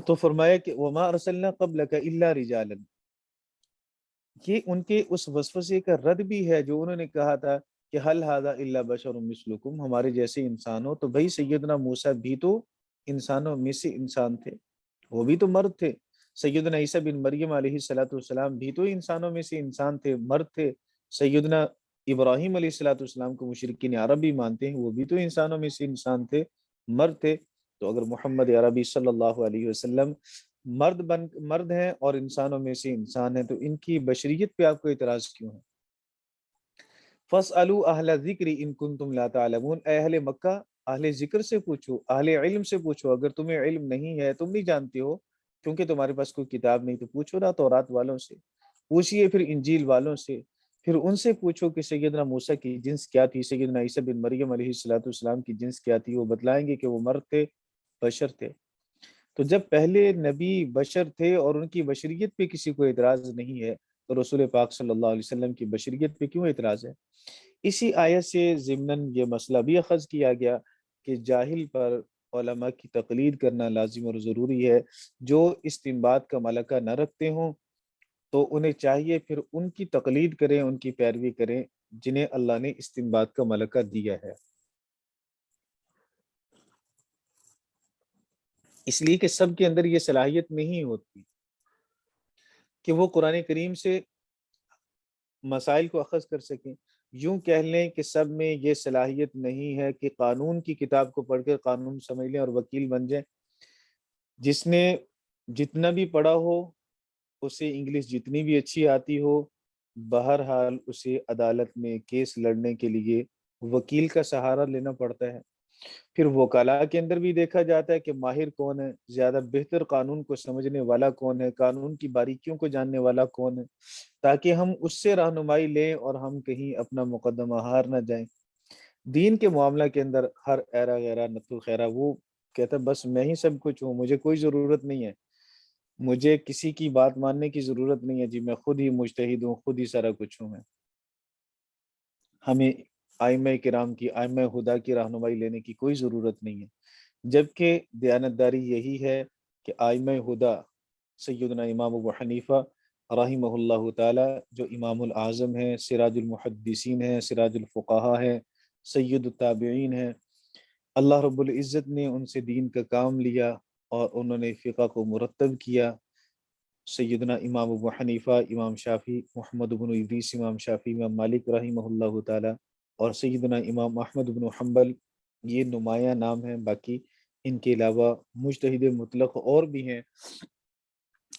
تو فرمایا کہ وما ارسلنا قبلک الا رجالا، یہ ان کے اس وسوسے کا رد بھی ہے جو انہوں نے کہا تھا کہ حل ھذا الا بشر مثلکم، ہمارے جیسے انسان ہو۔ تو بھائی سیدنا موسیٰ بھی تو انسانوں میں سے انسان تھے، وہ بھی تو مرد تھے۔ سیدنا عیسیٰ بن مریم علیہ السلام بھی تو انسانوں میں سے انسان تھے، مرد تھے۔ سیدنا ابراہیم علیہ السلام کو مشرکین عرب بھی مانتے ہیں، وہ بھی تو انسانوں میں سے انسان تھے، مرد تھے۔ تو اگر محمد عربی صلی اللہ علیہ وسلم مرد ہیں اور انسانوں میں سے انسان ہیں، تو ان کی بشریت پہ آپ کو اعتراض کیوں ہے؟ فَاسْأَلُوا أَهْلَ الذِّكْرِ إِن كُنتُمْ لَا تَعْلَمُونَ، اے اہل مکہ اہل ذکر سے پوچھو، اہل علم سے پوچھو، اگر تمہیں علم نہیں ہے، تم نہیں جانتے ہو کیونکہ تمہارے پاس کوئی کتاب نہیں، تو پوچھو نا تورات والوں سے، پوچھئے پھر انجیل والوں سے، پھر ان سے پوچھو کہ سیدنا موسیٰ کی جنس کیا تھی، سیدنا عیسیٰ بن مریم علیہ السلام کی جنس کیا تھی، وہ بتلائیں گے کہ وہ مرد تھے، بشر تھے۔ تو جب پہلے نبی بشر تھے اور ان کی بشریت پہ کسی کو اعتراض نہیں ہے، تو رسول پاک صلی اللہ علیہ وسلم کی بشریت پہ کیوں اعتراض ہے؟ اسی آیت سے ضمناً یہ مسئلہ بھی اخذ کیا گیا کہ جاہل پر علماء کی تقلید کرنا لازم اور ضروری ہے۔ جو استنباط کا ملکہ نہ رکھتے ہوں تو انہیں چاہیے پھر ان کی تقلید کریں، ان کی پیروی کریں جنہیں اللہ نے استنباط کا ملکہ دیا ہے، اس لیے کہ سب کے اندر یہ صلاحیت نہیں ہوتی کہ وہ قرآن کریم سے مسائل کو اخذ کر سکیں۔ یوں کہہ لیں کہ سب میں یہ صلاحیت نہیں ہے کہ قانون کی کتاب کو پڑھ کر قانون سمجھ لیں اور وکیل بن جائیں۔ جس نے جتنا بھی پڑھا ہو، اسے انگلش جتنی بھی اچھی آتی ہو، بہرحال اسے عدالت میں کیس لڑنے کے لیے وکیل کا سہارا لینا پڑتا ہے۔ پھر وکلاء کے اندر بھی دیکھا جاتا ہے کہ ماہر کون ہے، زیادہ بہتر قانون کو سمجھنے والا کون ہے، قانون کی باریکیوں کو جاننے والا کون ہے، تاکہ ہم اس سے رہنمائی لیں اور ہم کہیں اپنا مقدمہ ہار نہ جائیں۔ دین کے معاملہ کے اندر ہر ایرا غیرہ نتو خیرہ، وہ کہتا ہے بس میں ہی سب کچھ ہوں، مجھے کوئی ضرورت نہیں ہے، مجھے کسی کی بات ماننے کی ضرورت نہیں ہے، جی میں خود ہی مجتہد ہوں، خود ہی سارا کچھ ہوں۔ میں ہمیں ائمہ کرام کی، ائمہ ہدا کی رہنمائی لینے کی کوئی ضرورت نہیں ہے، جبکہ دیانتداری یہی ہے کہ ائمہ ہدا سیدنا امام ابو حنیفہ رحمہ اللہ تعالی، جو امام الاعظم ہیں، سراج المحدثین ہیں، سراج الفقہاء ہیں، سید التابعین ہیں، اللہ رب العزت نے ان سے دین کا کام لیا اور انہوں نے فقہ کو مرتب کیا۔ سیدنا امام ابو حنیفہ، امام شافعی، محمد بن ادریس امام شافعی، امام مالک رحمہ اللہ تعالی، اور سیدنا امام احمد بن حنبل، یہ نمایاں نام ہیں۔ باقی ان کے علاوہ مجتہد مطلق اور بھی ہیں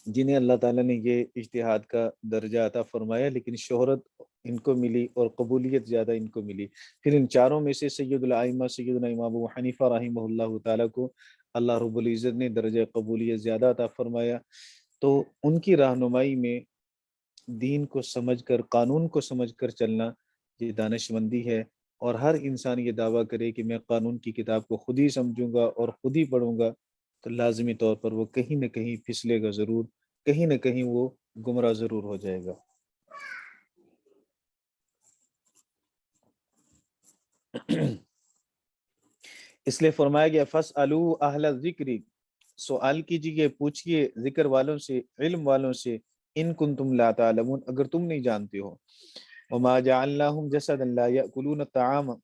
جنہیں اللہ تعالیٰ نے یہ اجتہاد کا درجہ عطا فرمایا، لیکن شہرت ان کو ملی اور قبولیت زیادہ ان کو ملی۔ پھر ان چاروں میں سے سید الائمہ سیدنا امام ابو حنیفہ رحمہ اللہ تعالیٰ کو اللہ رب العزت نے درجہ قبولیت زیادہ عطا فرمایا، تو ان کی رہنمائی میں دین کو سمجھ کر، قانون کو سمجھ کر چلنا یہ دانش مندی ہے۔ اور ہر انسان یہ دعویٰ کرے کہ میں قانون کی کتاب کو خود ہی سمجھوں گا اور خود ہی پڑھوں گا، تو لازمی طور پر وہ کہیں نہ کہیں پھسلے گا ضرور، کہیں نہ کہیں وہ گمراہ ضرور ہو جائے گا۔ اس لیے فرمایا گیا فَاسْأَلُوا أَهْلَ الذِّكْرِ، سوال کیجئے، پوچھئے ذکر والوں سے، علم والوں سے، ان کنتم لا تعلمون، اگر تم نہیں جانتے ہو۔ وَمَا جَعَلْنَاهُمْ جَسَدًا لَا يَأْكُلُونَ الطَّعَامَ،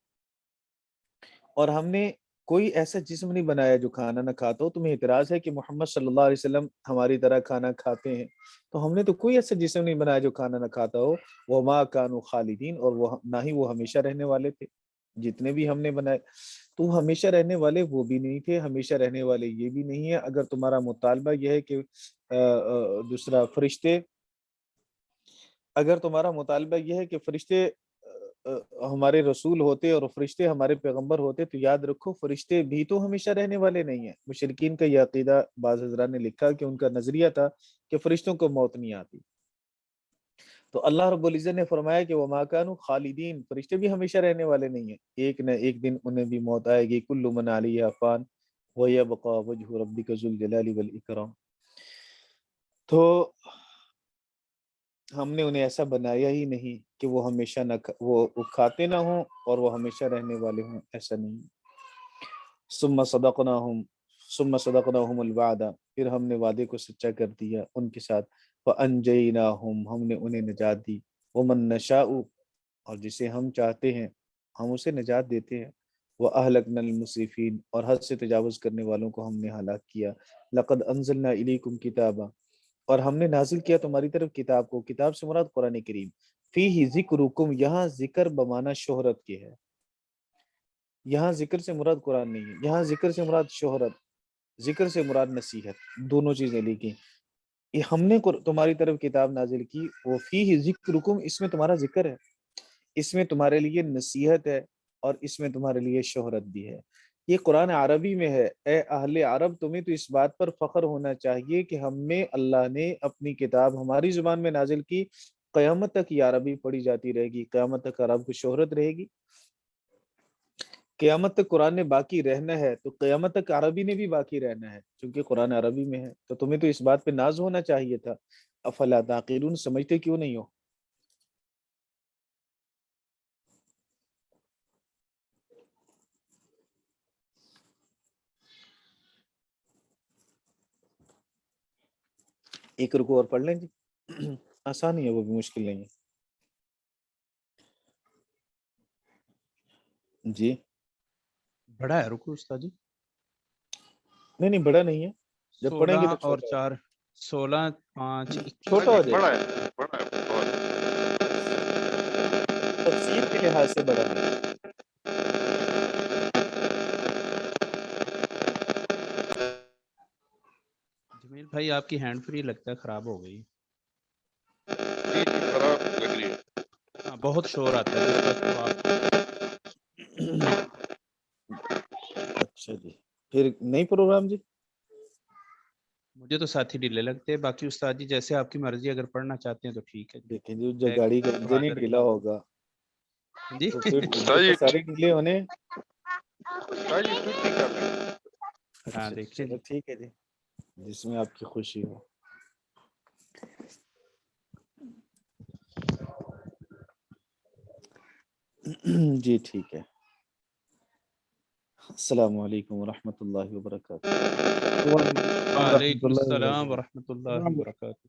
اور ہم نے کوئی ایسا جسم نہیں بنایا جو کھانا نہ کھاتا ہو۔ تمہیں اعتراض ہے کہ محمد صلی اللہ علیہ وسلم ہماری طرح کھانا کھاتے ہیں، تو ہم نے تو کوئی ایسا جسم نہیں بنایا جو کھانا نہ کھاتا ہو۔ وَمَا كَانُوا خَالِدِينَ، اور وہ نہ ہی وہ ہمیشہ رہنے والے تھے، جتنے بھی ہم نے بنائے تو وہ ہمیشہ رہنے والے وہ بھی نہیں تھے، ہمیشہ رہنے والے یہ بھی نہیں ہے۔ اگر تمہارا مطالبہ یہ ہے کہ دوسرا فرشتے، اگر تمہارا مطالبہ یہ ہے کہ فرشتے ہمارے رسول ہوتے اور فرشتے ہمارے پیغمبر ہوتے، تو یاد رکھو فرشتے بھی تو ہمیشہ رہنے والے نہیں ہیں۔ مشرکین کا یہ عقیدہ بعض حضرات نے لکھا کہ ان کا نظریہ تھا کہ فرشتوں کو موت نہیں آتی، تو اللہ رب العزت نے فرمایا کہ وَمَا كَانُوا خَالِدِينَ، فرشتے بھی ہمیشہ رہنے والے نہیں ہیں، ایک نہ ایک دن انہیں بھی موت آئے گی۔ كُلُّ مَنْ عَلَيْهَا فَانٍ وَيَبْقَى وَجْهُ رَبِّكَ ذُو الْجَلَالِ وَالْإِكْرَامِ، تو ہم نے انہیں ایسا بنایا ہی نہیں کہ وہ ہمیشہ نہ وہ کھاتے نہ ہوں اور وہ ہمیشہ رہنے والے ہوں، ایسا نہیں۔ ثم صدقناہم الوعد، پھر ہم نے وعدے کو سچا کر دیا ان کے ساتھ، فانجیناہم، ہم نے انہیں نجات دی، ومن نشاء، اور جسے ہم چاہتے ہیں ہم اسے نجات دیتے ہیں، وَأَهْلَكْنَا الْمُسْرِفِينَ، اور حد سے تجاوز کرنے والوں کو ہم نے ہلاک کیا۔ لَقَدْ أَنزَلْنَا إِلَيْكُمْ كِتَابًا، اور ہم نے نازل کیا تمہاری طرف کتاب کو، کتاب سے مراد قرآن کریم، فِيهِ ذِكْرُكُمْ، یہاں ذکر بمعنی شہرت کے ہے، یہاں ذکر سے مراد قرآن نہیں ہے، یہاں ذکر سے مراد شہرت، ذکر سے مراد نصیحت، دونوں چیزیں لکھی۔ یہ ہم نے تمہاری طرف کتاب نازل کی، وہ فیہ ذکرکم، اس میں تمہارا ذکر ہے، اس میں تمہارے لیے نصیحت ہے، اور اس میں تمہارے لیے شہرت بھی ہے۔ یہ قرآن عربی میں ہے۔ اے اہل عرب، تمہیں تو اس بات پر فخر ہونا چاہیے کہ ہم نے، اللہ نے اپنی کتاب ہماری زبان میں نازل کی، قیامت تک یہ عربی پڑھی جاتی رہے گی، قیامت تک عرب کو شہرت رہے گی، قیامت تک قرآن نے باقی رہنا ہے، تو قیامت تک عربی نے بھی باقی رہنا ہے، چونکہ قرآن عربی میں ہے، تو تمہیں تو اس بات پہ ناز ہونا چاہیے تھا۔ افلا تعقلون، سمجھتے کیوں نہیں ہو؟ ایک رکو اور پڑھ لیں جی، آسان ہی ہے، وہ بھی مشکل نہیں ہے جی۔ بڑا ہے رکو استاد جی؟ نہیں بڑا نہیں ہے، جب پڑھیں گے 16 تو اور چھوٹا 4، 16 5 چھوٹا ہو جائے بڑا گا، ہے، بڑا ہے بہت۔ تفسیر کے لحاظ سے بڑا ہے۔ جمیل بھائی آپ کی ہینڈ فری لگتا ہے خراب ہو گئی۔ جی جی خراب لگ رہی ہے۔ ہاں بہت شور آتا ہے جس وقت آپ اچھا جی، پھر نئی پروگرام جی؟ مجھے تو ساتھی ڈھیلے لگتے ہیں، باقی استاد جی جیسے آپ کی مرضی، اگر پڑھنا چاہتے ہیں تو ٹھیک ہے جی۔ دیکھیں جی، جو گاڑی کا انجن ہی ڈھیلا ہوگا جی تو پھر استاد ڈھیلے جی، تو سارے ڈھیلے ہونے۔ استاد جی چھٹی کر لیں۔ ہاں اچھا دیکھیں چلو جی۔ ٹھیک ہے جی، جس میں آپ کی خوشی ہو۔ جی ٹھیک ہے، السلام علیکم ورحمۃ اللہ وبرکاتہ۔ وعلیکم السلام ورحمۃ اللہ وبرکاتہ۔